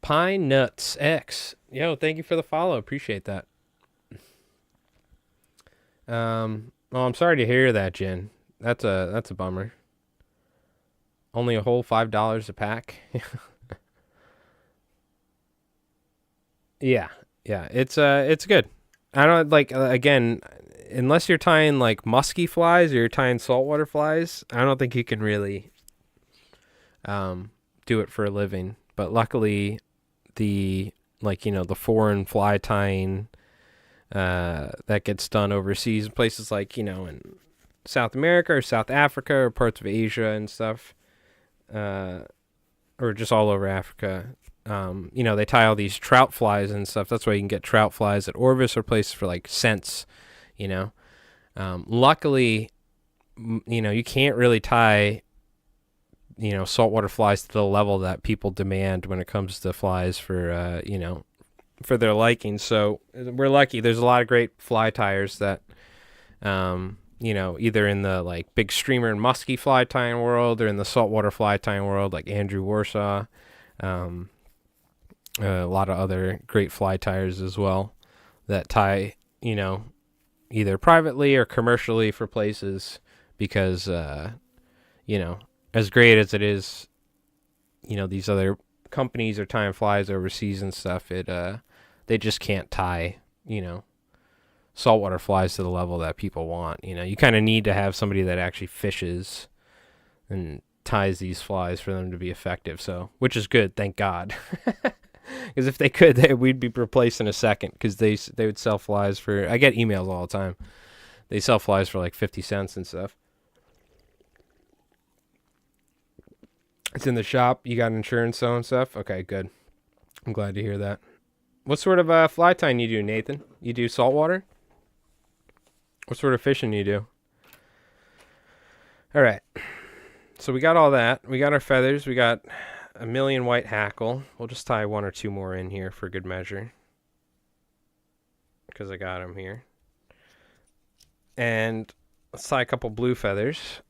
Pine Nuts X. Yo, thank you for the follow. Appreciate that. Well, I'm sorry to hear that, Jen. That's a bummer. Only a whole $5 a pack. Yeah. It's good. I don't like again, unless you're tying like musky flies or you're tying saltwater flies, I don't think you can really do it for a living. But luckily the foreign fly tying that gets done overseas in places like, in South America or South Africa or parts of Asia and stuff, or just all over Africa. They tie all these trout flies and stuff. That's why you can get trout flies at Orvis or places for like cents, Luckily, you can't really tie, saltwater flies to the level that people demand when it comes to flies for, for their liking. So we're lucky. There's a lot of great fly tyers that, either in the like big streamer and musky fly tying world or in the saltwater fly tying world, like Andrew Warsaw, a lot of other great fly tyers as well that tie, either privately or commercially for places because, as great as it is, these other companies are tying flies overseas and stuff, they just can't tie, saltwater flies to the level that people want. You kind of need to have somebody that actually fishes and ties these flies for them to be effective. So, which is good, thank God. Because if they could, we'd be replaced in a second. Because they would sell flies for. I get emails all the time. They sell flies for like 50 cents and stuff. It's in the shop. You got insurance though and stuff. Okay, good. I'm glad to hear that. What sort of fly tying you do, Nathan? You do saltwater? What sort of fishing you do? All right. So we got all that. We got our feathers. We got a million white hackle. We'll just tie one or two more in here for good measure, because I got them here. And let's tie a couple blue feathers.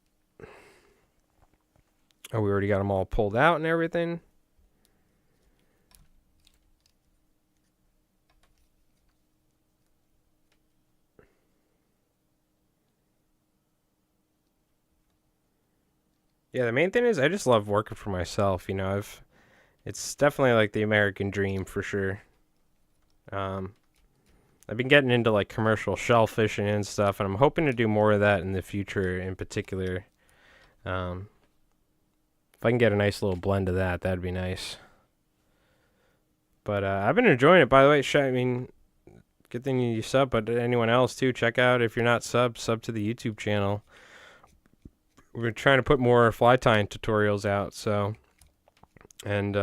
Oh, we already got them all pulled out and everything. Yeah, the main thing is I just love working for myself. It's definitely like the American dream for sure. I've been getting into like commercial shell fishing and stuff, and I'm hoping to do more of that in the future. In particular, if I can get a nice little blend of that, that'd be nice. But I've been enjoying it. By the way, good thing you sub, but anyone else too, check out, if you're not sub to the YouTube channel. We're trying to put more fly tying tutorials out, so, and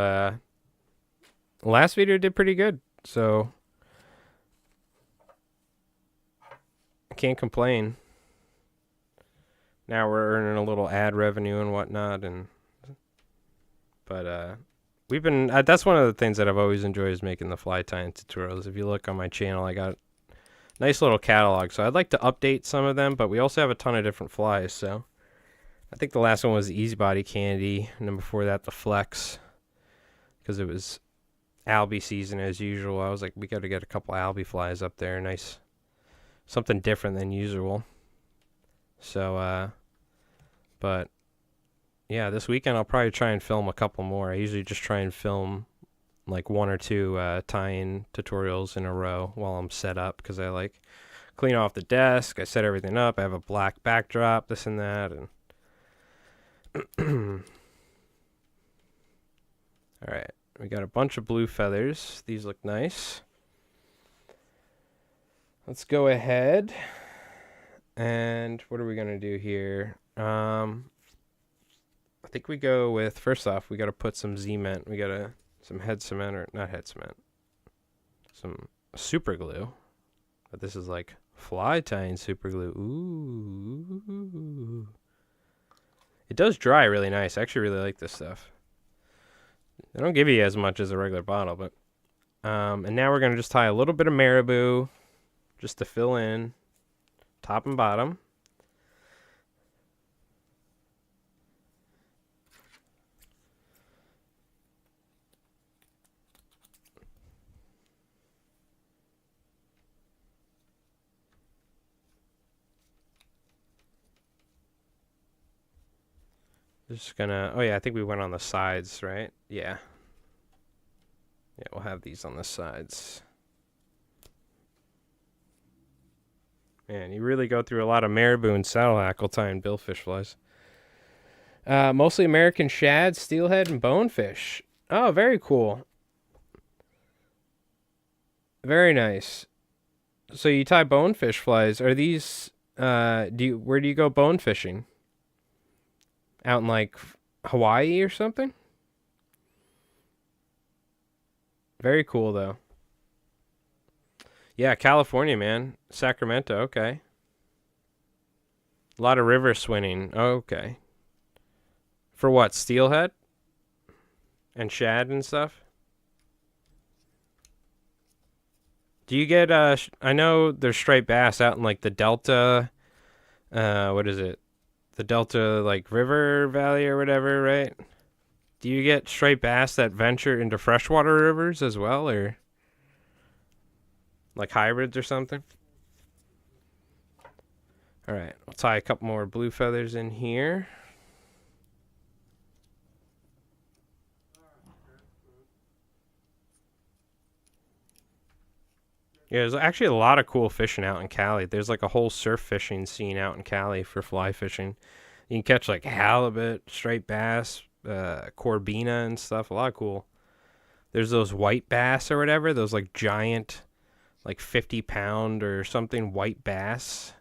last video did pretty good, so I can't complain. Now we're earning a little ad revenue and whatnot, but we've been, that's one of the things that I've always enjoyed, is making the fly tying tutorials. If you look on my channel, I got a nice little catalog, so I'd like to update some of them, but we also have a ton of different flies, so. I think the last one was the Easy Body Candy, and then before that the Flex, because it was albie season as usual. I was like, we got to get a couple albie flies up there, nice, something different than usual. So, but yeah, this weekend I'll probably try and film a couple more. I usually just try and film like one or two tie-in tutorials in a row while I'm set up, because I like clean off the desk, I set everything up, I have a black backdrop, this and that, and all right, we got a bunch of blue feathers. These look nice. Let's go ahead And what are we gonna do here? I think we go with, first off, we gotta put some cement. We gotta some head cement, or not head cement, some super glue. But this is like fly tying super glue. Ooh. It does dry really nice. I actually really like this stuff. They don't give you as much as a regular bottle, but and now we're gonna just tie a little bit of marabou just to fill in top and bottom. Just gonna, oh yeah, I think we went on the sides, right? Yeah. Yeah, we'll have these on the sides. Man, you really go through a lot of marabou and saddle hackle tying billfish flies. Mostly American shad, steelhead, and bonefish. Oh, very cool. Very nice. So you tie bonefish flies. Are these, where do you go bone fishing? Out in like Hawaii or something? Very cool though. Yeah, California, man. Sacramento, okay. A lot of river swimming. Okay. For what? Steelhead? And shad and stuff? Do you get, I know there's striped bass out in like the Delta, what is it? The Delta, like, river valley or whatever, right? Do you get striped bass that venture into freshwater rivers as well, or like hybrids or something? All right, I'll tie a couple more blue feathers in here. Yeah, there's actually a lot of cool fishing out in Cali. There's like a whole surf fishing scene out in Cali for fly fishing. You can catch like halibut, striped bass, corbina and stuff. A lot of cool. There's those white bass or whatever. Those like giant, like 50-pound or something white bass.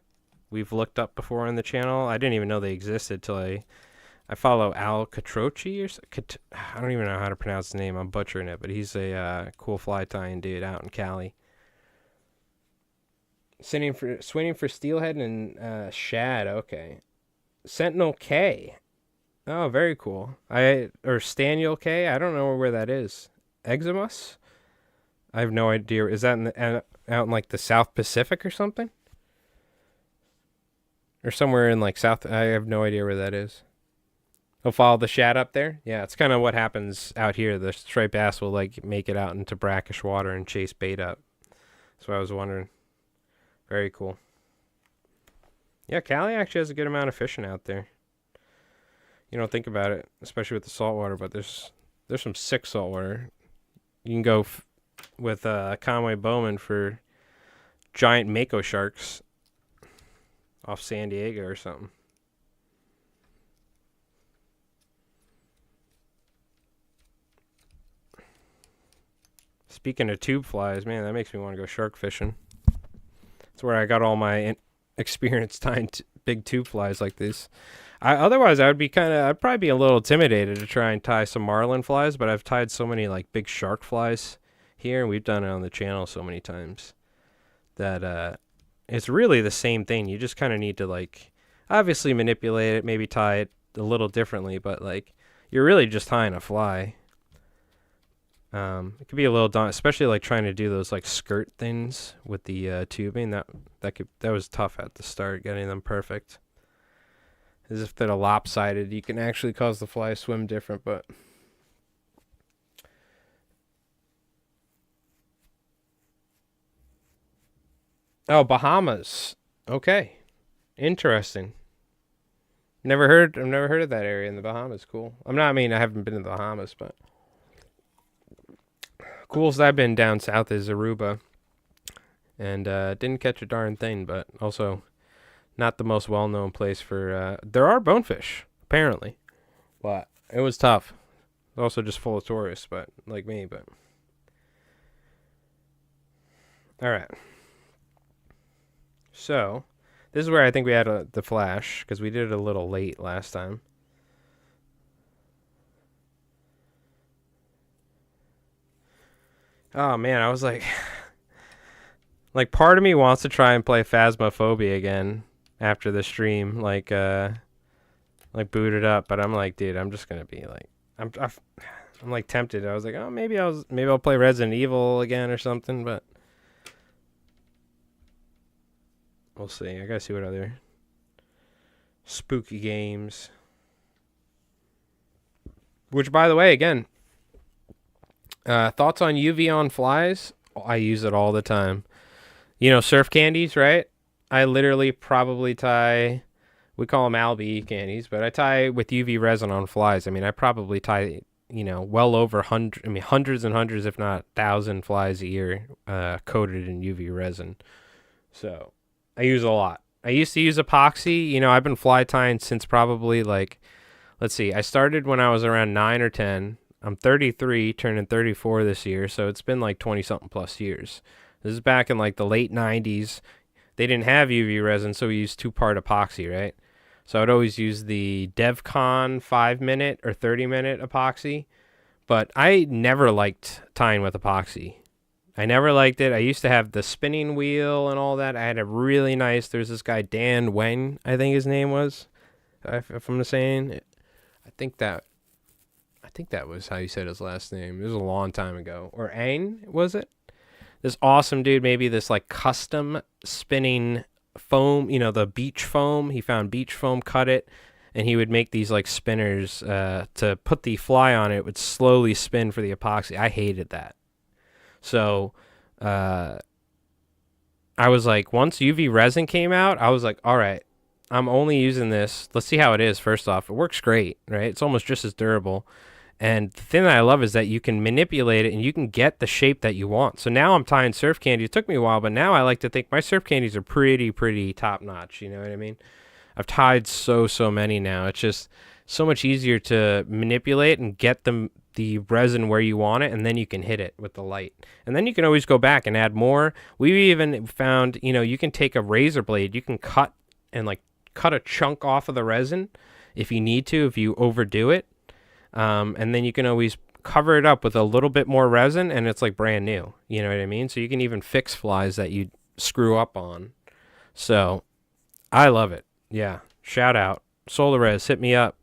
We've looked up before on the channel. I didn't even know they existed till I follow Al Catroci or I don't even know how to pronounce the name. I'm butchering it, but he's a cool fly tying dude out in Cali. Swimming for steelhead and shad. Okay. Sentinel K. Oh, very cool. Or Staniel K. I don't know where that is. Eximus? I have no idea. Is that out in like the South Pacific or something? Or somewhere in like South. I have no idea where that is. He'll follow the shad up there. Yeah, it's kind of what happens out here. The striped bass will like make it out into brackish water and chase bait up. That's what I was wondering. Very cool. Yeah, Cali actually has a good amount of fishing out there. You don't think about it, especially with the saltwater, but there's some sick saltwater. You can go with Conway Bowman for giant mako sharks off San Diego or something. Speaking of tube flies, man, that makes me want to go shark fishing. That's where I got all my experience tying big tube flies like this. Otherwise, I'd probably be a little intimidated to try and tie some marlin flies, but I've tied so many like big shark flies here, and we've done it on the channel so many times that it's really the same thing. You just kind of need to like obviously manipulate it, maybe tie it a little differently, but like you're really just tying a fly. It could be a little daunting, especially like trying to do those like skirt things with the tubing. That was tough at the start, getting them perfect. As if they're lopsided, you can actually cause the fly to swim different, but oh, Bahamas. Okay. Interesting. I've never heard of that area in the Bahamas. Cool. I haven't been to the Bahamas, but coolest I've been down south is Aruba, and didn't catch a darn thing, but also not the most well-known place for, there are bonefish, apparently, but it was tough. Also just full of tourists, but like me, but all right. So This is where I think we had the flash, because we did it a little late last time. Oh, man, I was like... like, part of me wants to try and play Phasmophobia again after the stream, like boot it up, but I'm like, dude, I'm just gonna be like... I'm like tempted. I was like, oh, maybe I'll play Resident Evil again or something, but... we'll see. I gotta see what other spooky games. Which, by the way, again, thoughts on UV on flies? I use it all the time. You know, surf candies, right? I literally probably tie, we call them Albi candies, but I tie with UV resin on flies. I mean, I probably tie, you know, well over hundreds and hundreds, if not 1,000 flies a year coated in UV resin. So I use a lot. I used to use epoxy. You know, I've been fly tying since probably like, let's see, I started when I was around 9 or 10. I'm 33, turning 34 this year, so it's been like 20-something plus years. This is back in like the late 90s. They didn't have UV resin, so we used 2-part epoxy, right? So I'd always use the DevCon 5-minute or 30-minute epoxy, but I never liked tying with epoxy. I never liked it. I used to have the spinning wheel and all that. I had a really nice, there's this guy, Dan Wen, I think his name was, if I'm saying it. I think that was how you said his last name. It was a long time ago. Or Aang, was it? This awesome dude, maybe this like custom spinning foam, you know, the beach foam. He found beach foam, cut it, and he would make these like spinners to put the fly on it. It would slowly spin for the epoxy. I hated that. So I was like, once UV resin came out, I was like, all right, I'm only using this. Let's see how it is first off. It works great, right? It's almost just as durable. And the thing that I love is that you can manipulate it and you can get the shape that you want. So now I'm tying surf candy. It took me a while, but now I like to think my surf candies are pretty top notch. You know what I mean? I've tied so many now. It's just so much easier to manipulate and get the resin where you want it, and then you can hit it with the light. And then you can always go back and add more. We even found, you know, you can take a razor blade, you can cut a chunk off of the resin if you need to, if you overdo it. And then you can always cover it up with a little bit more resin and it's like brand new. You know what I mean? So you can even fix flies that you screw up on. So I love it. Yeah. Shout out. SolarRes, hit me up.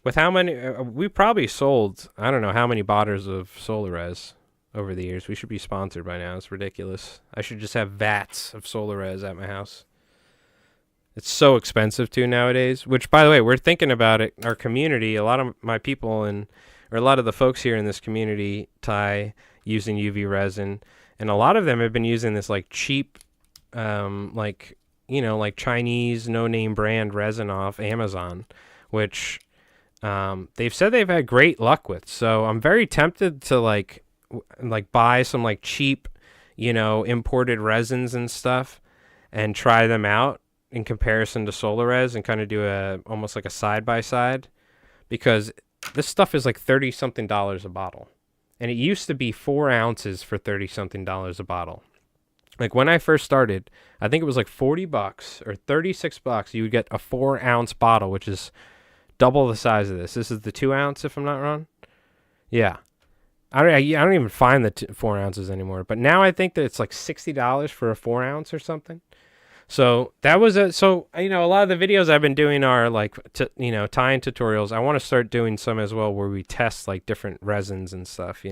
With how many, we probably sold, I don't know how many bottles of SolarRes over the years. We should be sponsored by now. It's ridiculous. I should just have vats of SolarRes at my house. It's so expensive too nowadays, which, by the way, we're thinking about it. Our community, a lot of my people or a lot of the folks here in this community tie using UV resin, and a lot of them have been using this like cheap, like Chinese no-name brand resin off Amazon, which they've said they've had great luck with. So I'm very tempted to like buy some like cheap, imported resins and stuff and try them out in comparison to SolarRes and kind of do almost like a side-by-side, because this stuff is like $30-something a bottle. And it used to be 4 ounces for $30-something a bottle. Like when I first started, I think it was like $40 or $36. You would get a 4-ounce bottle, which is double the size of this. This is the 2 ounce, if I'm not wrong. Yeah. I don't even find the 4 ounces anymore. But now I think that it's like $60 for a 4 ounce or something. So that was a lot of the videos I've been doing are like, tying tutorials. I want to start doing some as well where we test like different resins and stuff,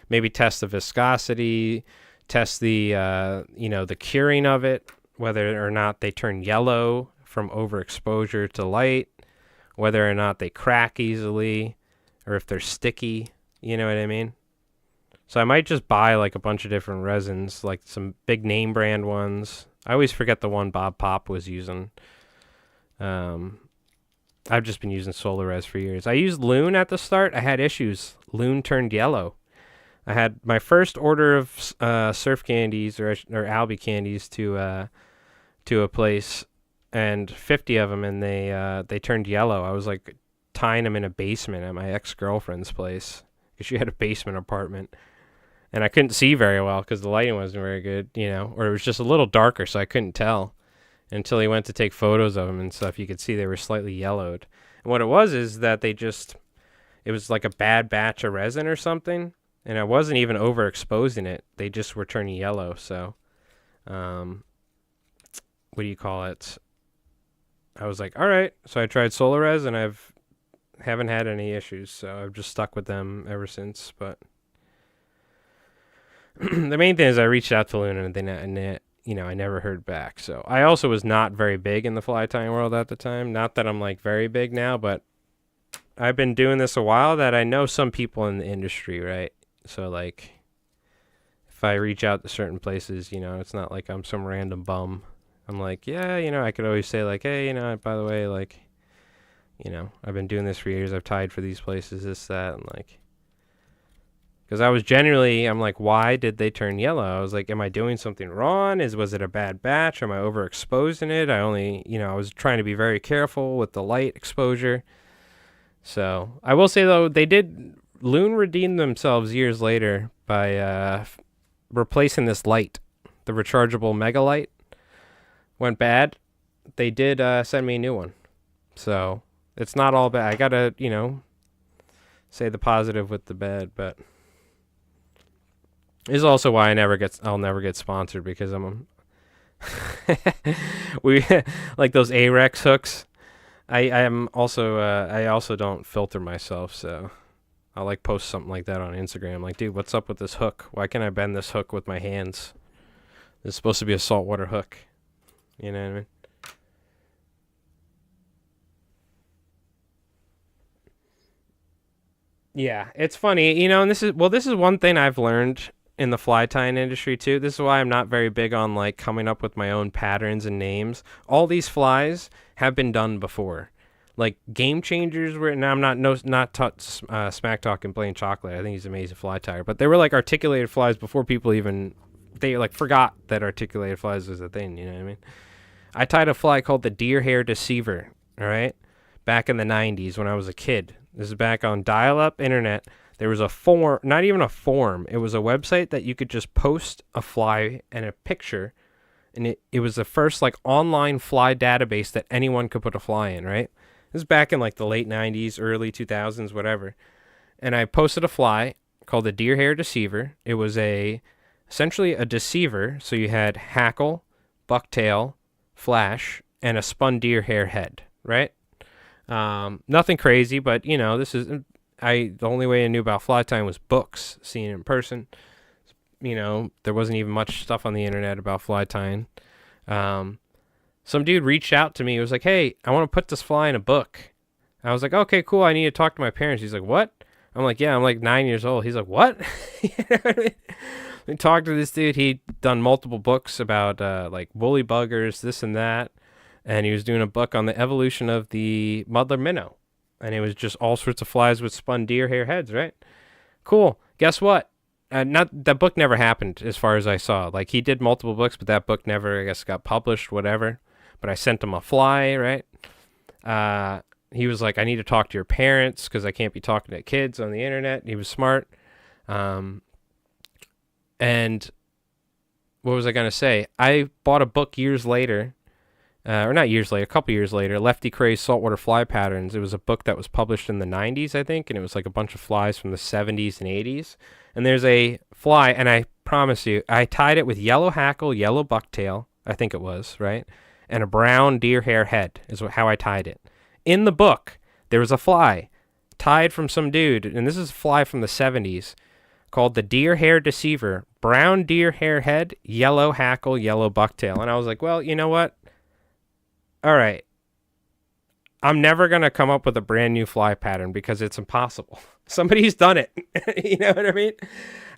maybe test the viscosity, test the, the curing of it, whether or not they turn yellow from overexposure to light, whether or not they crack easily, or if they're sticky, you know what I mean? So I might just buy like a bunch of different resins, like some big name brand ones. I always forget the one Bob Pop was using. I've just been using SolarRes for years. I used Loon at the start. I had issues. Loon turned yellow. I had my first order of surf candies or Albi candies to a place, and 50 of them, and they turned yellow. I was like tying them in a basement at my ex-girlfriend's place because she had a basement apartment. and I couldn't see very well because the lighting wasn't very good, you know, or it was just a little darker, so I couldn't tell until he went to take photos of them and stuff. You could see they were slightly yellowed. And what it was is that it was like a bad batch of resin or something, and I wasn't even overexposing it. They just were turning yellow. So, what do you call it? I was like, all right. So I tried Solarez, and haven't had any issues. So I've just stuck with them ever since. But the main thing is I reached out to Luna, and you know, I never heard back. So I also was not very big in the fly tying world at the time. Not that I'm like very big now, but I've been doing this a while that I know some people in the industry, right? So like if I reach out to certain places, you know, it's not like I'm some random bum. I'm like, yeah, you know, I could always say like, hey, you know, by the way, like, you know, I've been doing this for years. I've tied for these places, this, that, and like, because I was genuinely, I'm like, why did they turn yellow? I was like, am I doing something wrong? Was it a bad batch? Am I overexposing it? I was trying to be very careful with the light exposure. So I will say though, Loon redeemed themselves years later by replacing this light, the rechargeable mega light. Went bad. They did send me a new one. So it's not all bad. I gotta, you know, say the positive with the bad, but this is also why I'll never get sponsored, because I'm we like those A-Rex hooks. I also don't filter myself, so I'll like post something like that on Instagram. Like, dude, what's up with this hook? Why can't I bend this hook with my hands? It's supposed to be a saltwater hook. You know what I mean? Yeah, it's funny, you know, and this is one thing I've learned in the fly tying industry too. This is why I'm not very big on like coming up with my own patterns and names. All these flies have been done before. Like Game Changers were, now I'm not smack talking Blaine Chocolate. I think he's an amazing fly tyer, but they were like articulated flies before people even, they like forgot that articulated flies was a thing, you know what I mean? I tied a fly called the Deer Hair Deceiver, all right? Back in the 90s when I was a kid. This is back on dial-up internet. There was a form, not even a form. It was a website that you could just post a fly and a picture, and it was the first like online fly database that anyone could put a fly in, right? This is back in like the late 90s, early 2000s, whatever. And I posted a fly called the Deer Hair Deceiver. It was essentially a deceiver, so you had hackle, bucktail, flash, and a spun deer hair head, right? Nothing crazy, but you know, the only way I knew about fly tying was books, seeing it in person. You know, there wasn't even much stuff on the internet about fly tying. Some dude reached out to me. He was like, hey, I want to put this fly in a book. I was like, okay, cool. I need to talk to my parents. He's like, what? I'm like, yeah, I'm like 9 years old. He's like, what? You know what I mean? We talked to this dude. He'd done multiple books about like woolly buggers, this and that. And he was doing a book on the evolution of the mother minnow. And it was just all sorts of flies with spun deer hair heads, right? Cool. Guess what? That book never happened as far as I saw. Like he did multiple books, but that book never, I guess, got published, whatever. But I sent him a fly, right? He was like, I need to talk to your parents because I can't be talking to kids on the internet. He was smart. And what was I going to say? I bought a book years later. Or not years later, a couple years later, Lefty Kray's Saltwater Fly Patterns. It was a book that was published in the 90s, I think, and it was like a bunch of flies from the 70s and 80s. And there's a fly, and I promise you, I tied it with yellow hackle, yellow bucktail, I think it was, right? And a brown deer hair head is how I tied it. In the book, there was a fly tied from some dude, and this is a fly from the 70s, called the Deer Hair Deceiver, brown deer hair head, yellow hackle, yellow bucktail. And I was like, well, you know what? All right, I'm never going to come up with a brand new fly pattern because it's impossible. Somebody's done it. You know what I mean?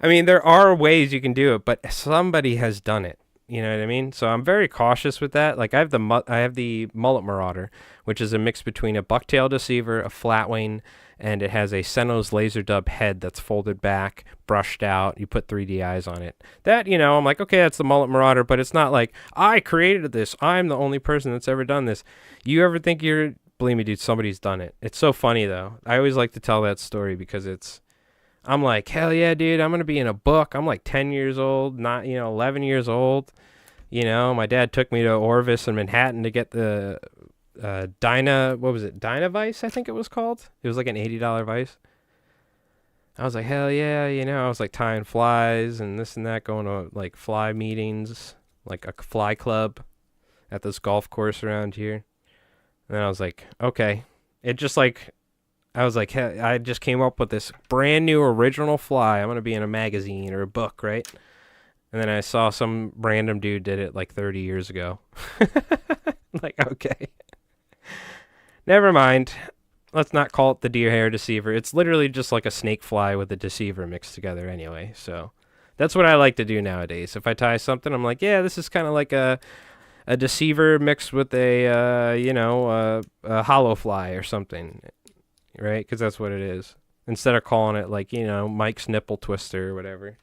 I mean, there are ways you can do it, but somebody has done it. You know what I mean? So I'm very cautious with that. Like I have the Mullet Marauder, which is a mix between a bucktail deceiver, a flatwing, and it has a Senos laser dub head that's folded back, brushed out. You put 3D eyes on it. That, you know, I'm like, okay, that's the Mullet Marauder, but it's not like I created this. I'm the only person that's ever done this. You ever think believe me, dude, somebody's done it. It's so funny though. I always like to tell that story because I'm like, hell yeah, dude, I'm going to be in a book. I'm like 10 years old, not, 11 years old. My dad took me to Orvis in Manhattan to get the Dyna Vice, I think it was called. It was like an $80 Vice. I was like, hell yeah, I was like tying flies and this and that, going to like fly meetings, like a fly club at this golf course around here. And then I was like, okay. It just like, I was like, hey, I just came up with this brand new original fly. I'm going to be in a magazine or a book, right? And then I saw some random dude did it like 30 years ago. Like, okay. Never mind. Let's not call it the deer hair deceiver. It's literally just like a snake fly with a deceiver mixed together anyway. So that's what I like to do nowadays. If I tie something, I'm like, yeah, this is kind of like a deceiver mixed with a hollow fly or something, right? Because that's what it is. Instead of calling it like, Mike's nipple twister or whatever.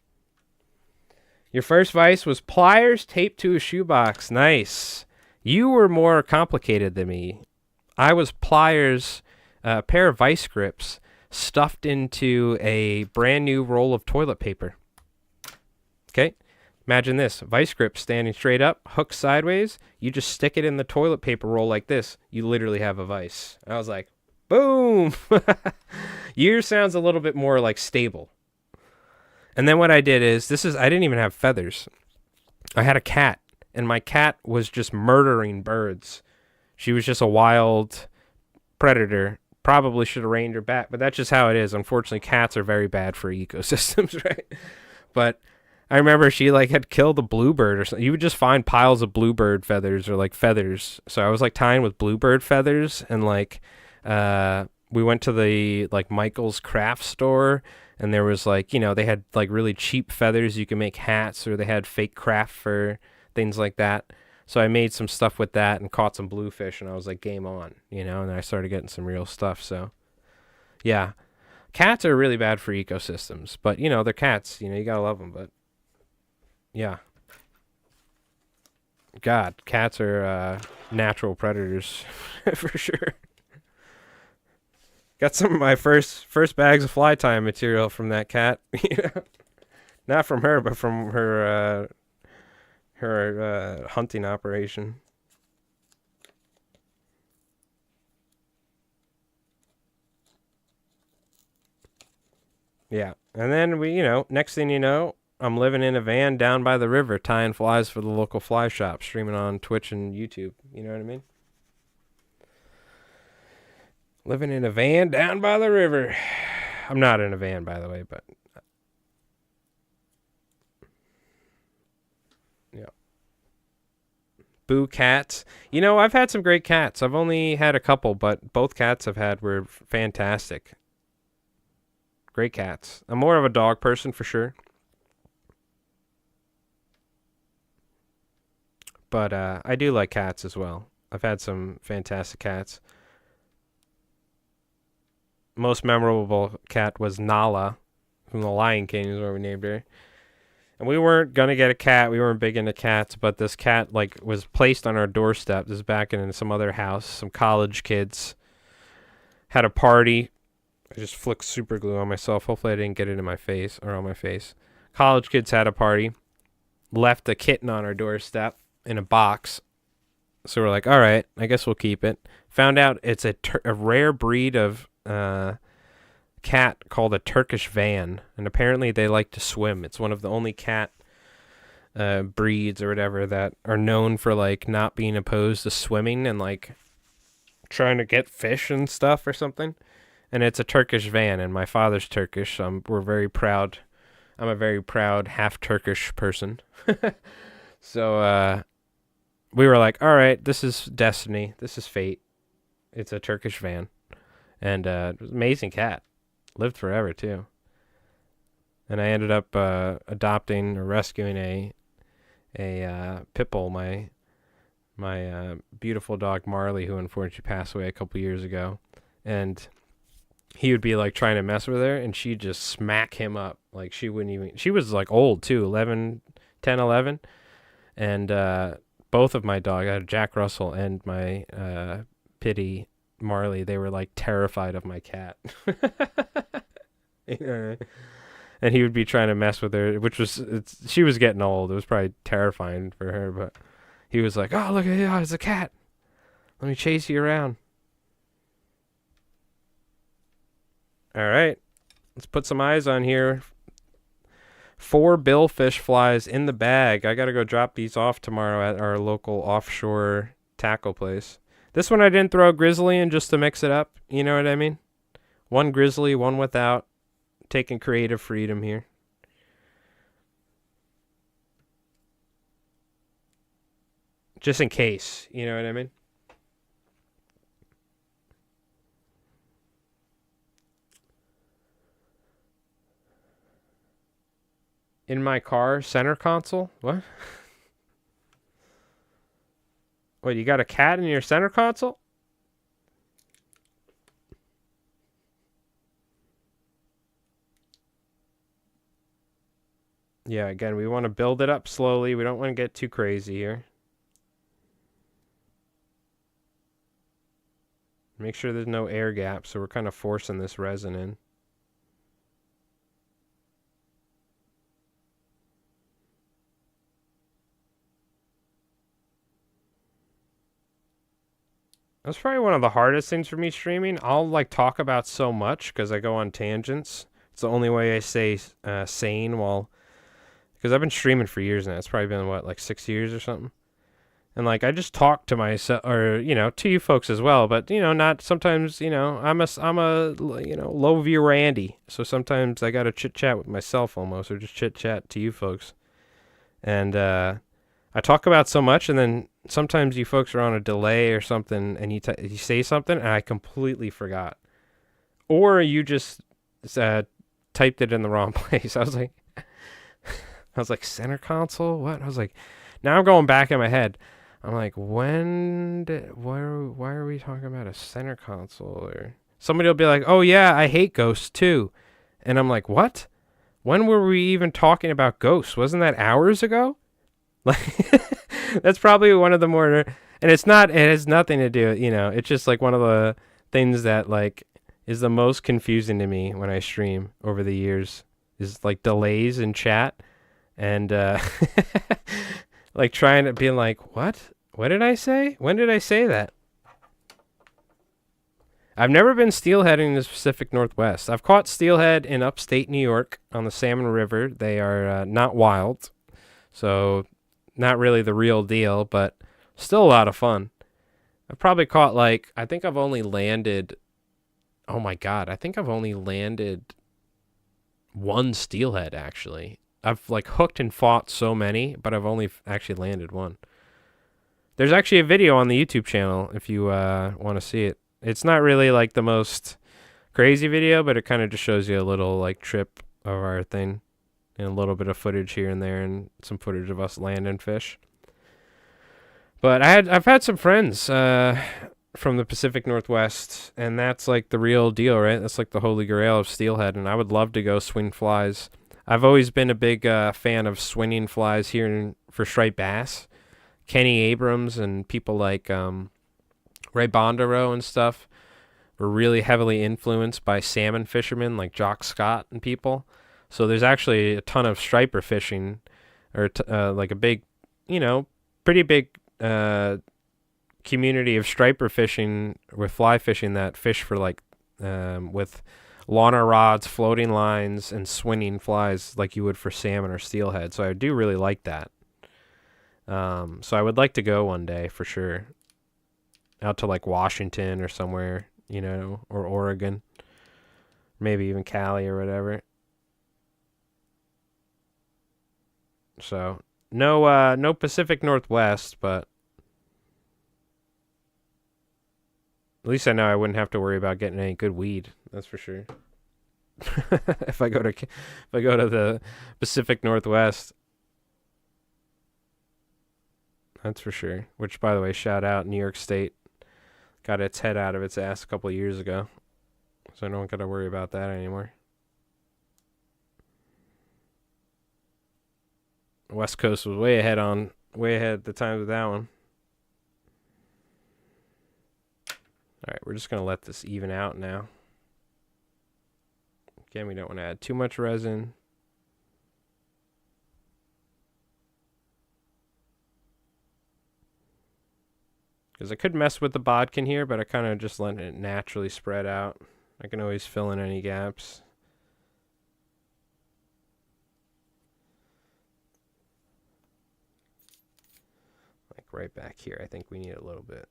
Your first vice was pliers taped to a shoebox. Nice. You were more complicated than me. I was pliers, a pair of vice grips stuffed into a brand new roll of toilet paper. Okay? Imagine this. Vice grip standing straight up, hook sideways. You just stick it in the toilet paper roll like this. You literally have a vice. I was like, boom! Yours sounds a little bit more like stable. And then what I did is, I didn't even have feathers. I had a cat, and my cat was just murdering birds. She was just a wild predator. Probably should have reined her back, but that's just how it is. Unfortunately, cats are very bad for ecosystems, right? But I remember she like had killed a bluebird or something. You would just find piles of bluebird feathers or like feathers. So I was like tying with bluebird feathers, and like we went to the like Michael's craft store. And there was like, they had like really cheap feathers. You can make hats, or they had fake craft fur, things like that. So I made some stuff with that and caught some bluefish, and I was like, game on, and then I started getting some real stuff. So yeah, cats are really bad for ecosystems, but they're cats, you gotta love them. But yeah, God, cats are natural predators for sure. Got some of my first bags of fly tying material from that cat. Not from her, but from her hunting operation. Yeah, and then next thing you know, I'm living in a van down by the river tying flies for the local fly shop, streaming on Twitch and YouTube. You know what I mean? Living in a van down by the river. I'm not in a van, by the way, but yeah. Boo cats. I've had some great cats. I've only had a couple, but both cats I've had were fantastic. Great cats. I'm more of a dog person for sure. But I do like cats as well. I've had some fantastic cats. Most memorable cat was Nala from The Lion King is what we named her. And we weren't going to get a cat. We weren't big into cats, but this cat like was placed on our doorstep. This is back in some other house. Some college kids had a party. I just flicked super glue on myself. Hopefully I didn't get it in my face or on my face. College kids had a party. Left a kitten on our doorstep in a box. So we're like, all right, I guess we'll keep it. Found out it's a rare breed of cat called a Turkish van, and apparently they like to swim. It's one of the only cat breeds or whatever that are known for like not being opposed to swimming and like trying to get fish and stuff or something. And it's a Turkish van, and my father's Turkish, so we're very proud. I'm a very proud half Turkish person. So we were like, all right, this is destiny. This is fate. It's a Turkish van. And it was an amazing cat. Lived forever, too. And I ended up adopting or rescuing a pit bull, my beautiful dog Marley, who unfortunately passed away a couple years ago. And he would be like trying to mess with her, and she'd just smack him up. Like she wouldn't even, she was like old too, 10, 11. And both of my dogs, I had Jack Russell and my Pitty Marley, they were like terrified of my cat. You know what I mean? And he would be trying to mess with her, which was she was getting old. It was probably terrifying for her, but he was like, "Oh, look at it, it's a cat. Let me chase you around." All right, let's put some eyes on here. 4 billfish flies in the bag. I gotta go drop these off tomorrow at our local offshore tackle place. This one I didn't throw a grizzly in just to mix it up. You know what I mean? One grizzly, one without. Taking creative freedom here. Just in case, you know what I mean? In my car, center console? What? Wait, you got a cat in your center console? Yeah, again, we want to build it up slowly. We don't want to get too crazy here. Make sure there's no air gap, so we're kind of forcing this resin in. That's probably one of the hardest things for me streaming. I'll like talk about so much because I go on tangents. It's the only way I stay sane while, because I've been streaming for years now. It's probably been what, like 6 years or something. And like I just talk to myself, or you know, to you folks as well. But you know, not sometimes. You know, I'm a you know, low viewer Andy. So sometimes I gotta chit chat with myself almost, or just chit chat to you folks. And I talk about so much, and then sometimes you folks are on a delay or something, and you say something, and I completely forgot, or you just typed it in the wrong place. I was like, center console? What? I was like, now I'm going back in my head. I'm like, why are we talking about a center console? Or somebody will be like, oh yeah, I hate ghosts too. And I'm like, what? When were we even talking about ghosts? Wasn't that hours ago? Like, that's probably one of the more, and it has nothing to do, you know, it's just like one of the things that like is the most confusing to me when I stream over the years is like delays in chat and like trying to be like, what did I say? When did I say that? I've never been steelheading in the Pacific Northwest. I've caught steelhead in upstate New York on the Salmon River. They are not wild, so not really the real deal, but still a lot of fun. I've probably caught like, I think I've only landed, oh my God, I think I've only landed one steelhead actually. I've like hooked and fought so many, but I've only actually landed one. There's actually a video on the YouTube channel if you want to see it. It's not really like the most crazy video, but it kind of just shows you a little like trip of our thing. And a little bit of footage here and there, and some footage of us landing fish. But I've had some friends from the Pacific Northwest, and that's like the real deal, right? That's like the holy grail of steelhead, and I would love to go swing flies. I've always been a big fan of swinging flies here for striped bass. Kenny Abrams and people like Ray Bondaro and stuff were really heavily influenced by salmon fishermen like Jock Scott and people. So there's actually a ton of striper fishing, or like a big, you know, pretty big community of striper fishing with fly fishing that fish for like with lawner rods, floating lines, and swinging flies like you would for salmon or steelhead. So I do really like that. So I would like to go one day for sure, out to like Washington or somewhere, you know, or Oregon, maybe even Cali or whatever. So no Pacific Northwest, but at least I know I wouldn't have to worry about getting any good weed. That's for sure. if I go to the Pacific Northwest, that's for sure. Which, by the way, shout out New York State. Got its head out of its ass a couple of years ago, so I don't got to worry about that anymore. West Coast was way ahead at the time of that one. All right, we're just going to let this even out now. Again, we don't want to add too much resin. Because I could mess with the bodkin here, but I kind of just let it naturally spread out. I can always fill in any gaps. Like right back here, I think we need a little bit.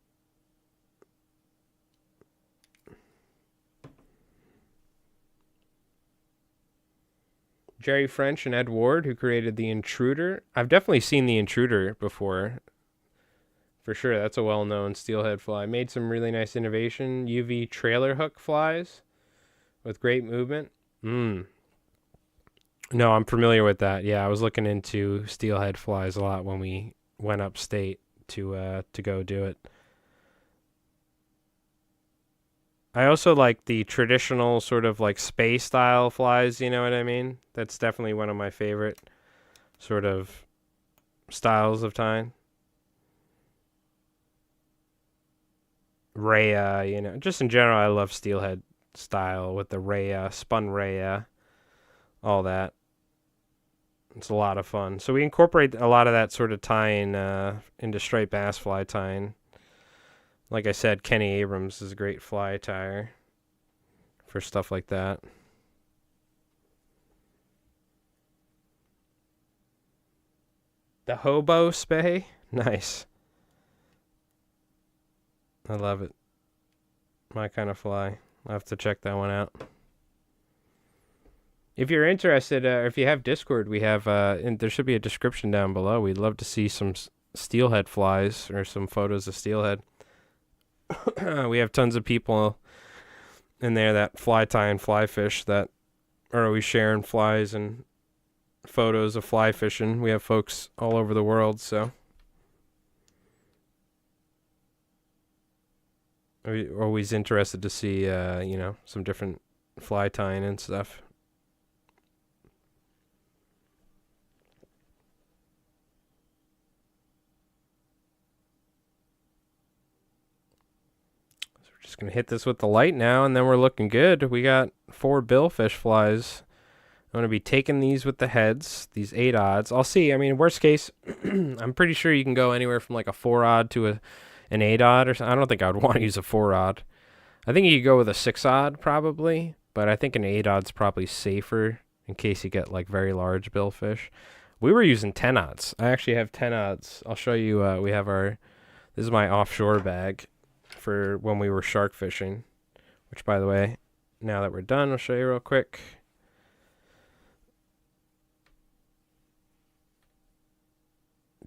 Jerry French and Ed Ward, who created the Intruder. I've definitely seen the Intruder before. For sure, that's a well-known steelhead fly. Made some really nice innovation. UV trailer hook flies with great movement. No, I'm familiar with that. Yeah, I was looking into steelhead flies a lot when we went upstate to go do it. I also like the traditional sort of like space style flies, you know what I mean? That's definitely one of my favorite sort of styles of tying. Rhea, you know, just in general, I love steelhead style with the Rhea, spun Rhea, all that. It's a lot of fun. So we incorporate a lot of that sort of tying into striped bass fly tying. Like I said, Kenny Abrams is a great fly tyer for stuff like that. The Hobo Spay? Nice. I love it. My kind of fly. I'll have to check that one out. If you're interested, or if you have Discord, we have, there should be a description down below. We'd love to see some steelhead flies or some photos of steelhead. We have tons of people in there that fly tie and fly fish that are always sharing flies and photos of fly fishing. We have folks all over the world, so we're always interested to see, you know, some different fly tying and stuff. Just going to hit this with the light now, and then we're looking good. We got 4 billfish flies. I'm going to be taking these with the heads, these 8-odds. I'll see. I mean, worst case, I'm pretty sure you can go anywhere from like a 4-odd to an 8-odd or something. I don't think I would want to use a 4-odd. I think you could go with a 6-odd probably, but I think an 8-odd's probably safer in case you get like very large billfish. We were using 10-odds. I actually have 10-odds. I'll show you. We have this is my offshore bag for when we were shark fishing, which, by the way, now that we're done, I'll show you real quick.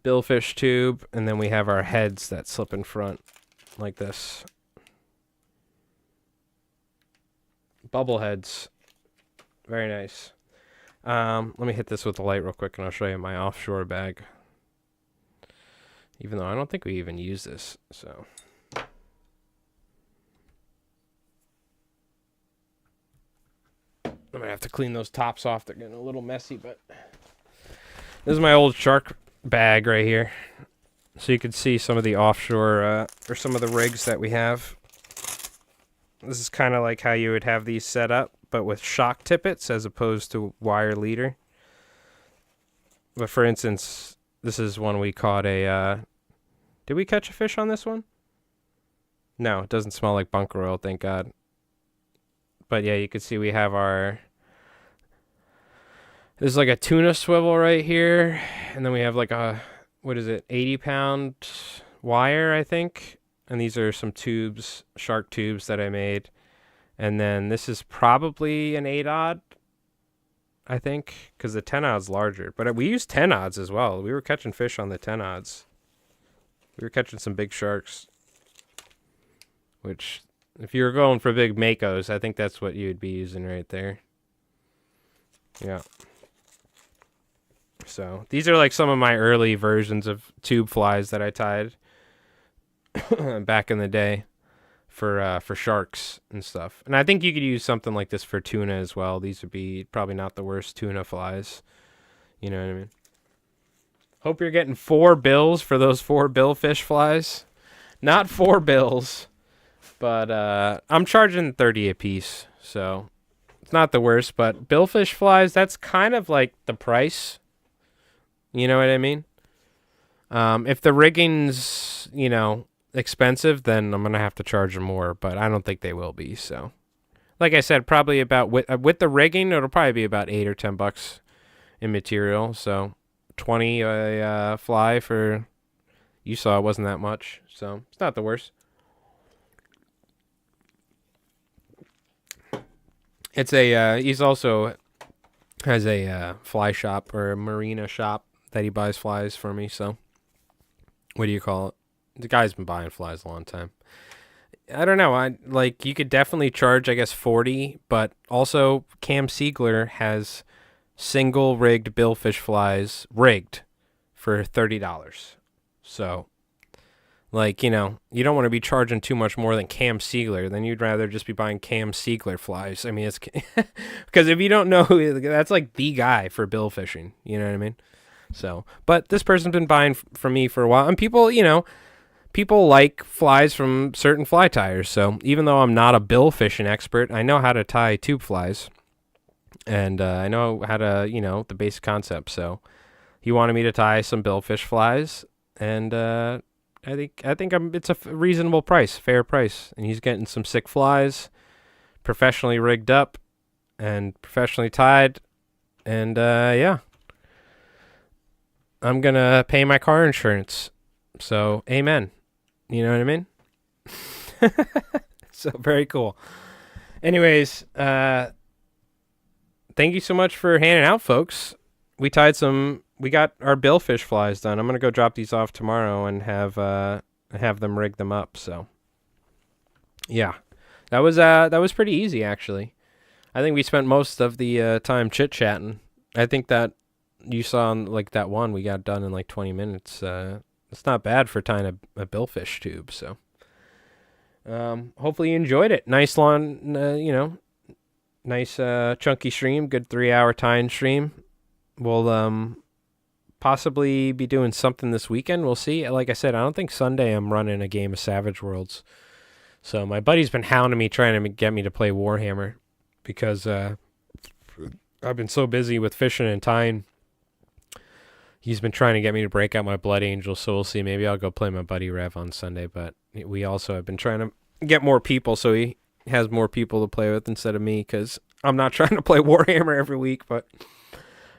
Billfish tube, and then we have our heads that slip in front like this. Bubble heads. Very nice. Let me hit this with the light real quick, and I'll show you my offshore bag. Even though I don't think we even use this, so... I'm going to have to clean those tops off. They're getting a little messy, but... This is my old shark bag right here. So you can see some of the offshore, or some of the rigs that we have. This is kind of like how you would have these set up, but with shock tippets as opposed to wire leader. But for instance, this is one we caught a... Did we catch a fish on this one? No, it doesn't smell like bunker oil, thank God. But yeah, you can see we have our... There's like a tuna swivel right here. And then we have like a, what is it, 80-pound wire, I think. And these are some tubes, shark tubes that I made. And then this is probably an 8-odd, I think, because the 10-odd's larger. But we use 10-odds as well. We were catching fish on the 10-odds. We were catching some big sharks. Which, if you were going for big makos, I think that's what you'd be using right there. Yeah. So, these are like some of my early versions of tube flies that I tied back in the day for sharks and stuff. And I think you could use something like this for tuna as well. These would be probably not the worst tuna flies. You know what I mean? Hope you're getting 4 bills for those 4 billfish flies. Not 4 bills, but I'm charging 30 a piece, so it's not the worst. But billfish flies, that's kind of like the price. You know what I mean? If the rigging's, you know, expensive, then I'm gonna have to charge them more. But I don't think they will be. So, like I said, probably about with the rigging, it'll probably be about $8 or $10 in material. So 20 a fly for, you saw it wasn't that much. So it's not the worst. It's a he's also has a fly shop or a marina shop that he buys flies for me. So what do you call it? The guy's been buying flies a long time. I don't know. I like, you could definitely charge, I guess, 40, but also Cam Siegler has single rigged billfish flies rigged for $30. So, like, you know, you don't want to be charging too much more than Cam Siegler. Then you'd rather just be buying Cam Siegler flies. I mean, it's because if you don't know, that's like the guy for bill fishing. You know what I mean? So, but this person's been buying from me for a while, and people, you know, people like flies from certain fly tires. So even though I'm not a bill fishing expert, I know how to tie tube flies, and I know how to, you know, the basic concept. So he wanted me to tie some billfish flies, and I think it's a reasonable price, fair price, and he's getting some sick flies, professionally rigged up and professionally tied, and yeah, I'm gonna pay my car insurance. So amen. You know what I mean? So very cool. Anyways, thank you so much for handing out, folks. We got our billfish flies done. I'm gonna go drop these off tomorrow and have them rig them up. So yeah, that was pretty easy, actually. I think we spent most of the time chit chatting. I think that you saw on, like, that one we got done in like 20 minutes. It's not bad for tying a billfish tube. So hopefully you enjoyed it. Nice long, nice chunky stream. Good 3-hour tying stream. We'll possibly be doing something this weekend. We'll see. Like I said, I don't think Sunday I'm running a game of Savage Worlds. So my buddy's been hounding me, trying to get me to play Warhammer, because I've been so busy with fishing and tying. He's been trying to get me to break out my Blood Angel, so we'll see. Maybe I'll go play my buddy Rev on Sunday, but we also have been trying to get more people, so he has more people to play with instead of me, because I'm not trying to play Warhammer every week. But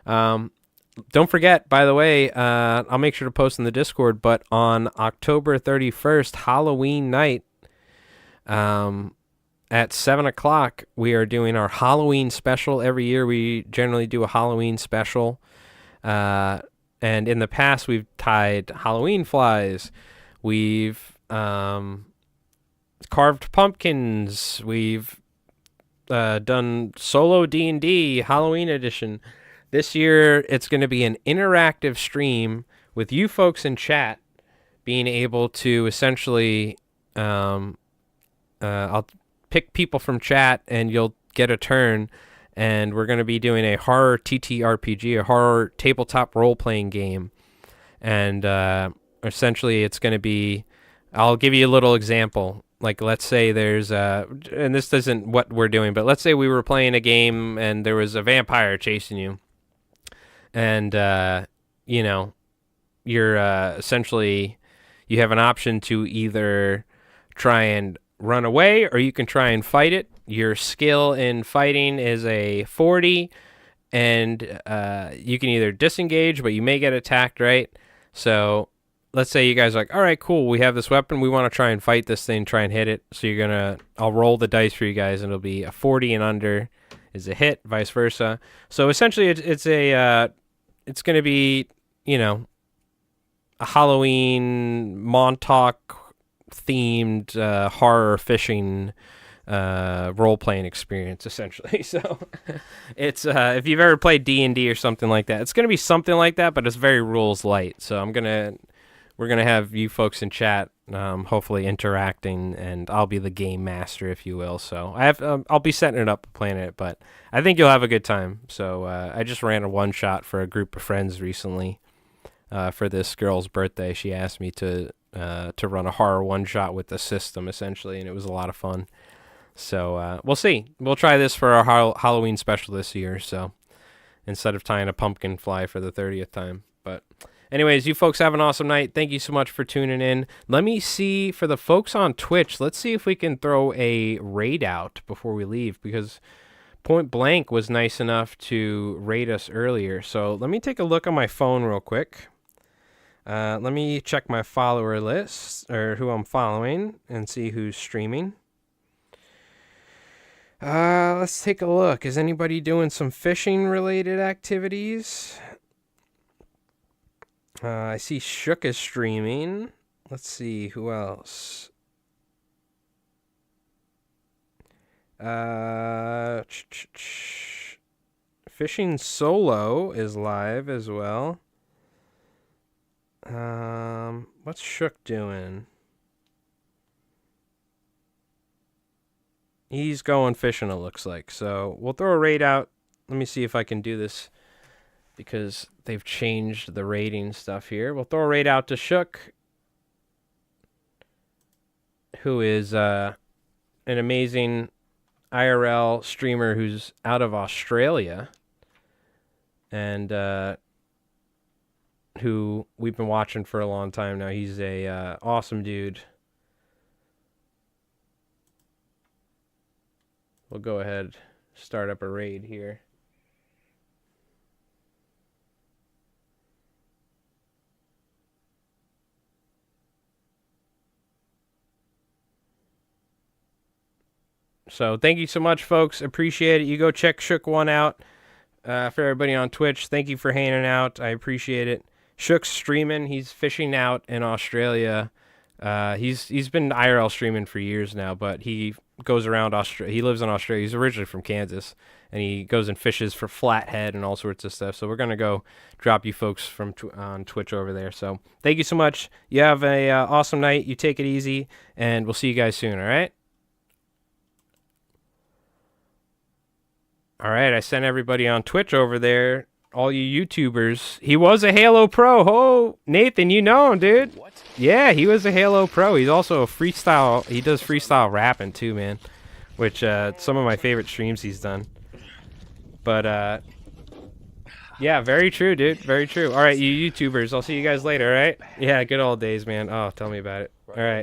don't forget, by the way, I'll make sure to post in the Discord, but on October 31st, Halloween night, at 7 o'clock, we are doing our Halloween special. Every year we generally do a Halloween special. And in the past, we've tied Halloween flies. We've carved pumpkins. We've done solo D&D Halloween edition. This year, it's going to be an interactive stream with you folks in chat being able to essentially, I'll pick people from chat and you'll get a turn. And we're going to be doing a horror TTRPG, a horror tabletop role-playing game. And essentially it's going to be, I'll give you a little example. Like, let's say there's, and this isn't what we're doing, but let's say we were playing a game and there was a vampire chasing you. And, you're essentially, you have an option to either try and run away or you can try and fight it. Your skill in fighting is a 40, and you can either disengage, but you may get attacked, right? So let's say you guys are like, all right, cool, we have this weapon, we want to try and fight this thing, try and hit it. So I'll roll the dice for you guys, and it'll be a 40 and under is a hit, vice versa. So essentially it's going to be, a Halloween Montauk themed horror fishing role-playing experience, essentially. So it's if you've ever played D&D or something like that, it's going to be something like that, but it's very rules light. So we're gonna have you folks in chat hopefully interacting, and I'll be the game master, if you will. So I'll be setting it up, playing it, but I think you'll have a good time. So I just ran a one-shot for a group of friends recently for this girl's birthday. She asked me to run a horror one-shot with the system, essentially, and it was a lot of fun. So we'll see. We'll try this for our Halloween special this year, so instead of tying a pumpkin fly for the 30th time. But Anyways, you folks have an awesome night. Thank you so much for tuning in. Let me see, for the folks on Twitch, let's see if we can throw a raid out before we leave, because Point Blank was nice enough to raid us earlier. So let me take a look on my phone real quick. Let me check my follower list, or who I'm following, and see who's streaming. Let's take a look. Is anybody doing some fishing related activities? I see Shook is streaming. Let's see who else. Fishing Solo is live as well. What's Shook doing? He's going fishing, it looks like. So we'll throw a raid out. Let me see if I can do this, because they've changed the rating stuff here. We'll throw a raid out to Shook, who is an amazing IRL streamer who's out of Australia, and who we've been watching for a long time now. He's a awesome dude. We'll go ahead, start up a raid here. So thank you so much, folks. Appreciate it. You go check Shook One out. For everybody on Twitch, thank you for hanging out. I appreciate it. Shook's streaming. He's fishing out in Australia. He's been IRL streaming for years now, but he goes around Australia. He lives in Australia. He's originally from Kansas, and he goes and fishes for flathead and all sorts of stuff. So we're gonna go drop you folks from on Twitch over there. So thank you so much. You have a awesome night. You take it easy, and we'll see you guys soon. All right. All right. I sent everybody on Twitch over there. All you YouTubers. He was a Halo Pro. Oh, Nathan, you know him, dude. What? Yeah, he was a Halo Pro. He's also a freestyle. He does freestyle rapping too, man. Which some of my favorite streams he's done. But yeah, very true, dude. Very true. All right, you YouTubers. I'll see you guys later. All right. Yeah, good old days, man. Oh, tell me about it. All right.